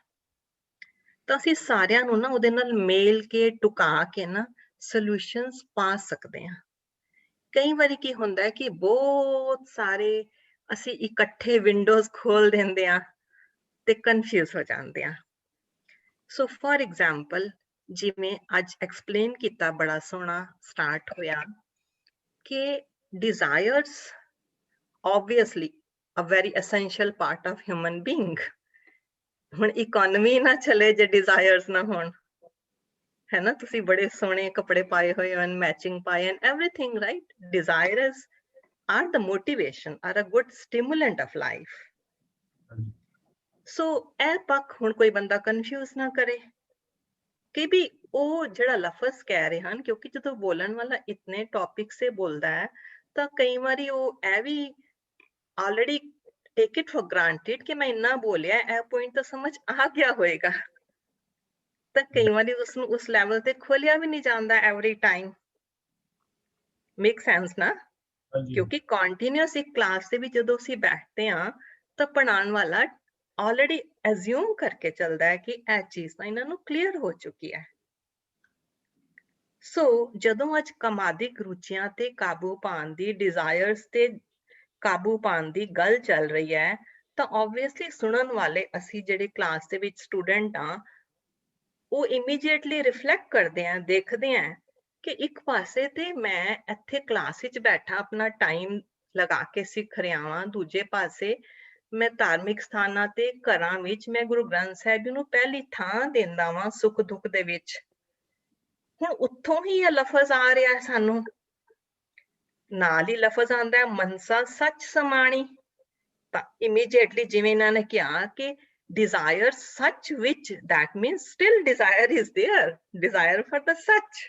ਤਾਂ ਅਸੀਂ ਸਾਰਿਆਂ ਨੂੰ ਨਾ ਉਹਦੇ ਨਾਲ ਮੇਲ ਕੇ ਟੁਕਾ ਕੇ ਨਾ ਸੋਲੂਸ਼ਨਸ ਪਾ ਸਕਦੇ ਹਾਂ। ਕਈ ਵਾਰੀ ਕੀ ਹੁੰਦਾ ਹੈ ਕਿ ਬਹੁਤ ਸਾਰੇ ਅਸੀਂ ਇਕੱਠੇ ਵਿੰਡੋਜ਼ ਖੋਲ ਦਿੰਦੇ ਹਾਂ ਤੇ ਕਨਫਿਊਜ਼ ਹੋ ਜਾਂਦੇ ਹਾਂ। ਸੋ ਫॉर एग्जांपल ਜਿਵੇਂ ਅੱਜ ਐਕਸਪਲੇਨ ਕੀਤਾ, ਬੜਾ ਸੋਹਣਾ ਸਟਾਰਟ ਹੋਇਆ ਕਿ desires obviously a very essential part of human being। ਹੁਣ ਇਕੋਨਮੀ ਨਾ ਚਲੇ ਜੇ desires ਨਾ ਹੋਣ, ਹੈ ਨਾ। ਤੁਸੀਂ ਬੜੇ ਸੋਹਣੇ ਕੱਪੜੇ ਪਾਏ ਹੋਏ ਹਨ, ਮੈਚਿੰਗ ਪਾਏ ਹਨ, everything right। desires are the motivation, are a good stimulant of life। ਸੋ ਇਹ ਪੱਖ ਹੁਣ ਕੋਈ ਬੰਦਾ ਕਨਫਿਊਜ਼ ਨਾ ਕਰੇ ਕਿ ਵੀ ਉਹ ਜਿਹੜਾ ਲਫ਼ਜ਼ ਕਹਿ ਰਹੇ ਹਨ, ਕਿਉਂਕਿ ਜਦੋਂ ਬੋਲਣ ਵਾਲਾ ਇਤਨੇ ਟੌਪਿਕ ਸੇ ਬੋਲਦਾ ਹੈ ਤਾਂ ਕਈ ਵਾਰੀ ਉਹ ਇਹ ਵੀ ਆਲਰੇਡੀ ਟੇਕ ਇਟ ਫॉर ਗ੍ਰਾਂਟਿਡ ਕਿ ਮੈਂ ਇੰਨਾ ਬੋਲਿਆ, ਇਹ ਪੁਆਇੰਟ ਤਾਂ ਸਮਝ ਆ ਗਿਆ ਹੋਏਗਾ, ਤਾਂ ਕਈ ਵਾਰੀ ਉਸਨੂੰ ਉਸ ਲੈਵਲ ਤੇ ਖੋਲਿਆ ਵੀ ਨਹੀਂ ਜਾਂਦਾ ਐਵਰੀ ਟਾਈਮ। ਮੇਕ ਸੈਂਸ ਨਾ? ਕਿਉਂਕਿ ਕੰਟੀਨਿਊਸ ਇੱਕ ਕਲਾਸ ਦੇ ਵਿੱਚ ਜਦੋਂ ਅਸੀਂ ਬੈਠਦੇ ਹਾਂ ਤਾਂ ਪੜ੍ਹਾਉਣ ਵਾਲਾ ਆਲਰੇਡੀ ਐਜ਼ਿਊਮ ਕਰਕੇ ਚੱਲਦਾ ਹੈ ਕਿ ਇਹ ਚੀਜ਼ ਤਾਂ ਇਹਨਾਂ ਨੂੰ ਕਲੀਅਰ ਹੋ ਚੁੱਕੀ ਹੈ। ਸੋ ਜਦੋਂ ਅੱਜ ਕਾਮਾਦਿਕ ਰੁਚੀਆਂ ਤੇ ਕਾਬੂ ਪਾਉਣ ਦੀ, ਡਿਜ਼ਾਇਰਸ ਤੇ ਕਾਬੂ ਪਾਉਣ ਦੀ ਗੱਲ ਚੱਲ ਰਹੀ ਹੈ, ਤਾਂ ਆਬਵੀਅਸਲੀ ਸੁਣਨ ਵਾਲੇ ਅਸੀਂ ਜਿਹੜੇ ਕਲਾਸ ਦੇ ਵਿੱਚ ਸਟੂਡੈਂਟ ਆ, ਉਹ ਇਮੀਡੀਏਟਲੀ ਰਿਫਲੈਕਟ ਕਰਦੇ ਆ, ਦੇਖਦੇ ਆ ਕਿ ਇੱਕ ਪਾਸੇ ਤੇ ਮੈਂ ਇੱਥੇ ਕਲਾਸ ਵਿੱਚ ਬੈਠਾ ਆਪਣਾ ਟਾਈਮ ਲਗਾ ਕੇ ਸਿੱਖ ਰਿਹਾ ਵਾਂ, ਦੂਜੇ ਪਾਸੇ ਮੈਂ ਧਾਰਮਿਕ ਸਥਾਨਾਂ ਤੇ ਘਰਾਂ ਵਿੱਚ ਮੈਂ ਗੁਰੂ ਗ੍ਰੰਥ ਸਾਹਿਬ ਜੀ ਨੂੰ ਪਹਿਲੀ ਥਾਂ ਦਿੰਦਾ ਵਾਂ ਸੁੱਖ ਦੁੱਖ ਦੇ ਵਿੱਚ। ਹੁਣ ਉੱਥੋਂ ਹੀ ਇਹ ਲਫ਼ਜ਼ ਆ ਰਿਹਾ ਸਾਨੂੰ, ਨਾਲ ਹੀ ਲਫ਼ਜ਼ ਆਉਂਦਾ ਹੈ ਮਨਸਾ ਸੱਚ ਸਮਾਣੀ। ਤਾਂ ਇਮੀਡੀਏਟਲੀ ਜਿਵੇਂ ਇਹਨਾਂ ਨੇ ਕਿਹਾ ਕਿ desire such which, that means still desire is there, desire for the such,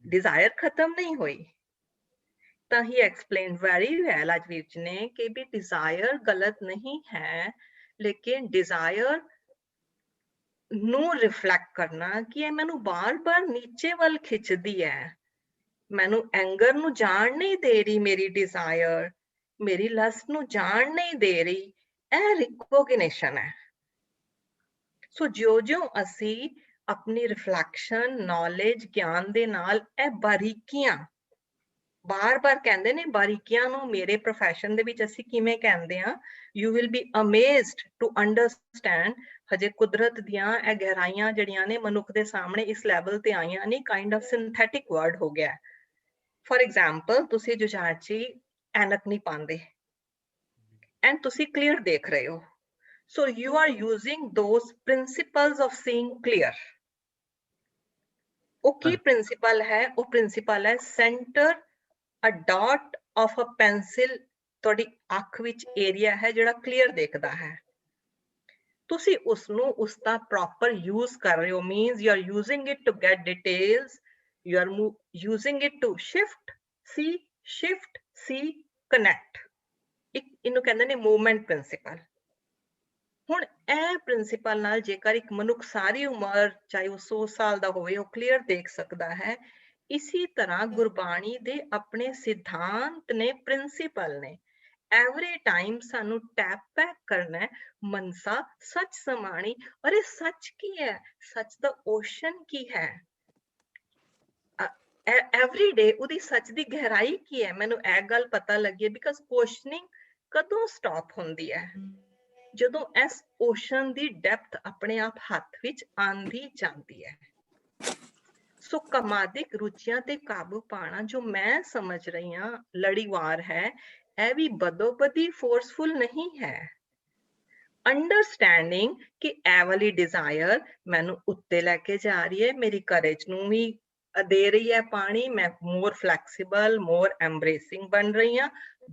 desire खत्म नहीं हुई। ਤਾਂ ही explained very well अजवीर जी ने कि भी desire गलत नहीं है, लेकिन desire ਨੂੰ रिफ्लेक्ट करना कि ਇਹ ਮੈਨੂੰ ਬਾਰ-ਬਾਰ ਨੀਚੇ ਵੱਲ ਖਿੱਚਦੀ ਹੈ, ਮੈਨੂੰ ਐਂਗਰ ਨੂੰ ਜਾਣ ਨਹੀਂ ਦੇ ਰਹੀ, ਮੇਰੀ desire ਮੇਰੀ ਲਸਟ ਨੂੰ ਜਾਣ ਨਹੀਂ ਦੇ ਰਹੀ, ਇਹ ਰਿਕੋਗਨੀਸ਼ਨ ਹੈ। ਸੋ ਜਿਉਂ-ਜਿਉਂ ਅਸੀਂ ਆਪਣੀ ਰਿਫਲੈਕਸ਼ਨ, ਨੌਲੇਜ, ਗਿਆਨ ਦੇ ਨਾਲ ਇਹ ਬਾਰੀਕੀਆਂ, ਬਾਰ-ਬਾਰ ਕਹਿੰਦੇ ਨੇ ਬਾਰੀਕੀਆਂ ਨੂੰ ਮੇਰੇ ਪ੍ਰੋਫੈਸ਼ਨ ਦੇ ਵਿੱਚ ਅਸੀਂ ਕਿਵੇਂ ਕਹਿੰਦੇ ਆ, you will be amazed to understand. ਹਜੇ ਕੁਦਰਤ ਦੀਆਂ ਇਹ ਗਹਿਰਾਈਆਂ ਜਿਹੜੀਆਂ ਨੇ ਮਨੁੱਖ ਦੇ ਸਾਹਮਣੇ ਇਸ ਲੈਵਲ ਤੇ ਆਈਆਂ ਨਹੀਂ, ਕਾਈਂਡ ਆਫ ਸਿੰਥੈਟਿਕ ਵਰਡ ਹੋ ਗਿਆ। ਫॉर एग्जांपल ਤੁਸੀਂ ਜੁਝਾਰ ਜੀ ਐਨਕ ਨਹੀਂ ਪਾਉਂਦੇ and ਤੁਸੀਂ clear ਦੇਖ ਰਹੇ ਹੋ, so you are using those principles of seeing clear। ਉਹ ਕੀ ਪ੍ਰਿੰਸੀਪਲ ਹੈ? ਉਹ ਪ੍ਰਿੰਸੀਪਲ ਹੈ center a dot of a pencil, ਤੁਹਾਡੀ ਅੱਖ ਵਿੱਚ ਏਰੀਆ ਹੈ ਜਿਹੜਾ clear ਦੇਖਦਾ ਹੈ, ਤੁਸੀਂ ਉਸ ਨੂੰ ਉਸ ਦਾ proper use ਕਰ ਰਹੇ ਹੋ, means you are using it to get details, you are using it to shift see connect। ਇਹਨੂੰ ਕਹਿੰਦੇ ਨੇ ਮੂਵਮੈਂਟ ਪ੍ਰਿੰਸੀਪਲ। ਹੁਣ ਇਹ ਪ੍ਰਿੰਸੀਪਲ ਨਾਲ ਜੇਕਰ ਇੱਕ ਮਨੁੱਖ ਸਾਰੀ ਉਮਰ, ਚਾਹੇ ਉਹ 100 ਸਾਲ ਦਾ ਹੋਵੇ, ਉਹ ਕਲੀਅਰ ਦੇਖ ਸਕਦਾ ਹੈ, ਇਸੀ ਤਰ੍ਹਾਂ ਗੁਰਬਾਣੀ ਦੇ ਆਪਣੇ ਸਿਧਾਂਤ ਨੇ, ਪ੍ਰਿੰਸੀਪਲ ਨੇ। ਐਵਰੀ ਟਾਈਮ ਸਾਨੂੰ ਟੈਪ ਬੈਕ ਕਰਨਾ ਹੈ ਮਨਸਾ ਸੱਚ ਸਮਾਣੀ। ਔਰ ਇਹ ਸੱਚ ਕੀ ਹੈ? ਸੱਚ ਦਾ ਓਸ਼ਨ ਕੀ ਹੈ? ਐਵਰੀ ਡੇ ਉਹਦੀ ਸੱਚ ਦੀ ਗਹਿਰਾਈ ਕੀ ਹੈ? ਮੈਨੂੰ ਇਹ ਗੱਲ ਪਤਾ ਲੱਗੀ, ਬਿਕਾਜ਼ ਕੁਐਸਚਨਿੰਗ ਕਦੋਂ ਸਟਾਪ ਹੁੰਦੀ ਹੈ? ਜਦੋਂ ਇਸ ਓਸ਼ਨ ਦੀ ਡੈਪਥ ਆਪਣੇ ਆਪ ਹੱਥ ਵਿੱਚ ਆਂਦੀ ਜਾਂਦੀ ਹੈ। ਸੋ ਕਾਮਾਦਿਕ ਰੁਚੀਆਂ ਤੇ ਕਾਬੂ ਪਾਣਾ ਜੋ ਮੈਂ ਸਮਝ ਰਹੀ ਹਾਂ ਲੜੀਵਾਰ ਹੈ, ਇਹ ਵੀ ਬਦੋਬਦੀ ਫੋਰਸਫੁਲ ਨਹੀਂ ਹੈ। ਅੰਡਰਸਟੈਂਡਿੰਗ ਕਿ ਇਹ ਵਾਲੀ ਡਿਜ਼ਾਇਰ ਮੈਨੂੰ ਉੱਤੇ ਲੈ ਕੇ ਜਾ ਰਹੀ ਹੈ, ਮੇਰੀ ਕਰੇਜ ਨੂੰ ਵੀ ਦੇ ਰਹੀ ਹੈ ਪਾਣੀ, ਮੈਂ more flexible, more embracing ਬਣ ਰਹੀ ਹਾਂ।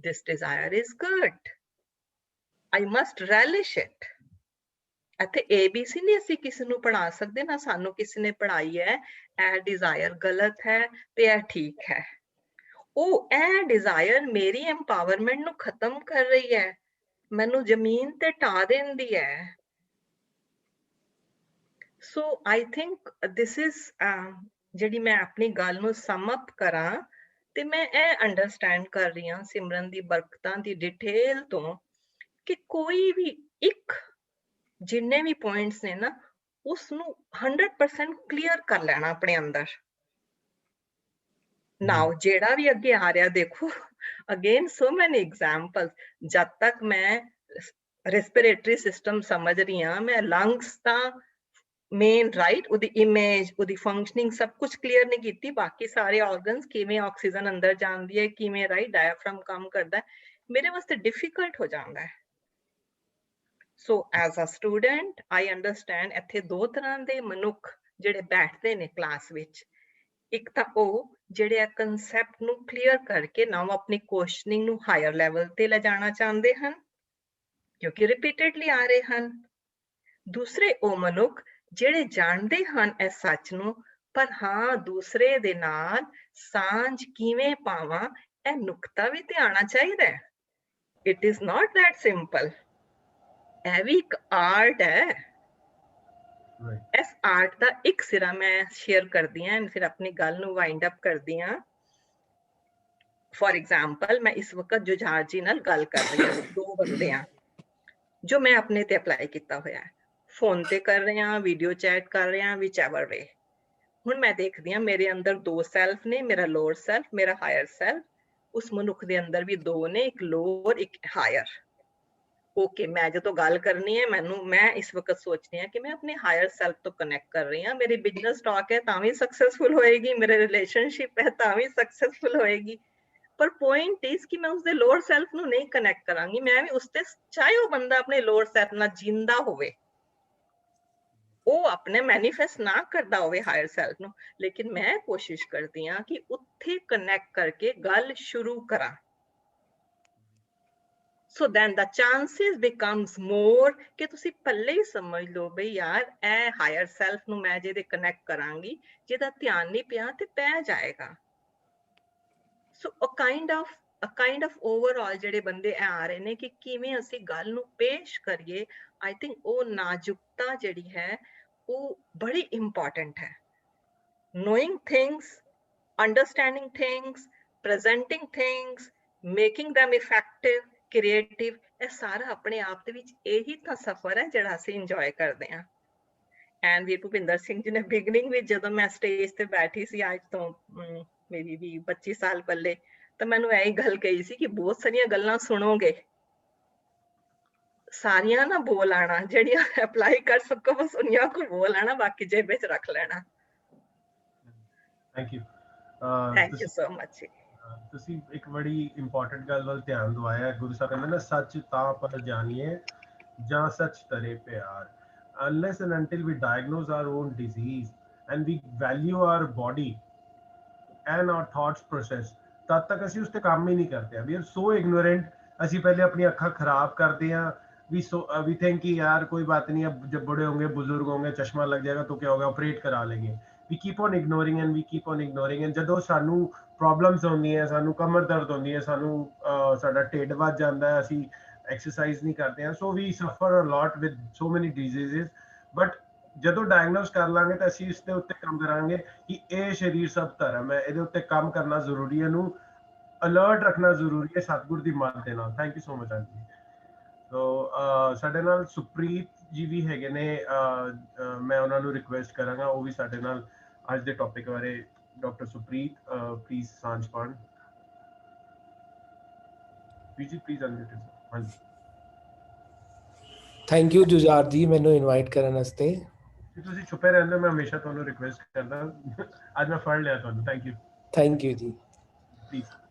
This desire is good, I must relish it। ਇੱਥੇ ABC ਨਹੀਂ ਅਸੀਂ ਕਿਸੇ ਨੂੰ ਪੜ੍ਹਾ ਸਕਦੇ, ਨਾ ਸਾਨੂੰ ਕਿਸੇ ਨੇ ਪੜ੍ਹਾਈ ਹੈ ਇਹ ਡਿਜ਼ਾਇਰ ਗਲਤ ਹੈ ਤੇ ਇਹ ਠੀਕ ਹੈ। ਉਹ ਇਹ ਡਿਜ਼ਾਇਰ ਮੇਰੀ ਐਮਪਾਵਰਮੈਂਟ ਨੂੰ ਖਤਮ ਕਰ ਰਹੀ ਹੈ, ਮੈਨੂੰ ਜ਼ਮੀਨ ਤੇ ਢਾ ਦਿੰਦੀ ਹੈ। ਸੋ ਆਈ ਥਿੰਕ ਦਿਸ ਇਜ਼ ਜਿਹੜੀ ਮੈਂ ਆਪਣੀ ਗੱਲ ਨੂੰ ਸਮ ਅਪ ਕਰਾਂ ਤੇ ਮੈਂ ਇਹ ਅੰਡਰਸਟੈਂਡ ਕਰ ਰਹੀ ਹਾਂ ਸਿਮਰਨ ਦੀ ਬਰਕਤਾਂ ਦੀ ਡਿਟੇਲ ਤੋਂ ਕਿ ਕੋਈ ਵੀ ਇੱਕ, ਜਿੰਨੇ ਵੀ ਪੁਆਇੰਟਸ ਨੇ ਨਾ, ਉਸ ਨੂੰ 100% ਕਲੀਅਰ ਕਰ ਲੈਣਾ ਆਪਣੇ ਅੰਦਰ। ਨਾਓ ਜਿਹੜਾ ਵੀ ਅੱਗੇ ਆ ਰਿਹਾ, ਦੇਖੋ ਅਗੇਨ ਸੋ ਮੈਨੀ ਐਗਜ਼ਾਮਪਲਸ। ਜਦ ਤੱਕ ਮੈਂ ਰੈਸਪੀਰੇਟਰੀ ਸਿਸਟਮ ਸਮਝ ਰਹੀ ਹਾਂ, ਮੈਂ ਲੰਗਸ ਤਾਂ ਮੇਨ ਰਾਈਟ, ਉਹਦੀ ਇਮੇਜ, ਉਹਦੀ ਫੰਕਸ਼ਨਿੰਗ ਸਭ ਕੁਝ ਕਲੀਅਰ ਨਹੀਂ ਕੀਤੀ, ਬਾਕੀ ਸਾਰੇ ਆਰਗਨਸ ਕਿਵੇਂ ਆਕਸੀਜਨ ਅੰਦਰ ਜਾਂਦੀ ਹੈ, ਕਿਵੇਂ ਰਾਈਟ ਡਾਇਆਫ੍ਰਾਮ ਕੰਮ ਕਰਦਾ, ਮੇਰੇ ਵਾਸਤੇ ਡਿਫਿਕਲਟ ਹੋ ਜਾਂਦਾ ਹੈ। So as a student I understand ਇੱਥੇ ਦੋ ਤਰ੍ਹਾਂ ਦੇ ਮਨੁੱਖ ਜਿਹੜੇ ਬੈਠਦੇ ਨੇ ਕਲਾਸ ਵਿੱਚ। ਇੱਕ ਤਾਂ ਉਹ ਜਿਹੜੇ ਆ ਕਨਸੈਪਟ ਨੂੰ ਕਲੀਅਰ ਕਰਕੇ ਨਾ ਆਪਣੀ ਕੁਐਸਚਨਿੰਗ ਨੂੰ ਹਾਇਰ ਲੈਵਲ ਤੇ ਲਿਜਾਣਾ ਚਾਹੁੰਦੇ ਹਨ, ਕਿਉਂਕਿ ਰਿਪੀਟਡਲੀ ਆ ਰਹੇ ਹਨ। ਦੂਸਰੇ ਉਹ ਮਨੁੱਖ ਜਿਹੜੇ ਜਾਣਦੇ ਹਨ ਇਸ ਸੱਚ ਨੂੰ, ਪਰ ਹਾਂ ਦੂਸਰੇ ਦੇ ਨਾਲ ਸਾਂਝ ਕਿਵੇਂ ਪਾਵਾਂ, ਇਹ ਨੁਕਤਾ ਵੀ ਤੇ ਆਉਣਾ ਚਾਹੀਦਾ ਹੈ। It is not that simple. ਇਹ ਵੀ ਇੱਕ ਆਰਟ ਹੈ। ਇਸ ਆਰਟ ਦਾ ਇੱਕ ਸਿਰਾ ਮੈਂ ਸ਼ੇਅਰ ਕਰਦੀ ਹਾਂ, ਫਿਰ ਆਪਣੀ ਗੱਲ ਨੂੰ ਵਾਈਂਡ ਅਪ ਕਰਦੀ ਹਾਂ। ਫॉर एग्जांपल मैं इस वक्त जुझार जी नाल गल कर रही हूँ, दो बंदे हैं जो मैं अपने ते अप्लाई किया हुआ है, फोन ते कर रहे हैं, वीडियो चैट कर रहे हैं, whichever way। ਹੁਣ ਮੈਂ ਦੇਖਦੀ ਹਾਂ ਮੇਰੇ ਅੰਦਰ ਦੋ ਸੈਲਫ ਨੇ, ਮੇਰਾ ਲੋਅਰ ਸੈਲਫ, ਮੇਰਾ ਹਾਇਰ ਸੈਲਫ। ਉਸ ਮਨੁੱਖ ਦੇ ਅੰਦਰ ਵੀ ਦੋ ਨੇ, ਇੱਕ ਲੋਅਰ ਇੱਕ ਹਾਇਰ। ਓਕੇ, ਮੈਂ ਜਦੋਂ ਗੱਲ ਕਰਨੀ ਹੈ ਮੈਂ ਇਸ ਵਕਤ ਸੋਚਦੀ ਹਾਂ ਕਿ ਮੈਂ ਆਪਣੇ ਹਾਇਰ ਸੈਲਫ ਤੋਂ ਕਨੈਕਟ ਕਰ ਰਹੀ ਹਾਂ। ਮੇਰੀ ਬਿਜ਼ਨਸ ਟਾਕ ਹੈ ਤਾਂ ਵੀ ਸਕਸੈਸਫੁਲ ਹੋਏਗੀ, ਮੇਰੇ ਰਿਲੇਸ਼ਨਸ਼ਿਪ ਹੈ ਤਾਂ ਵੀ ਸਕਸੈਸਫੁਲ ਹੋਏਗੀ। ਪਰ ਪੁਆਇੰਟ ਇਸ ਕਿ ਮੈਂ ਉਸਦੇ ਲੋਅਰ ਸੈਲਫ ਨੂੰ ਨਹੀਂ ਕਨੈਕਟ ਕਰਾਂਗੀ। ਮੈਂ ਵੀ ਉਸ ਤੇ, ਚਾਹੇ ਉਹ ਬੰਦਾ ਆਪਣੇ ਲੋਅਰ ਸੈਲਫ ਨਾਲ ਜਿੰਦਾ ਹੋਵੇ, ਉਹ ਆਪਣੇ ਮੈਨੀਫੈਸਟ ਨਾ ਕਰਦਾ ਹੋਵੇ ਹਾਇਰ ਸੈਲਫ ਨੂੰ, ਲੇਕਿਨ ਮੈਂ ਕੋਸ਼ਿਸ਼ ਕਰਦੀ ਹਾਂ ਕਿ ਉੱਥੇ ਕਨੈਕਟ ਕਰਕੇ ਗੱਲ ਸ਼ੁਰੂ ਕਰਾਂ। So then the chances becomes more ਕਿ ਤੁਸੀਂ ਪੱਲੇ ਹੀ ਸਮਝ ਲਓ ਬਈ ਯਾਰ ਇਹ ਹਾਇਰ ਸੈਲਫ ਨੂੰ ਮੈਂ ਜਿਹਦੇ ਕਨੈਕਟ ਕਰਾਂਗੀ, ਜਿਹਦਾ ਧਿਆਨ ਨਹੀਂ ਪਿਆ ਤੇ ਪੈ ਜਾਏਗਾ। So a kind of overall ਜਿਹੜੇ ਬੰਦੇ ਆ ਰਹੇ ਨੇ ਕਿ ਕਿਵੇਂ ਅਸੀਂ ਗੱਲ ਨੂੰ ਪੇਸ਼ ਕਰੀਏ, I think ਉਹ ਨਾਜ਼ੁਕਤਾ ਜਿਹੜੀ ਹੈ ਉਹ ਬੜੀ ਇੰਪੋਰਟੈਂਟ ਹੈ। Knowing things, understanding things, presenting things, making them effective, creative, ਇਹ ਸਾਰਾ ਆਪਣੇ ਆਪ ਦੇ ਵਿੱਚ ਇਹੀ ਤਾਂ ਸਫ਼ਰ ਹੈ ਜਿਹੜਾ ਅਸੀਂ ਇੰਜੋਏ ਕਰਦੇ ਹਾਂ। ਐਂਡ ਵੀਰ ਭੁਪਿੰਦਰ ਸਿੰਘ ਜੀ ਨੇ ਬਿਗਨਿੰਗ ਵਿੱਚ ਜਦੋਂ ਮੈਂ ਸਟੇਜ ਤੇ ਬੈਠੀ ਸੀ ਅੱਜ ਤੋਂ ਮੇਰੀ ਵੀ 25 ਸਾਲ ਪਹਿਲੇ, ਤਾਂ ਮੈਨੂੰ ਇਹੀ ਗੱਲ ਕਹੀ ਸੀ ਕਿ ਬਹੁਤ ਸਾਰੀਆਂ ਗੱਲਾਂ ਸੁਣੋਗੇ, ਸਾਰੀਆਂ ਨਾ ਬੋਲ ਆਣਾ, ਜਿਹੜੀਆਂ ਅਪਲਾਈ ਕਰ ਸਕੋ ਬਸ ਉਨੀਆਂ ਕੋ ਬੋਲ ਆਣਾ, ਬਾਕੀ ਜੇਬ ਵਿੱਚ ਰੱਖ ਲੈਣਾ। Thank you. Thank you so much. ਤੁਸੀਂ ਇੱਕ ਬੜੀ ਇੰਪੋਰਟੈਂਟ ਗੱਲ ਵੱਲ ਧਿਆਨ ਦਵਾਇਆ। ਗੁਰੂ ਸਾਹਿਬ ਕਹਿੰਦੇ ਨਾ, ਸੱਚ ਤਾਂ ਪਰ ਜਾਣੀਏ ਜਾਂ ਸੱਚ ਤਰੇ ਪਿਆਰ। Unless and until we diagnose our own disease and we value our body and our thoughts process, ਤਦ ਤੱਕ ਅਸੀਂ ਉਸ ਤੇ ਕੰਮ ਹੀ ਨਹੀਂ ਕਰਦੇ। We are so ignorant। ਅਸੀਂ ਪਹਿਲੇ ਆਪਣੀ ਅੱਖਾਂ ਖਰਾਬ ਕਰਦੇ ਹਾਂ। we think कि यार कोई बात नहीं, अब जब बड़े होंगे, बुजुर्ग होंगे, चश्मा लग जाएगा तो क्या होगा, ऑपरेट करा लेंगे। We keep on ignoring and we keep on ignoring, and ਜਦੋਂ ਸਾਨੂੰ ਪ੍ਰੋਬਲਮਸ ਹੁੰਦੀਆਂ, ਸਾਨੂੰ ਕਮਰ ਦਰਦ ਹੁੰਦੀ ਹੈ, ਸਾਨੂੰ ਸਾਡਾ ਢਿੱਡ ਵੱਧ ਜਾਂਦਾ ਹੈ, ਅਸੀਂ ਐਕਸਰਸਾਈਜ਼ ਨਹੀਂ ਕਰਦੇ ਹਾਂ, ਸੋ ਵੀ ਸਫਰ ਅ ਲੋਟ ਵਿਦ ਸੋ ਮੈਨੀ ਡਿਜ਼ੀਜ਼ਸ। ਬਟ ਜਦੋਂ ਡਾਇਗਨੋਸ ਕਰ ਲਾਂਗੇ ਤਾਂ ਅਸੀਂ ਇਸ ਦੇ ਉੱਤੇ ਕੰਮ ਕਰਾਂਗੇ ਕਿ ਇਹ ਸਰੀਰ ਸਭ ਧਰਮ ਹੈ, ਇਹਦੇ ਉੱਤੇ ਕੰਮ ਕਰਨਾ ਜ਼ਰੂਰੀ ਹੈ, ਇਹਨੂੰ ਅਲਰਟ ਰੱਖਣਾ ਜ਼ਰੂਰੀ ਹੈ ਸਤਿਗੁਰ ਦੀ ਮੱਤ ਦੇ ਨਾਲ। Thank you so much aunty. So ਸਾਡੇ ਨਾਲ ਸੁਪ੍ਰੀਤ ਜੀ ਵੀ ਹੈਗੇ ਨੇ, ਮੈਂ ਉਹਨਾਂ ਨੂੰ ਰਿਕੁਐਸਟ ਕਰਾਂਗਾ ਉਹ ਵੀ ਸਾਡੇ ਨਾਲ ਅੱਜ ਦੇ ਟੌਪਿਕ ਬਾਰੇ। ਡਾਕਟਰ ਸੁਪ੍ਰੀਤ, ਪਲੀਜ਼ ਸਾਂਝ ਪਾਣ। ਜੀ ਪਲੀਜ਼ ਅਨਮਿਊਟ। ਹਾਂਜੀ, ਥੈਂਕ ਯੂ ਜੁਝਾਰ ਜੀ ਮੈਨੂੰ ਇਨਵਾਈਟ ਕਰਨ ਵਾਸਤੇ। ਤੁਸੀਂ ਛੁਪੇ ਰਹਿੰਦੇ, ਮੈਂ ਹਮੇਸ਼ਾ ਤੁਹਾਨੂੰ ਰਿਕੁਐਸਟ ਕਰਦਾ, ਅੱਜ ਮੈਂ ਫੜ ਲਿਆ ਤੁਹਾਨੂੰ। Thank you. ਥੈਂਕ ਯੂ ਜੀ। ਪਲੀਜ਼।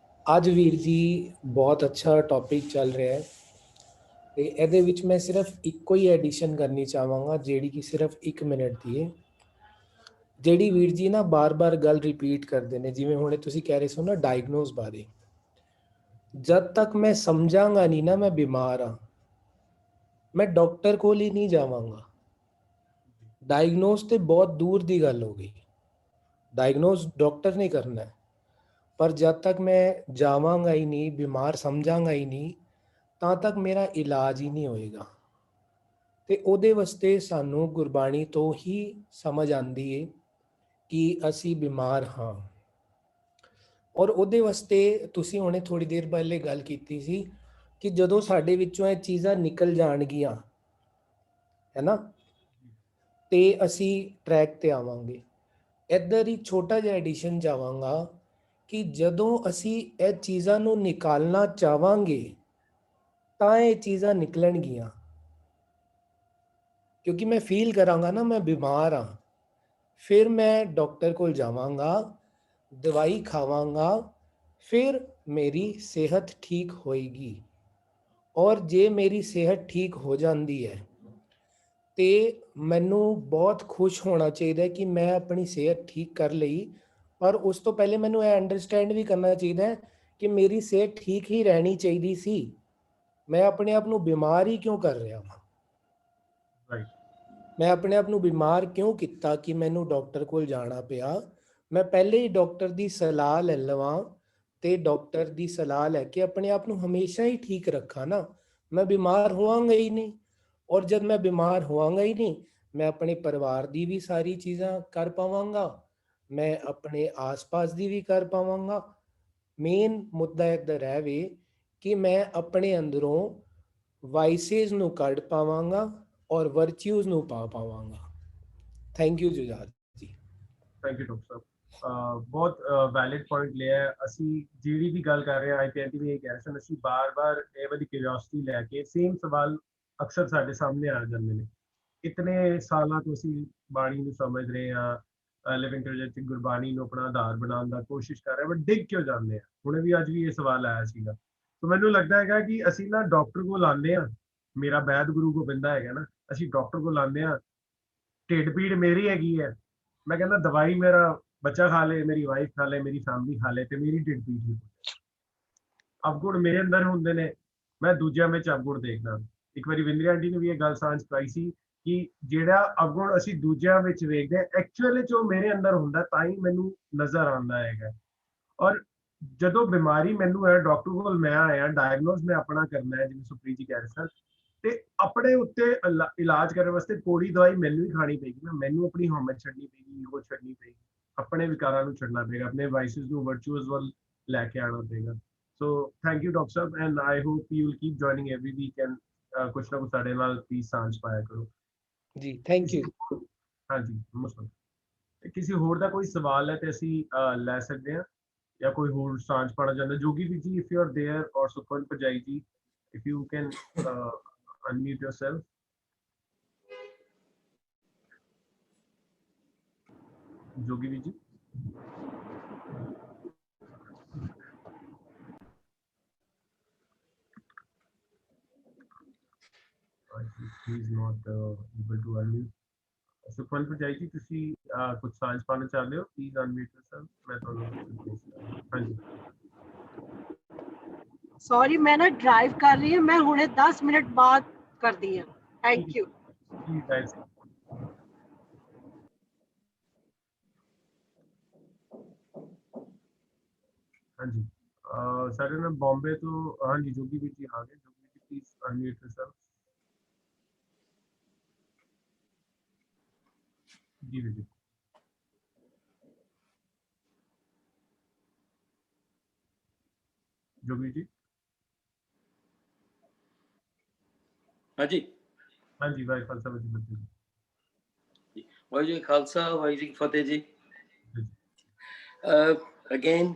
ਅੱਜ ਵੀਰ ਜੀ ਬਹੁਤ ਅੱਛਾ ਟੌਪਿਕ ਚੱਲ ਰਿਹਾ ਹੈ ਤੇ ਇਹਦੇ ਵਿੱਚ ਮੈਂ ਸਿਰਫ ਇੱਕੋ ਹੀ ਐਡੀਸ਼ਨ ਕਰਨੀ ਚਾਹਾਂਗਾ, ਜਿਹੜੀ ਕਿ ਸਿਰਫ 1 ਮਿੰਟ ਦੀ ਹੈ। ਜਿਹੜੀ ਵੀਰ ਜੀ ਨਾ ਬਾਰ-ਬਾਰ ਗੱਲ ਰਿਪੀਟ ਕਰਦੇ ਨੇ, ਜਿਵੇਂ ਹੁਣੇ ਤੁਸੀਂ ਕਹਿ ਰਹੇ ਸੋ ਨਾ ਡਾਇਗਨੋਸ ਬਾਰੇ, ਜਦ ਤੱਕ ਮੈਂ ਸਮਝਾਂਗਾ ਨਹੀਂ ਨਾ ਮੈਂ ਬਿਮਾਰ ਹਾਂ, ਮੈਂ ਡਾਕਟਰ ਕੋਲ ਹੀ ਨਹੀਂ ਜਾਵਾਂਗਾ। ਡਾਇਗਨੋਸ ਤੇ ਬਹੁਤ ਦੂਰ ਦੀ ਗੱਲ ਹੋ ਗਈ, ਡਾਇਗਨੋਸ ਡਾਕਟਰ ਨੇ ਕਰਨਾ ਹੈ, ਪਰ ਜਦ ਤੱਕ ਮੈਂ ਜਾਵਾਂਗਾ ਹੀ ਨਹੀਂ, ਬਿਮਾਰ ਸਮਝਾਂਗਾ ਹੀ ਨਹੀਂ, ਤਾਂ ਤੱਕ ਮੇਰਾ ਇਲਾਜ ਹੀ ਨਹੀਂ ਹੋਏਗਾ। ਤੇ ਉਹਦੇ ਵਾਸਤੇ ਸਾਨੂੰ ਗੁਰਬਾਣੀ ਤੋਂ ਹੀ ਸਮਝ ਆਉਂਦੀ ਹੈ ਕਿ ਅਸੀਂ ਬਿਮਾਰ ਹਾਂ। ਔਰ ਉਹਦੇ ਵਾਸਤੇ ਤੁਸੀਂ ਹੁਣੇ ਥੋੜੀ ਦੇਰ ਪਹਿਲੇ ਗੱਲ ਕੀਤੀ ਸੀ ਕਿ ਜਦੋਂ ਸਾਡੇ ਵਿੱਚੋਂ ਇਹ ਚੀਜ਼ਾਂ ਨਿਕਲ ਜਾਣਗੀਆਂ, ਹੈ ਨਾ, ਤੇ ਅਸੀਂ ਟਰੈਕ ਤੇ ਆਵਾਂਗੇ। ਇੱਧਰ ਹੀ ਛੋਟਾ ਜਿਹਾ ਐਡੀਸ਼ਨ ਚਾਹਾਂਗਾ ਕਿ ਜਦੋਂ ਅਸੀਂ ਇਹ ਚੀਜ਼ਾਂ ਨੂੰ ਨਿਕਾਲਣਾ ਚਾਹਾਂਗੇ ਤਾਂ ਇਹ ਚੀਜ਼ਾਂ ਨਿਕਲਣਗੀਆਂ, ਕਿਉਂਕਿ ਮੈਂ ਫੀਲ ਕਰਾਂਗਾ ਨਾ ਮੈਂ ਬਿਮਾਰ ਹਾਂ, ਫਿਰ ਮੈਂ ਡਾਕਟਰ ਕੋਲ ਜਾਵਾਂਗਾ, ਦਵਾਈ ਖਾਵਾਂਗਾ, ਫਿਰ ਮੇਰੀ ਸਿਹਤ ਠੀਕ ਹੋਏਗੀ। ਔਰ ਜੇ ਮੇਰੀ ਸਿਹਤ ਠੀਕ ਹੋ ਜਾਂਦੀ ਹੈ ਤੇ ਮੈਨੂੰ ਬਹੁਤ ਖੁਸ਼ ਹੋਣਾ ਚਾਹੀਦਾ ਕਿ ਮੈਂ ਆਪਣੀ ਸਿਹਤ ਠੀਕ ਕਰ ਲਈ, ਪਰ ਉਸ ਤੋਂ ਪਹਿਲੇ ਮੈਨੂੰ ਇਹ ਅੰਡਰਸਟੈਂਡ ਵੀ ਕਰਨਾ ਚਾਹੀਦਾ ਕਿ ਮੇਰੀ ਸਿਹਤ ਠੀਕ ਹੀ ਰਹਿਣੀ ਚਾਹੀਦੀ ਸੀ, ਮੈਂ ਆਪਣੇ ਆਪ ਨੂੰ ਬਿਮਾਰ ਹੀ ਕਿਉਂ ਕਰ ਰਿਹਾ ਹਾਂ। ਮੈਂ ਆਪਣੇ ਆਪ ਨੂੰ ਬਿਮਾਰ ਕਿਉਂ ਕੀਤਾ ਕਿ ਮੈਨੂੰ ਡਾਕਟਰ ਕੋਲ ਜਾਣਾ ਪਿਆ। ਮੈਂ ਪਹਿਲੇ ਹੀ ਡਾਕਟਰ ਦੀ ਸਲਾਹ ਲੈ ਲਵਾਂ ਤੇ ਡਾਕਟਰ ਦੀ ਸਲਾਹ ਲੈ ਕੇ ਆਪਣੇ ਆਪ ਨੂੰ ਹਮੇਸ਼ਾ ਹੀ ਠੀਕ ਰੱਖਾਂ ਨਾ, ਮੈਂ ਬਿਮਾਰ ਹੋਵਾਂਗਾ ਹੀ ਨਹੀਂ। ਔਰ ਜਦ ਮੈਂ ਬਿਮਾਰ ਹੋਵਾਂਗਾ ਹੀ ਨਹੀਂ, ਮੈਂ ਆਪਣੇ ਪਰਿਵਾਰ ਦੀ ਵੀ ਸਾਰੀ ਚੀਜ਼ਾਂ ਕਰ ਪਾਵਾਂਗਾ, ਮੈਂ ਆਪਣੇ ਆਸ-ਪਾਸ ਦੀ ਵੀ ਕਰ ਪਾਵਾਂਗਾ। ਮੇਨ ਮੁੱਦਾ ਇੱਧਰ ਹੈ ਵੇ ਕਿ ਮੈਂ ਆਪਣੇ ਅੰਦਰੋਂ ਵਾਈਸਿਸ ਨੂੰ ਕੱਢ ਪਾਵਾਂਗਾ ਔਰ ਵਰਚਿਊਜ਼ ਨੂੰ ਪਾ ਪਾਵਾਂਗਾ। ਥੈਂਕ ਯੂ ਜੁਝਾਰ ਜੀ। ਥੈਂਕ ਯੂ ਡਾਕਟਰ ਸਾਹਿਬ। ਬਹੁਤ ਵੈਲਿਡ ਪੁਆਇੰਟ ਲਿਆ ਹੈ। ਅਸੀਂ ਜਿਹੜੀ ਵੀ ਗੱਲ ਕਰ ਰਹੇ ਹਾਂ ਆਈਪੀਆਈਟੀ ਵੀ ਇਹ ਕਹਿ ਰਹੇ ਸਨ, ਅਸੀਂ ਬਾਰ-ਬਾਰ ਇਹ ਵਾਲੀ ਕਿਉਰਿਓਸਿਟੀ ਲੈ ਕੇ ਸੇਮ ਸਵਾਲ ਅਕਸਰ ਸਾਡੇ ਸਾਹਮਣੇ ਆ ਜਾਂਦੇ ਨੇ। ਇਤਨੇ ਸਾਲਾਂ ਤੋਂ ਅਸੀਂ ਬਾਣੀ ਨੂੰ ਸਮਝ ਰਹੇ ਹਾਂ, ਲਿਵਿੰਗ ਟ੍ਰੈਜਡੀ ਗੁਰਬਾਣੀ ਨੂੰ ਆਪਣਾ ਆਧਾਰ ਬਣਾਉਣ ਦਾ ਕੋਸ਼ਿਸ਼ ਕਰ ਰਹੇ ਹਾਂ, ਬਟ ਡਿੱਗ ਕਿਉਂ ਜਾਂਦੇ ਆ? ਹੁਣੇ ਵੀ ਅੱਜ ਵੀ ਇਹ ਸਵਾਲ ਆਇਆ ਸੀਗਾ। ਸੋ ਮੈਨੂੰ ਲੱਗਦਾ ਹੈਗਾ ਕਿ ਅਸੀਂ ਨਾ ਡਾਕਟਰ ਕੋਲ ਆਉਂਦੇ ਹਾਂ, ਮੇਰਾ ਵੈਦ ਗੁਰੂ ਗੋਬਿੰਦਾ ਹੈਗਾ ਨਾ, ਅਸੀਂ ਡਾਕਟਰ ਕੋਲ ਆਉਂਦੇ ਹਾਂ, ਢਿੱਡ ਪੀੜ ਮੇਰੀ ਹੈਗੀ ਹੈ, ਮੈਂ ਕਹਿੰਦਾ ਦਵਾਈ ਮੇਰਾ ਬੱਚਾ ਖਾ ਲੇ, ਮੇਰੀ ਵਾਈਫ ਖਾ ਲੇ, ਮੇਰੀ ਫੈਮਿਲੀ ਖਾ ਲੇ ਤੇ ਮੇਰੀ ਢਿੱਡ ਪੀੜ ਠੀਕ ਹੋ ਜਾਏ। ਅਵਗੁਣ ਮੇਰੇ ਅੰਦਰ ਹੁੰਦੇ ਨੇ, ਮੈਂ ਦੂਜਿਆਂ ਵਿੱਚ ਅਵਗੁਣ ਦੇਖਦਾ। ਇੱਕ ਵਾਰੀ ਵਿੰਦਰੀ ਆਂਟੀ ਨੇ ਵੀ ਇਹ ਗੱਲ ਸਾਂਝ ਪਾਈ ਸੀ ਕਿ ਜਿਹੜਾ ਅਵਗੁਣ ਅਸੀਂ ਦੂਜਿਆਂ ਵਿੱਚ ਵੇਖਦੇ ਐਕਚੁਅਲੀ ਚ ਉਹ ਮੇਰੇ ਅੰਦਰ ਹੁੰਦਾ, ਤਾਂ ਹੀ ਮੈਨੂੰ ਨਜ਼ਰ ਆਉਂਦਾ ਹੈਗਾ। ਔਰ ਜਦੋਂ ਬਿਮਾਰੀ ਮੈਨੂੰ ਹੈ, ਡਾਕਟਰ ਕੋਲ ਮੈਂ ਆਇਆ, ਡਾਇਗਨੋਸ ਮੈਂ ਆਪਣਾ ਕਰਨਾ ਹੈ, ਜਿਵੇਂ ਸੁਪ੍ਰੀਤ ਜੀ ਕਹਿ ਰਹੇ ਸਨ, ਤੇ ਆਪਣੇ ਉੱਤੇ ਇਲਾਜ ਕਰਨ ਵਾਸਤੇ ਕੋੜੀ ਦਵਾਈ ਮੈਨੂੰ ਹੀ ਖਾਣੀ ਪਏਗੀ ਨਾ, ਮੈਨੂੰ ਆਪਣੀ ਹਿੰਮਤ ਛੱਡਣੀ ਪਏਗੀ, ਈਗੋ ਛੱਡਣੀ ਪਏਗੀ, ਆਪਣੇ ਵਿਕਾਰਾਂ ਨੂੰ ਛੱਡਣਾ ਪਏਗਾ, ਆਪਣੇ ਵਾਈਸਿਸ ਨੂੰ ਵਰਚੂਅਸ ਵੱਲ ਲੈ ਕੇ ਆਉਣਾ ਪਏਗਾ। ਸੋ ਥੈਂਕ ਯੂ ਡਾਕਟਰ ਸਾਹਿਬ, and I hope you will keep joining every week, and ਕੁਛ ਨਾ ਕੁਛ ਸਾਡੇ ਨਾਲ ਪਲੀਜ਼ ਸਾਂਝ ਪਾਇਆ ਕਰੋ ਜੀ। Thank you. ਹਾਂਜੀ, ਮੁਸਤਫਾ ਕਿਸੇ ਹੋਰ ਦਾ ਕੋਈ ਸਵਾਲ ਹੈ ਤੇ ਅਸੀਂ ਲੈ ਸਕਦੇ ਹਾਂ, ਜਾਂ ਕੋਈ ਹੋਰ ਸਾਂਝ ਪਾਣਾ ਚਾਹੁੰਦਾ? ਜੋਗੀ ਵੀ ਜੀ, ਇਫ ਯੂ ਆਰ देयर, ਔਰ ਸੁਖਵਨ ਭਜਾਈ ਜੀ, if you can unmute yourself. Jogi ji. He is not able to unmute. Sukhwant ਭਜਾਈ ਜੀ, ਤੁਸੀਂ ਕੁਝ ਸਾਂਝ ਪਾਣਾ ਚਾਹੁੰਦੇ ਹੋ? Please unmute yourself. ਮੈਂ ਤੁਹਾਨੂੰ ਹਾਂਜੀ। सॉरी, मैं ना ड्राइव कर रही हूँ, मैं हुणे 10 मिनट बाद कर दी है। Thank you. हाँ जी, सारे ना बॉम्बे तो हाँ जी, जोगी भी जी आ गए। Jogi ji please unmute yourself. जी जी जोगी जी। हाँ जी, हाँ जी, भाई खालसा जी बच्चे वाहिगुरू जी खालसा, वाहिगुरू जी की फतेह जी। अगेन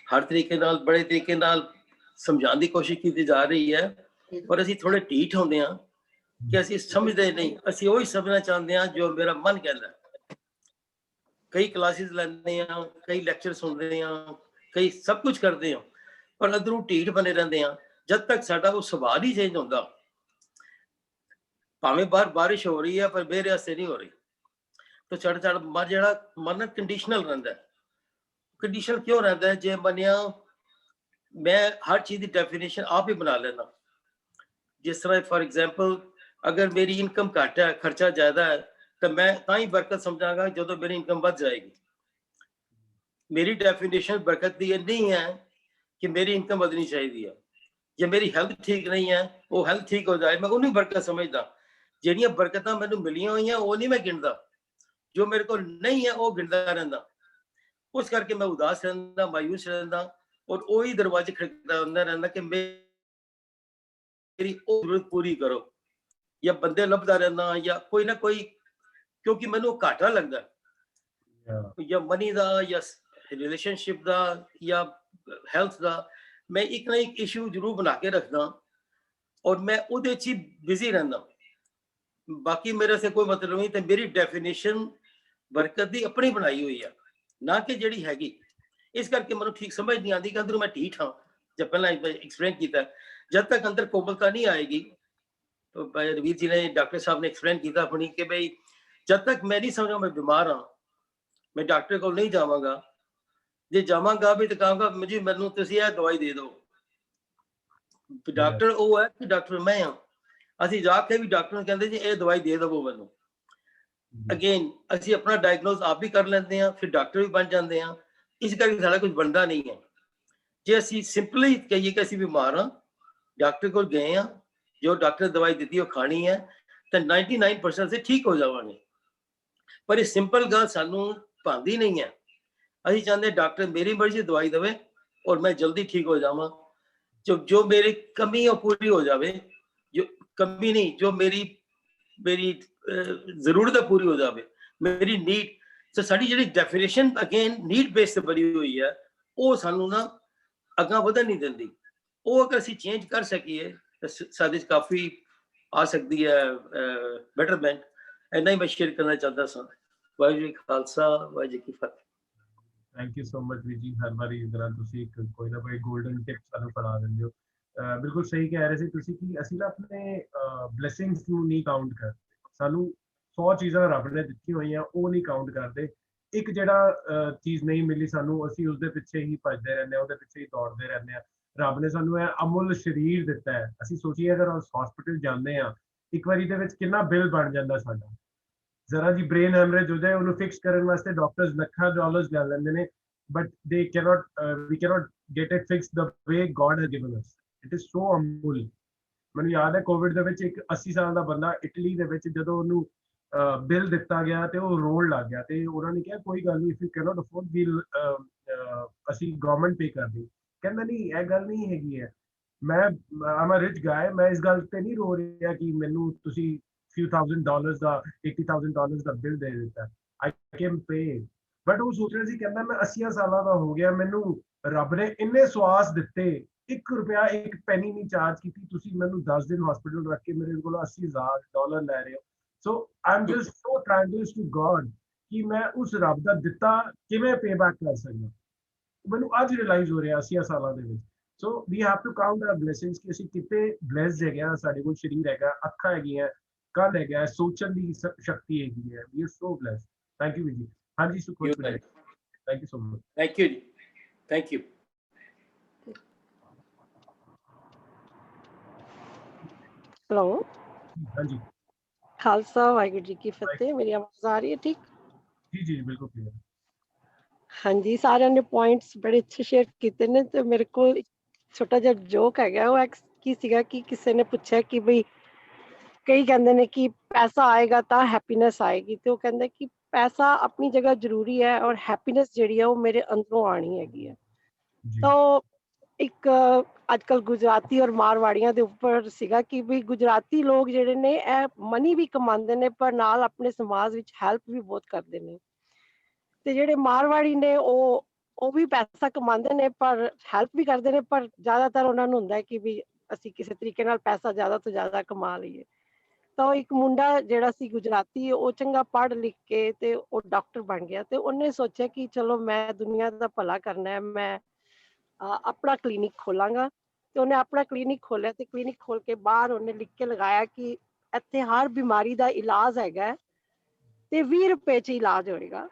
हर तरीके नाल, बड़े तरीके नाल समझाने की कोशिश की जा रही है, पर असी थोड़े ढीठ होंदे हां कि असी समझदे नहीं, असी वही समझना चाहते हैं जो मेरा मन कहता है। कई क्लासेस लैंदे हां, कई लैक्चर सुनते हां, कई सब कुछ करते हैं, पर अंदरों ढीठ बने रहते हैं जब तक साडा वो सुभाव नहीं चेंज होता। भावें बाहर बारिश हो रही है पर मेरे वास्ते नहीं हो रही, तो साडा मन जिहड़ा मन कंडीशनल रहता है। कंडीशनल क्यों रहता है? जे मनिया मैं हर चीज की डेफिनेशन आप ही बना लेना। जिस तरह फॉर एग्जांपल अगर मेरी इनकम घट है, खर्चा ज्यादा है, तो मैं तां ही बरकत समझांगा जो मेरी इनकम बढ़ जाएगी। मेरी डेफिनेशन बरकत की नहीं है कि मेरी इनकम बढ़नी चाहिए है, जे मेरी हेल्थ ठीक नहीं है वो हेल्थ ठीक हो जाए, मैं उन्हीं बरकत समझदा। ਜਿਹੜੀਆਂ ਬਰਕਤਾਂ ਮੈਨੂੰ ਮਿਲੀਆਂ ਹੋਈਆਂ ਉਹ ਨਹੀਂ ਮੈਂ ਗਿਣਦਾ, ਜੋ ਮੇਰੇ ਕੋਲ ਨਹੀਂ ਹੈ ਉਹ ਗਿਣਦਾ ਰਹਿੰਦਾ। ਉਸ ਕਰਕੇ ਮੈਂ ਉਦਾਸ ਰਹਿੰਦਾ, ਮਾਯੂਸ ਰਹਿੰਦਾ, ਔਰ ਉਹੀ ਦਰਵਾਜ਼ੇ ਖੜਕਦਾ ਰਹਿੰਦਾ ਕਿ ਮੇਰੀ ਉਹ ਜ਼ਰੂਰਤ ਪੂਰੀ ਕਰੋ, ਜਾਂ ਬੰਦੇ ਲੱਭਦਾ ਰਹਿੰਦਾ ਜਾਂ ਕੋਈ ਨਾ ਕੋਈ, ਕਿਉਂਕਿ ਮੈਨੂੰ ਘਾਟਾ ਲੱਗਦਾ ਜਾਂ ਮਨੀ ਦਾ ਜਾਂ ਰਿਲੇਸ਼ਨਸ਼ਿਪ ਦਾ ਜਾਂ ਹੈਲਥ ਦਾ। ਮੈਂ ਇੱਕ ਨਾ ਇੱਕ ਇਸ਼ੂ ਜ਼ਰੂਰ ਬਣਾ ਕੇ ਰੱਖਦਾ ਔਰ ਮੈਂ ਉਹਦੇ 'ਚ ਹੀ ਬਿਜ਼ੀ ਰਹਿੰਦਾ। बाकी मेरे से कोई मतलब नहीं। तो मेरी डेफिनेशन बरकत की अपनी बनाई हुई है, ना कि जिहड़ी हैगी। इस करके मैं ठीक समझ नहीं आती कि अंदर मैं ढीठ हाँ। जब पहला एक्सप्लेन किया, जब तक अंदर कोमलता नहीं आएगी, तो रवीर जी ने, डॉक्टर साहब ने एक्सप्लेन किया अपनी कि भाई जब तक मैं नहीं समझा मैं बीमार हाँ, मैं डॉक्टर को नहीं जावांगा। जे जावांगा भी तो कहूँगा मुझे मैनू तुसीं यह दवाई दे दो। डॉक्टर वो है कि डॉक्टर मैं हाँ। ਅਸੀਂ ਜਾ ਕੇ ਵੀ ਡਾਕਟਰ ਨੂੰ ਕਹਿੰਦੇ ਜੀ ਇਹ ਦਵਾਈ ਦੇ ਦਿਵੋ ਮੈਨੂੰ। ਅਗੇਨ ਅਸੀਂ ਆਪਣਾ ਡਾਇਗਨੋਸ ਆਪ ਵੀ ਕਰ ਲੈਂਦੇ ਹਾਂ, ਫਿਰ ਡਾਕਟਰ ਵੀ ਬਣ ਜਾਂਦੇ ਹਾਂ। ਇਸ ਕਰਕੇ ਸਾਡਾ ਕੁਝ ਬਣਦਾ ਨਹੀਂ ਹੈ। ਜੇ ਅਸੀਂ ਸਿੰਪਲੀ ਕਹੀਏ ਕਿ ਅਸੀਂ ਬਿਮਾਰ ਹਾਂ, ਡਾਕਟਰ ਕੋਲ ਗਏ ਹਾਂ, ਜੋ ਡਾਕਟਰ ਦਵਾਈ ਦਿੱਤੀ ਉਹ ਖਾਣੀ ਹੈ, ਤਾਂ 99% ਸੇ ਠੀਕ ਹੋ ਜਾਵਾਂਗੇ। ਪਰ ਇਹ ਸਿੰਪਲ ਗੱਲ ਸਾਨੂੰ ਭਾਂਦੀ ਨਹੀਂ ਹੈ। ਅਸੀਂ ਚਾਹੁੰਦੇ ਡਾਕਟਰ ਮੇਰੀ ਮਰਜ਼ੀ ਦਵਾਈ ਦੇਵੇ ਔਰ ਮੈਂ ਜਲਦੀ ਠੀਕ ਹੋ ਜਾਵਾਂ। ਜੋ ਮੇਰੀ ਕਮੀ ਉਹ ਪੂਰੀ ਹੋ ਜਾਵੇ, जो कमी नहीं, जो मेरी जरूरत पूरी हो जाए, मेरी नीड। ਸੋ ਸਾਡੀ ਜਿਹੜੀ ਡੈਫੀਨੇਸ਼ਨ ਅਗੇਨ ਨੀਡ ਬੇਸ ਤੇ ਬਣੀ ਹੋਈ ਹੈ, ਉਹ ਸਾਨੂੰ ਨਾ ਅੱਗਾ ਵਧਣ ਨਹੀਂ ਦਿੰਦੀ। ਉਹ ਅਗਰ ਅਸੀਂ ਚੇਂਜ ਕਰ ਸਕੀਏ ਤਾਂ ਸਾਡੇ 'ਚ ਕਾਫੀ ਆ ਸਕਦੀ ਹੈ ਬੈਟਰਮੈਂਟ। ਇੰਨਾ ਹੀ ਮੈਂ ਸ਼ੇਅਰ ਕਰਨਾ ਚਾਹੁੰਦਾ ਸਾਂ। ਵਾਹਿਗੁਰੂ ਜੀ ਖਾਲਸਾ, ਵਾਹਿਗੁਰੂ ਜੀ ਕੀ ਫਤਿਹ। ਥੈਂਕ ਯੂ ਸੋ ਮਚ ਵੀਰ ਜੀ, ਹਰ ਵਾਰੀ ਇਸ ਤਰ੍ਹਾਂ ਤੁਸੀਂ ਇੱਕ ਕੋਈ ਨਾ ਕੋਈ ਗੋਲਡਨ ਟਿਪ ਸਾਨੂੰ ਫੜਾ ਦਿੰਦੇ ਹੋ। ਬਿਲਕੁਲ ਸਹੀ ਕਹਿ ਰਹੇ ਸੀ ਤੁਸੀਂ ਕਿ ਅਸੀਂ ਨਾ ਆਪਣੇ ਬਲੇਸਿੰਗਸ ਨੂੰ ਨਹੀਂ ਕਾਊਂਟ ਕਰਦੇ। ਸਾਨੂੰ 100 ਚੀਜ਼ਾਂ ਰੱਬ ਨੇ ਦਿੱਤੀਆਂ ਹੋਈਆਂ, ਉਹ ਨਹੀਂ ਕਾਊਂਟ ਕਰਦੇ। ਇੱਕ ਜਿਹੜਾ ਚੀਜ਼ ਨਹੀਂ ਮਿਲੀ ਸਾਨੂੰ, ਅਸੀਂ ਉਸਦੇ ਪਿੱਛੇ ਹੀ ਭੱਜਦੇ ਰਹਿੰਦੇ ਹਾਂ, ਉਹਦੇ ਪਿੱਛੇ ਹੀ ਦੌੜਦੇ ਰਹਿੰਦੇ ਹਾਂ। ਰੱਬ ਨੇ ਸਾਨੂੰ ਇਹ ਅਮੁੱਲ ਸਰੀਰ ਦਿੱਤਾ ਹੈ। ਅਸੀਂ ਸੋਚੀਏ ਅਗਰ ਹਸਪੀਟਲ ਜਾਂਦੇ ਹਾਂ, ਇੱਕ ਵਾਰੀ ਦੇ ਵਿੱਚ ਕਿੰਨਾ ਬਿੱਲ ਬਣ ਜਾਂਦਾ ਸਾਡਾ। ਜ਼ਰਾ ਜੀ ਬ੍ਰੇਨ ਹੈਮਰੇਜ ਹੋ ਜਾਏ, ਉਹਨੂੰ ਫਿਕਸ ਕਰਨ ਵਾਸਤੇ ਡਾਕਟਰਸ ਲੱਖਾਂ ਡਾਲਰਸ ਲੈ ਲੈਂਦੇ ਨੇ, but we cannot get it fixed the way God has given us. It is so ਅਮੁੱਲ। ਮੈਨੂੰ ਯਾਦ ਹੈ ਕੋਵਿਡ ਦੇ ਵਿੱਚ ਇੱਕ 80 ਸਾਲ ਦਾ ਬੰਦਾ ਇਟਲੀ ਦੇ ਵਿੱਚ ਜਦੋਂ ਉਹਨੂੰ ਬਿੱਲ ਦਿੱਤਾ ਗਿਆ ਤੇ ਉਹ ਰੋਣ ਲੱਗ ਗਿਆ, ਤੇ ਉਹਨਾਂ ਨੇ ਕਿਹਾ ਕੋਈ ਗੱਲ ਨਹੀਂ, if you cannot afford bill ਅਸੀਂ ਗਵਰਨਮੈਂਟ ਪੇ ਕਰ ਦੀ। ਕਹਿੰਦਾ ਨਹੀਂ, ਇਹ ਗੱਲ ਨਹੀਂ ਹੈਗੀ ਹੈ, ਮੈਂ ਆਮ ਅ ਰਿਚ ਗਾਇ, ਮੈਂ ਇਸ ਗੱਲ ਤੇ ਨਹੀਂ ਰੋ ਰਿਹਾ ਕਿ ਮੈਨੂੰ ਤੁਸੀਂ few $1,000 ਦਾ $80,000 ਦਾ ਬਿੱਲ ਦੇ ਦਿੱਤਾ, I can pay। ਬਟ ਉਹ ਸੋਚ ਰਿਹਾ ਸੀ, ਕਹਿੰਦਾ ਮੈਂ 80 ਸਾਲਾਂ ਦਾ ਹੋ ਗਿਆ, ਮੈਨੂੰ ਰੱਬ ਨੇ ਇੰਨੇ ਸਵਾਸ ਦਿੱਤੇ, $1 ਇੱਕ ਪੈਨੀ ਨਹੀਂ ਚਾਰਜ ਕੀਤੀ, ਤੁਸੀਂ ਮੈਨੂੰ 10 ਦਿਨ ਹਸਪੀਟਲ ਰੱਖ ਕੇ ਮੇਰੇ ਕੋਲ $80,000 ਲੈ ਰਹੇ ਹੋ। So I am just so thankful to God ਕਿ ਮੈਂ ਉਸ ਰੱਬ ਦਾ ਦਿੱਤਾ ਕਿਵੇਂ ਪੇ ਬੈਕ ਕਰ ਸਕਦਾ। ਮੈਨੂੰ ਅੱਜ ਰਿਅਲਾਈਜ਼ ਹੋ ਰਿਹਾ 80 ਸਾਲਾਂ ਦੇ ਵਿੱਚ। So we have to count our blessings ਕਿ ਅਸੀਂ ਕਿਤੇ ਬਲੇਸਡ ਹੈਗੇ ਹਾਂ, ਸਾਡੇ ਕੋਲ ਸਰੀਰ ਹੈਗਾ, ਅੱਖਾਂ ਹੈਗੀਆਂ, ਕੰਨ ਹੈਗਾ, ਸੋਚਣ ਦੀ ਸ਼ਕਤੀ ਹੈਗੀ ਹੈ। We are so blessed. Thank you ਜੀ। ਹਾਂਜੀ Sukhveer, thank you so much. Thank you ਜੀ, ਥੈਂਕ ਯੂ। ਹੈਲੋ, ਹਾਂਜੀ, ਖਾਲਸਾ ਵਾਹਿਗੁਰੂ ਜੀ ਕੀ ਫਤਿਹ। ਮੇਰੀ ਆਵਾਜ਼ ਆ ਰਹੀ ਹੈ ਠੀਕ? ਜੀ ਜੀ ਬਿਲਕੁਲ ਕਲੀਅਰ। ਹਾਂਜੀ, ਸਾਰਿਆਂ ਨੇ ਪੁਆਇੰਟਸ ਬੜੇ ਅੱਛੇ ਸ਼ੇਅਰ ਕੀਤੇ ਨੇ, ਤੇ ਮੇਰੇ ਕੋਲ ਇੱਕ ਛੋਟਾ ਜਿਹਾ ਜੋਕ ਹੈਗਾ। ਉਹ ਕੀ ਸੀਗਾ ਕਿ ਕਿਸੇ ਨੇ ਪੁੱਛਿਆ ਕਿ ਬਈ ਕਈ ਕਹਿੰਦੇ ਨੇ ਕਿ ਪੈਸਾ ਆਏਗਾ ਤਾਂ ਹੈਪੀਨੈਸ ਆਏਗੀ, ਤੇ ਉਹ ਕਹਿੰਦੇ ਕਿ ਪੈਸਾ ਆਪਣੀ ਜਗ੍ਹਾ ਜ਼ਰੂਰੀ ਹੈ, ਔਰ ਹੈਪੀਨੈਸ ਜਿਹੜੀ ਹੈ ਉਹ ਮੇਰੇ ਅੰਦਰੋਂ ਆਣੀ ਹੈਗੀ ਹੈ। ਤਾਂ ਇੱਕ ਅੱਜ ਕੱਲ ਗੁਜਰਾਤੀ ਔਰ ਮਾਰਵਾੜੀਆਂ ਦੇ ਉੱਪਰ ਸੀਗਾ ਕਿ ਵੀ ਗੁਜਰਾਤੀ ਲੋਕ ਜਿਹੜੇ ਨੇ ਇਹ ਮਨੀ ਵੀ ਕਮਾਉਂਦੇ ਨੇ, ਪਰ ਨਾਲ ਆਪਣੇ ਸਮਾਜ ਵਿੱਚ ਹੈਲਪ ਵੀ ਬਹੁਤ ਕਰਦੇ ਨੇ। ਤੇ ਜਿਹੜੇ ਮਾਰਵਾੜੀ ਨੇ ਉਹ ਵੀ ਪੈਸਾ ਕਮਾਉਂਦੇ ਨੇ, ਪਰ ਹੈਲਪ ਵੀ ਕਰਦੇ ਨੇ, ਪਰ ਜ਼ਿਆਦਾਤਰ ਉਹਨਾਂ ਨੂੰ ਹੁੰਦਾ ਹੈ ਕਿ ਵੀ ਅਸੀਂ ਕਿਸੇ ਤਰੀਕੇ ਨਾਲ ਪੈਸਾ ਜ਼ਿਆਦਾ ਤੋਂ ਜ਼ਿਆਦਾ ਕਮਾ ਲਈਏ। ਤਾਂ ਉਹ ਇੱਕ ਮੁੰਡਾ ਜਿਹੜਾ ਸੀ ਗੁਜਰਾਤੀ, ਉਹ ਚੰਗਾ ਪੜ੍ਹ ਲਿਖ ਕੇ ਤੇ ਉਹ ਡਾਕਟਰ ਬਣ ਗਿਆ, ਤੇ ਉਹਨੇ ਸੋਚਿਆ ਕਿ ਚਲੋ ਮੈਂ ਦੁਨੀਆ ਦਾ ਭਲਾ ਕਰਨਾ ਹੈ, ਮੈਂ ਆਪਣਾ ਕਲੀਨਿਕ ਖੋਲਾਂਗਾ। ਤੇ ਉਹਨੇ ਆਪਣਾ ਕਲੀਨਿਕ ਖੋਲਿਆ, ਤੇ ਕਲੀਨਿਕ ਖੋਲ ਕੇ ਬਾਹਰ ਉਹਨੇ ਲਿਖ ਕੇ ਲਗਾਇਆ ਕਿ ਇੱਥੇ ਹਰ ਬਿਮਾਰੀ ਦਾ ਇਲਾਜ ਹੈਗਾ ਤੇ $20 'ਚ ਇਲਾਜ ਹੋਏਗਾ,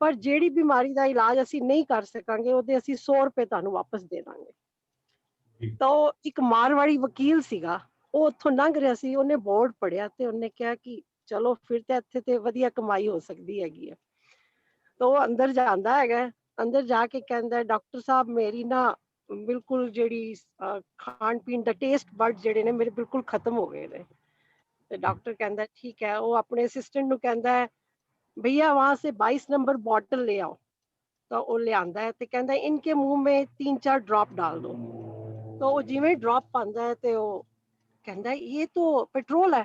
ਪਰ ਜਿਹੜੀ ਬਿਮਾਰੀ ਦਾ ਇਲਾਜ ਅਸੀਂ ਨਹੀਂ ਕਰ ਸਕਾਂਗੇ ਉਹਦੇ ਅਸੀਂ $100 ਤੁਹਾਨੂੰ ਵਾਪਸ ਦੇ ਦਾਂਗੇ। ਤਾਂ ਉਹ ਇੱਕ ਮਾਰਵਾੜੀ ਵਕੀਲ ਸੀਗਾ, ਉਹ ਉੱਥੋਂ ਲੰਘ ਰਿਹਾ ਸੀ, ਉਹਨੇ ਬੋਰਡ ਪੜਿਆ ਤੇ ਉਹਨੇ ਕਿਹਾ ਕਿ ਚਲੋ ਫਿਰ ਤੇ ਇੱਥੇ ਤੇ ਵਧੀਆ ਕਮਾਈ ਹੋ ਸਕਦੀ ਹੈਗੀ ਹੈ। ਤਾਂ ਉਹ ਅੰਦਰ ਜਾਂਦਾ ਹੈਗਾ, ਅੰਦਰ ਜਾ ਕੇ ਕਹਿੰਦਾ ਡਾਕਟਰ ਸਾਹਿਬ ਮੇਰੀ ਨਾ ਬਿਲਕੁਲ ਜਿਹੜੀ ਖਾਣ ਪੀਣ ਦਾ ਟੇਸਟ ਬਡ ਜਿਹੜੇ ਨੇ ਮੇਰੇ ਬਿਲਕੁਲ ਖਤਮ ਹੋ ਗਏ ਨੇ। ਤੇ ਡਾਕਟਰ ਕਹਿੰਦਾ ਠੀਕ ਹੈ। ਉਹ ਆਪਣੇ ਅਸਿਸਟੈਂਟ ਨੂੰ ਕਹਿੰਦਾ ਹੈ भैया वहां से 22 नंबर बॉटल ले आओ। तो वो ले आंदा है, तो कहता है इनके मुंह में 3-4 ड्रॉप डाल दो। तो वो जिवें ड्रॉप पांदा है तो कहता है ये तो पेट्रोल है।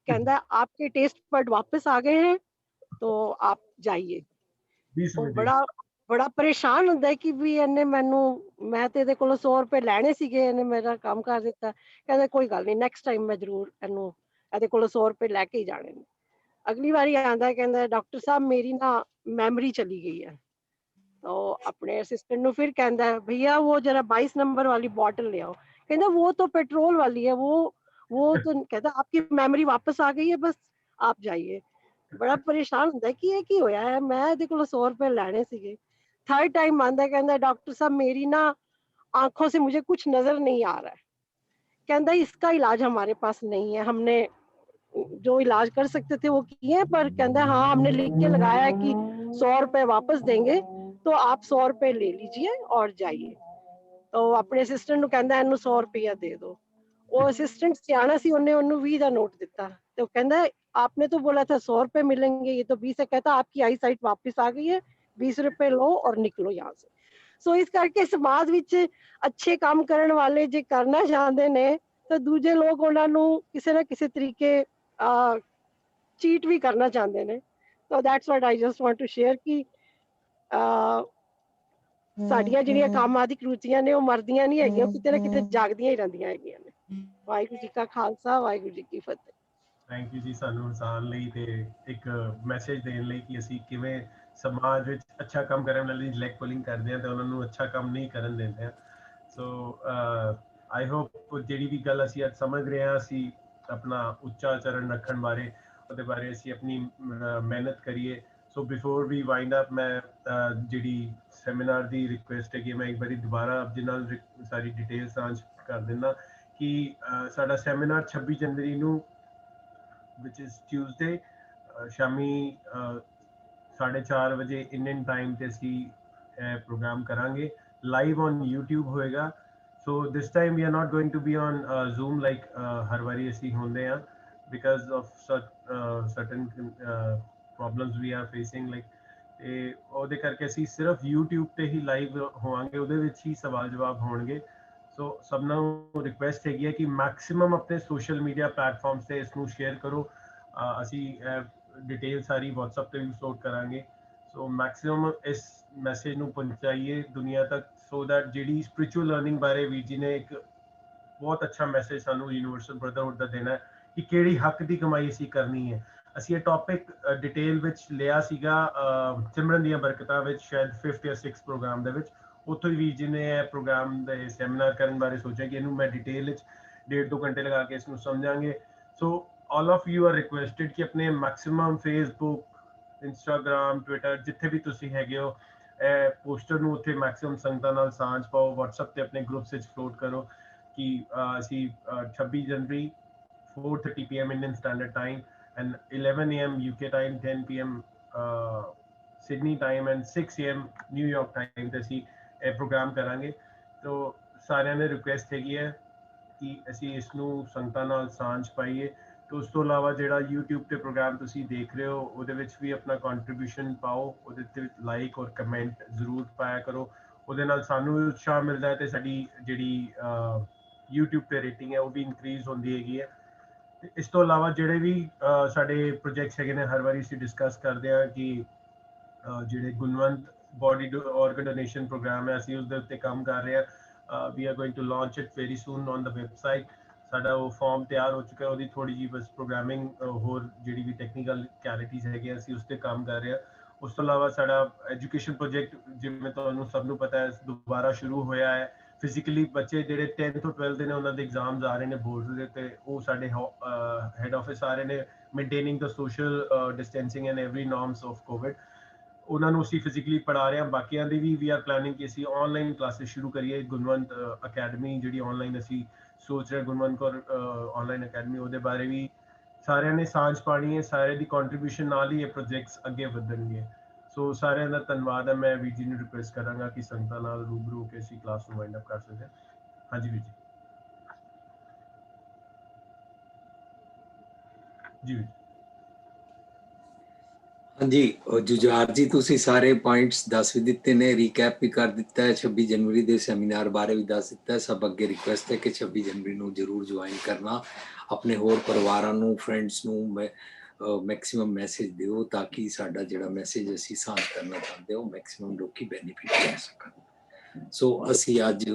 कहता है आपके टेस्ट बड वापस आ गए हैं, तो आप जाइए। वो बड़ा परेशान होता है कि भी इन्हें मैनू मैं तो ਇਹਦੇ ਕੋਲੋਂ $100 ਲੈਣੇ ਸੀਗੇ, ਇਹਨੇ ਮੇਰਾ ਕੰਮ ਕਰ ਦਿੱਤਾ। ਕਹਿੰਦਾ ਕੋਈ ਗੱਲ ਨਹੀਂ, ਨੈਕਸਟ ਟਾਈਮ ਮੈਂ ਜ਼ਰੂਰ ਇਹਨੂੰ ਇਹਦੇ ਕੋਲੋਂ $100 ਲੈ ਕੇ ਹੀ ਜਾਣੇ ਨੇ। अगली बारी आंदा है, कहता है डॉक्टर साहब मेरी ना मेमोरी चली गई है। तो अपने असिस्टेंट नु फिर कहता है भैया वो जरा 22 नंबर वाली बॉटल ले आओ। कहता वो तो पेट्रोल वाली है, वो तो कहता आपकी मेमोरी वापस आ गई है, बस आप जाइए। बड़ा परेशान होता है कि ये की होया है, मैं ਇਹਦੇ ਕੋਲੋਂ $100 ਲੈਣੇ ਸੀਗੇ। थर्ड टाइम आंदा है, कहता डॉक्टर साहब मेरी ना आंखों से मुझे कुछ नजर नहीं आ रहा है। कहता इसका इलाज हमारे पास नहीं है, हमने जो इलाज कर सकते थे वो किए, पर कहता हाँ हमने लिख के लगाया है कि $100 वापस देंगे, तो आप $100 ले लीजिए और जाइए। तो अपने असिस्टेंट ਨੂੰ ਕਹਿੰਦਾ ਇਹਨੂੰ $100 दे दो। वो असिस्टेंट सियाना सी, उन्हें ਉਹਨੂੰ 20 ਦਾ ਨੋਟ ਦਿੱਤਾ। तो कहता आपने तो बोला था $100 मिलेंगे, ये तो 20 है। कहता आपकी आई साइट वापस आ गई है, $20 लो और निकलो यहाँ से। सो इस करके समाज ਵਿੱਚ ਅੱਛੇ ਕੰਮ ਕਰਨ ਵਾਲੇ ਜੇ ਕਰਨਾ ਚਾਹੁੰਦੇ ਨੇ ਤਾਂ ਦੂਜੇ ਲੋਕ ਉਹਨਾਂ ਨੂੰ ਕਿਸੇ ਨਾ ਕਿਸੇ ਤਰੀਕੇ ਚੀਟ ਵੀ ਕਰਨਾ ਚਾਹੁੰਦੇ ਨੇ। So that's what I just want to share कि ਸਾਡੀਆਂ ਜਿਹੜੀਆਂ ਕਾਮਾਦਿਕ ਰੁਚੀਆਂ ਨੇ ਉਹ ਮਰਦੀਆਂ ਨਹੀਂ ਹੈਗੀਆਂ, ਕਿਤੇ ਨਾ ਕਿਤੇ ਜਾਗਦੀਆਂ ਹੀ ਰਹਿੰਦੀਆਂ ਹੈਗੀਆਂ ਨੇ। ਵਾਹਿਗੁਰੂ ਜੀ ਕਾ ਖਾਲਸਾ, ਵਾਹਿਗੁਰੂ ਜੀ ਕੀ ਫਤਿਹ। ਥੈਂਕ ਯੂ ਜੀ ਸਾਨੂੰ ਹਸਾਨ ਲਈ ਤੇ ਇੱਕ ਮੈਸੇਜ ਦੇਣ ਲਈ ਕਿ ਅਸੀਂ ਕਿਵੇਂ ਸਮਾਜ ਵਿੱਚ ਅੱਛਾ ਕੰਮ ਕਰਨ ਵਾਲੀ ਲੈਗ ਪੁਲਿੰਗ ਕਰਦੇ ਹਾਂ ਤੇ ਉਹਨਾਂ ਨੂੰ ਅੱਛਾ ਕੰਮ ਨਹੀਂ ਕਰਨ ਦਿੰਦੇ ਹਾਂ। ਸੋ ਆਈ ਹੋਪ ਜਿਹੜੀ ਵੀ ਗੱਲ ਅਸੀਂ ਅੱਜ ਸਮਝ ਰਹੇ ਹਾਂ, ਅਸੀਂ ਆਪਣਾ ਉੱਚਾ ਚਰਨ ਰੱਖਣ ਬਾਰੇ, ਉਹਦੇ ਬਾਰੇ ਅਸੀਂ ਆਪਣੀ ਮਿਹਨਤ ਕਰੀਏ। ਸੋ ਬਿਫੋਰ ਵੀ ਵਾਈਂਡ ਅਪ, ਮੈਂ ਜਿਹੜੀ ਸੈਮੀਨਾਰ ਦੀ ਰਿਕੁਐਸਟ ਹੈ ਕਿ ਮੈਂ ਇੱਕ ਵਾਰੀ ਦੁਬਾਰਾ ਆਪਦੇ ਨਾਲ ਸਾਰੀ ਡਿਟੇਲ ਸਾਂਝ ਕਰ ਦਿੰਦਾ ਕਿ ਸਾਡਾ ਸੈਮੀਨਾਰ 26 ਜਨਵਰੀ ਨੂੰ which is Tuesday ਸ਼ਾਮੀ 4:30 ਵਜੇ ਇੰਡੀਅਨ ਟਾਈਮ ਤੇ ਅਸੀਂ ਪ੍ਰੋਗਰਾਮ ਕਰਾਂਗੇ। ਲਾਈਵ ਔਨ YouTube ਹੋਏਗਾ। So this time we are not going to be on Zoom like ਹਰ ਵਾਰੀ ਅਸੀਂ ਹੁੰਦੇ ਹਾਂ, because of certain problems we are facing like, ਤੇ ਉਹਦੇ ਕਰਕੇ ਅਸੀਂ ਸਿਰਫ YouTube ਤੇ ਹੀ ਲਾਈਵ ਹੋਵਾਂਗੇ, ਉਹਦੇ ਵਿੱਚ ਹੀ ਸਵਾਲ ਜਵਾਬ ਹੋਣਗੇ। ਸੋ ਸਭ ਨੂੰ ਰਿਕੁਐਸਟ ਹੈਗੀ ਹੈ ਕਿ ਮੈਕਸਿਮਮ ਆਪਣੇ ਸੋਸ਼ਲ ਮੀਡੀਆ ਪਲੇਟਫਾਰਮਸ ਤੇ ਇਸ ਨੂੰ ਸ਼ੇਅਰ ਕਰੋ। ਅਸੀਂ ਡਿਟੇਲ ਸਾਰੀ WhatsApp ਤੇ ਵੀ ਸਟੋਰ ਕਰਾਂਗੇ। ਸੋ ਮੈਕਸਿਮਮ ਇਸ ਮੈਸੇਜ ਨੂੰ ਪਹੁੰਚਾਈਏ ਦੁਨੀਆ ਤੱਕ, ਸੋ ਦੈਟ ਜਿਹੜੀ ਸਪਿਰਿਚੁਅਲ ਲਰਨਿੰਗ ਬਾਰੇ ਵੀਰ ਜੀ ਨੇ ਇੱਕ ਬਹੁਤ ਅੱਛਾ ਮੈਸੇਜ ਸਾਨੂੰ ਯੂਨੀਵਰਸਲ ਬ੍ਰਦਰਹੁੱਡ ਦਾ ਦੇਣਾ ਹੈ ਕਿ ਕਿਹੜੀ ਹੱਕ ਦੀ ਕਮਾਈ ਅਸੀਂ ਕਰਨੀ ਹੈ। ਅਸੀਂ ਇਹ ਟੌਪਿਕ ਡਿਟੇਲ ਵਿੱਚ ਲਿਆ ਸੀਗਾ ਸਿਮਰਨ ਦੀਆਂ ਬਰਕਤਾਂ ਵਿੱਚ, ਸ਼ਾਇਦ 5th ਜਾਂ 6th ਪ੍ਰੋਗਰਾਮ ਦੇ ਵਿੱਚ। ਉੱਥੋਂ ਹੀ ਵੀਰ ਜੀ ਨੇ ਇਹ ਪ੍ਰੋਗਰਾਮ ਦੇ ਸੈਮੀਨਾਰ ਕਰਨ ਬਾਰੇ ਸੋਚਿਆ ਕਿ ਇਹਨੂੰ ਮੈਂ ਡਿਟੇਲ ਵਿੱਚ 1.5-2 ਘੰਟੇ ਲਗਾ ਕੇ ਇਸ ਨੂੰ ਸਮਝਾਂਗੇ। So all of you are requested ਕਿ ਆਪਣੇ ਮੈਕਸਿਮਮ ਫੇਸਬੁੱਕ, ਇੰਸਟਾਗ੍ਰਾਮ, ਟਵਿੱਟਰ, ਜਿੱਥੇ ਵੀ ਤੁਸੀਂ ਹੈਗੇ ਹੋ, ਇਹ ਪੋਸਟਰ ਨੂੰ ਉੱਥੇ ਮੈਕਸਿਮਮ ਸੰਗਤਾਂ ਨਾਲ ਸਾਂਝ ਪਾਓ। WhatsApp ਤੇ ਆਪਣੇ ਗਰੁੱਪਸ ਵਿੱਚ ਫਲੋਟ ਕਰੋ ਕਿ ਅਸੀਂ 26 ਜਨਵਰੀ 4:30 PM Indian Standard Time and 11 AM UK time, 10 PM Sydney time and 6 AM New York time ਤੇ ਅਸੀਂ ਇਹ ਪ੍ਰੋਗਰਾਮ ਕਰਾਂਗੇ। ਤੋ ਸਾਰਿਆਂ ਨੇ ਰਿਕੁਐਸਟ ਹੈਗੀ ਹੈ ਕਿ ਅਸੀਂ ਇਸ ਨੂੰ ਸੰਗਤਾਂ ਨਾਲ ਸਾਂਝ ਪਾਈਏ। ਤੇ ਉਸ ਤੋਂ ਇਲਾਵਾ ਜਿਹੜਾ YouTube ਤੇ ਪ੍ਰੋਗਰਾਮ ਤੁਸੀਂ ਦੇਖ ਰਹੇ ਹੋ, ਉਹਦੇ ਵਿੱਚ ਵੀ ਆਪਣਾ ਕੰਟਰੀਬਿਊਸ਼ਨ ਪਾਓ, ਉਹਦੇ ਤੇ ਲਾਈਕ ਔਰ ਕਮੈਂਟ ਜ਼ਰੂਰ ਪਾਇਆ ਕਰੋ। ਉਹਦੇ ਨਾਲ ਸਾਨੂੰ ਵੀ ਉਤਸ਼ਾਹ ਮਿਲਦਾ ਹੈ ਤੇ ਸਾਡੀ ਜਿਹੜੀ YouTube ਤੇ ਰੇਟਿੰਗ ਹੈ ਉਹ ਵੀ ਇਨਕਰੀਜ਼ ਹੁੰਦੀ ਹੈਗੀ ਹੈ। ਇਸ ਤੋਂ ਇਲਾਵਾ ਜਿਹੜੇ ਵੀ ਸਾਡੇ ਪ੍ਰੋਜੈਕਟਸ ਹੈਗੇ ਨੇ, ਹਰ ਵਾਰੀ ਅਸੀਂ ਡਿਸਕਸ ਕਰਦੇ ਹਾਂ ਕਿ ਜਿਹੜੇ ਗੁਣਵੰਤ ਬੋਡੀ ਆਰਗਨ ਡੋਨੇਸ਼ਨ ਪ੍ਰੋਗਰਾਮ ਹੈ, ਅਸੀਂ ਉਸ ਦੇ ਉੱਤੇ ਕੰਮ ਕਰ ਰਹੇ ਹਾਂ। We are going to launch it very soon on the website. ਸਾਡਾ ਉਹ ਫਾਰਮ ਤਿਆਰ ਹੋ ਚੁੱਕਾ ਹੈ, ਉਹਦੀ ਥੋੜੀ ਜਿਹੀ ਬਸ ਪ੍ਰੋਗਰਾਮਿੰਗ ਹੋਰ ਜਿਹੜੀ ਵੀ ਟੈਕਨੀਕਲ ਕੁਆਲਿਟੀਜ਼ ਹੈਗੀਆਂ ਅਸੀਂ ਉਸ ਤੇ ਕੰਮ ਕਰ ਰਹੇ ਹਾਂ। ਉਸ ਤੋਂ ਇਲਾਵਾ ਸਾਡਾ ਐਜੂਕੇਸ਼ਨ ਪ੍ਰੋਜੈਕਟ, ਜਿਵੇਂ ਤੁਹਾਨੂੰ ਸਭ ਨੂੰ ਪਤਾ ਹੈ, ਦੁਬਾਰਾ ਸ਼ੁਰੂ ਹੋਇਆ ਹੈ। ਫਿਜ਼ੀਕਲੀ ਬੱਚੇ ਜਿਹੜੇ 10th ਤੋਂ 12th ਦੇ ਨੇ, ਉਹਨਾਂ ਦੇ ਐਗਜ਼ਾਮਸ ਆ ਰਹੇ ਨੇ ਬੋਰਡ ਦੇ, ਤੇ ਉਹ ਸਾਡੇ ਹੈਡ ਆਫਿਸ ਆ ਰਹੇ ਨੇ, maintaining the social distancing and every norms of Covid. ਉਹਨਾਂ ਨੂੰ ਅਸੀਂ ਫਿਜ਼ੀਕਲੀ ਪੜ੍ਹਾ ਰਹੇ ਹਾਂ। ਬਾਕੀਆਂ ਦੀ ਵੀ ਆਰ ਪਲੈਨਿੰਗ ਕਿ ਅਸੀਂ ਆਨਲਾਈਨ ਕਲਾਸਿਸ ਸ਼ੁਰੂ ਕਰੀਏ। ਗੁਣਵੰਤ ਅਕੈਡਮੀ ਜਿਹੜੀ ਆਨਲਾਈਨ ਅਸੀਂ ਸੋਚ ਰਹੇ, ਗੁਣਵੰਤ ਕੌਰ ਆਨਲਾਈਨ ਅਕੈਡਮੀ, ਉਹਦੇ ਬਾਰੇ ਵੀ ਸਾਰਿਆਂ ਨੇ ਸਾਂਝ ਪਾਣੀ ਹੈ। ਸਾਰੇ ਦੀ ਕੰਟਰੀਬਿਊਸ਼ਨ ਨਾਲ ਹੀ ਇਹ ਪ੍ਰੋਜੈਕਟਸ ਅੱਗੇ ਵਧਣਗੇ। ਸੋ ਸਾਰਿਆਂ ਦਾ ਧੰਨਵਾਦ ਹੈ। ਮੈਂ ਵੀਰ ਜੀ ਨੂੰ ਰਿਕੁਐਸਟ ਕਰਾਂਗਾ ਕਿ ਸੰਗਤਾਂ ਨਾਲ ਰੂਬਰੂ ਹੋ ਕੇ ਅਸੀਂ ਕਲਾਸ ਨੂੰ ਵਾਈਂਡ ਅਪ ਕਰ ਸਕਦੇ ਹਾਂ। ਹਾਂਜੀ ਵੀਰ ਜੀ। ਜੀ ਵੀਰ। ਹਾਂਜੀ ਜੁਝਾਰ ਜੀ, ਤੁਸੀਂ ਸਾਰੇ ਪੁਆਇੰਟਸ ਦੱਸ ਵੀ ਦਿੱਤੇ ਨੇ, ਰੀਕੈਪ ਵੀ ਕਰ ਦਿੱਤਾ ਹੈ, 26 ਜਨਵਰੀ ਦੇ ਸੈਮੀਨਾਰ ਬਾਰੇ ਵੀ ਦੱਸ ਦਿੱਤਾ ਹੈ। ਸਭ ਅੱਗੇ ਰਿਕੁਐਸਟ ਹੈ ਕਿ 26 ਜਨਵਰੀ ਨੂੰ ਜ਼ਰੂਰ ਜੁਆਇਨ ਕਰਨਾ। ਆਪਣੇ ਹੋਰ ਪਰਿਵਾਰਾਂ ਨੂੰ, ਫਰੈਂਡਸ ਨੂੰ ਮੈਕਸਿਮਮ ਮੈਸੇਜ ਦਿਓ ਤਾਂ ਕਿ ਸਾਡਾ ਜਿਹੜਾ ਮੈਸੇਜ ਅਸੀਂ ਸਾਂਝ ਕਰਨਾ ਚਾਹੁੰਦੇ ਹੋ ਮੈਕਸਿਮਮ ਲੋਕੀ ਬੈਨੀਫਿਟ ਲੈ ਸਕਣ। ਸੋ ਅਸੀਂ ਅੱਜ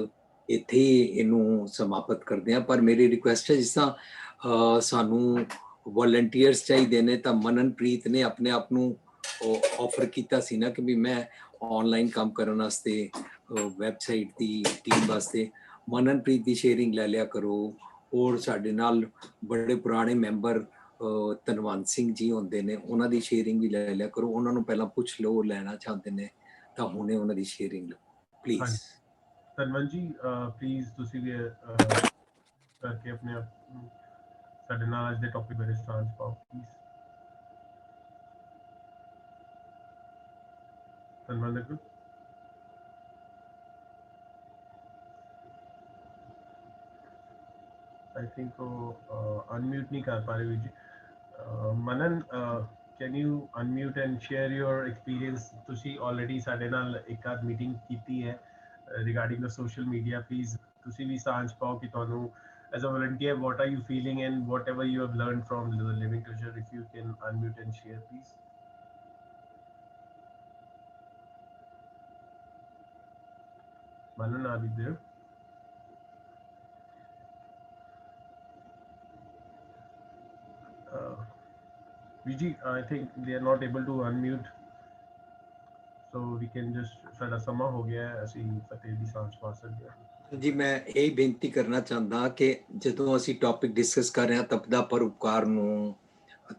ਇੱਥੇ ਇਹਨੂੰ ਸਮਾਪਤ ਕਰਦੇ ਹਾਂ। ਪਰ ਮੇਰੀ ਰਿਕੁਐਸਟ ਹੈ, ਜਿਸ ਤਰ੍ਹਾਂ ਸਾਨੂੰ ਵੋਲੰਟੀਅਰਸ ਚਾਹੀਦੇ ਨੇ, ਤਾਂ ਮਨਨਪ੍ਰੀਤ ਨੇ ਆਪਣੇ ਆਪ ਨੂੰ ਆਫਰ ਕੀਤਾ ਸੀ ਨਾ ਕਿ ਵੀ ਮੈਂ ਆਨਲਾਈਨ ਕੰਮ ਕਰਨ ਵਾਸਤੇ ਵੈਬਸਾਈਟ ਦੀ ਟੀਮ ਵਾਸਤੇ ਮਨਨਪ੍ਰੀਤ ਦੀ ਸ਼ੇਅਰਿੰਗ ਲੈ ਲਿਆ ਕਰੋ। ਔਰ ਸਾਡੇ ਨਾਲ ਬੜੇ ਪੁਰਾਣੇ ਮੈਂਬਰ ਧਨਵੰਤ ਸਿੰਘ ਜੀ ਹੁੰਦੇ ਨੇ, ਉਹਨਾਂ ਦੀ ਸ਼ੇਅਰਿੰਗ ਵੀ ਲੈ ਲਿਆ ਕਰੋ। ਉਹਨਾਂ ਨੂੰ ਪਹਿਲਾਂ ਪੁੱਛ ਲਓ ਲੈਣਾ ਚਾਹੁੰਦੇ ਨੇ ਤਾਂ ਹੁਣੇ ਉਹਨਾਂ ਦੀ ਸ਼ੇਅਰਿੰਗ ਲਓ ਪਲੀਜ਼। ਧਨਵੰਤ ਜੀ ਪਲੀਜ਼ ਤੁਸੀਂ ਵੀ ਕਰਕੇ ਆਪਣੇ ਆਪ ਸਾਡੇ ਨਾਲ ਅੱਜ ਦੇ ਟੌਪਿਕ ਬਾਰੇ ਸਾਂਝ ਪਾਓ ਪਲੀਜ਼। ਧੰਨਵਾਦ। I think unmute नहीं कर पा रहे Veer ji. Manan, can you unmute and share your experience? तुसी already साडे नाल एक आध मीटिंग कीती है regarding the social media. Please तुसी भी सांझ पाओ कि ਤੁਹਾਨੂੰ as a volunteer what are you feeling and whatever you have learned from the Living Treasure, if you can unmute and share please. Manan, are you there? Viji, I think they are not able to unmute, so we can just ਸਾਡਾ ਸਮਾਂ ਹੋ ਗਿਆ ਹੈ, ਅਸੀਂ ਫਤਿਹ ਦੀ ਸਾਂਝ ਪਾ ਸਕਦੇ ਹਾਂ। ਜੀ ਮੈਂ ਇਹ ਬੇਨਤੀ ਕਰਨਾ ਚਾਹੁੰਦਾ ਕਿ ਜਦੋਂ ਅਸੀਂ ਟੌਪਿਕ ਡਿਸਕਸ ਕਰ ਰਹੇ ਹਾਂ ਤਪਦਾ ਪਰਉਪਕਾਰ ਨੂੰ,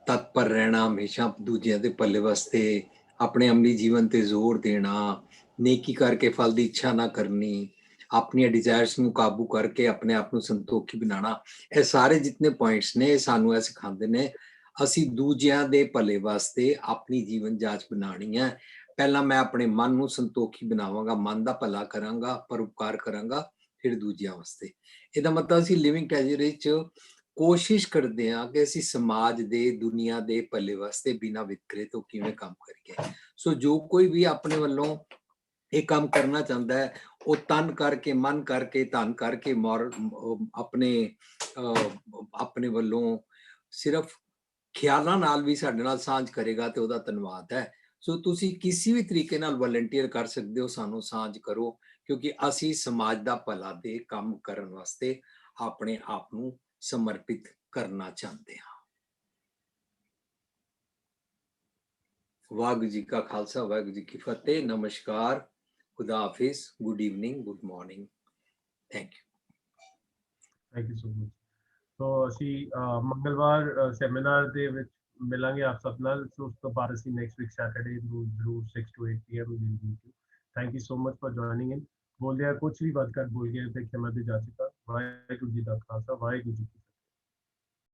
ਤਤਪਰ ਰਹਿਣਾ, ਹਮੇਸ਼ਾ ਦੂਜਿਆਂ ਦੇ ਭਲੇ ਵਾਸਤੇ, ਆਪਣੇ ਅਮਲੀ ਜੀਵਨ ਤੇ ਜ਼ੋਰ ਦੇਣਾ, ਨੇਕੀ ਕਰਕੇ ਫਲ ਦੀ ਇੱਛਾ ਨਾ ਕਰਨੀ, ਆਪਣੀਆਂ ਡਿਜ਼ਾਇਰਸ ਨੂੰ ਕਾਬੂ ਕਰਕੇ ਆਪਣੇ ਆਪ ਨੂੰ ਸੰਤੋਖੀ ਬਣਾਉਣਾ, ਇਹ ਸਾਰੇ ਜਿਤਨੇ ਪੁਆਇੰਟਸ ਨੇ ਸਾਨੂੰ ਇਹ ਸਿਖਾਉਂਦੇ ਨੇ ਅਸੀਂ ਦੂਜਿਆਂ ਦੇ ਭਲੇ ਵਾਸਤੇ ਆਪਣੀ ਜੀਵਨ ਜਾਂਚ ਬਣਾਉਣੀ ਹੈ। ਪਹਿਲਾਂ ਮੈਂ ਆਪਣੇ ਮਨ ਨੂੰ ਸੰਤੋਖੀ ਬਣਾਵਾਂਗਾ, ਮਨ ਦਾ ਭਲਾ ਕਰਾਂਗਾ, ਪਰਉਪਕਾਰ ਕਰਾਂਗਾ, ਫਿਰ ਦੂਜਿਆਂ ਵਾਸਤੇ। ਇਹਦਾ ਮਤਲਬ ਅਸੀਂ ਲਿਵਿੰਗ ਟ੍ਰੈਜਰੀ 'ਚ ਕੋਸ਼ਿਸ਼ ਕਰਦੇ ਹਾਂ ਕਿ ਅਸੀਂ ਸਮਾਜ ਦੇ, ਦੁਨੀਆ ਦੇ ਭਲੇ ਵਾਸਤੇ ਬਿਨਾਂ ਵਿਤਕਰੇ ਤੋਂ ਕਿਵੇਂ ਕੰਮ ਕਰੀਏ। ਸੋ ਜੋ ਕੋਈ ਵੀ ਆਪਣੇ ਵੱਲੋਂ ਇਹ ਕੰਮ ਕਰਨਾ ਚਾਹੁੰਦਾ ਹੈ ਉਹ ਤਨ ਕਰਕੇ, ਮਨ ਕਰਕੇ, ਧਨ ਕਰਕੇ, ਆਪਣੇ ਵੱਲੋਂ ਸਿਰਫ ਖਿਆਲਾਂ ਨਾਲ ਵੀ ਸਾਡੇ ਨਾਲ ਸਾਂਝ ਕਰੇਗਾ ਤੇ ਉਹਦਾ ਧੰਨਵਾਦ ਹੈ। ਸੋ ਤੁਸੀਂ ਕਿਸੇ ਵੀ ਤਰੀਕੇ ਨਾਲ ਵਲੰਟੀਅਰ ਕਰ ਸਕਦੇ ਹੋ, ਸਾਨੂੰ ਸਾਂਝ ਕਰੋ, ਕਿਉਂਕਿ ਅਸੀਂ ਸਮਾਜ ਦਾ ਭਲਾ ਦੇ ਕੰਮ ਕਰਨ ਵਾਸਤੇ ਆਪਣੇ ਆਪ ਨੂੰ ਸਮਰਪਿਤ ਕਰਨਾ ਚਾਹੁੰਦੇ ਹਾਂ। ਵਾਹਿਗੁਰੂ ਜੀ ਕਾ ਖਾਲਸਾ, ਵਾਹਿਗੁਰੂ ਜੀ ਕੀ ਫਤਿਹ। ਨਮਸਕਾਰ, ਖੁਦਾ ਹਾਫਿਜ਼, good evening, good morning, thank thank you so much. So ਅਸੀਂ ਮੰਗਲਵਾਰ ਸੈਮੀਨਾਰ ਦੇ ਵਿੱਚ ਮਿਲਾਂਗੇ ਆਪ ਸਭ ਨਾਲ। ਸੋ ਉਸ ਤੋਂ ਬਾਅਦ ਅਸੀਂ ਨੈਕਸਟ ਵੀਕ ਸੈਟਰਡੇ ਨੂੰ ਜ਼ਰੂਰ 6 to 8 PM ਮਿਲ ਜੂ। Thank you so much for joining in. ਬੋਲਿਆ ਕੁਝ ਵੀ ਵੱਧ ਕਰ ਬੋਲ ਗਿਆ ਤੇ ਖਿਮਾ ਦੀ ਜਾਚਕਾ। ਵਾਹਿਗੁਰੂ ਜੀ ਦਾ ਖਾਲਸਾ, ਵਾਹਿਗੁਰੂ ਜੀ ਕੀ ਫਤਿਹ।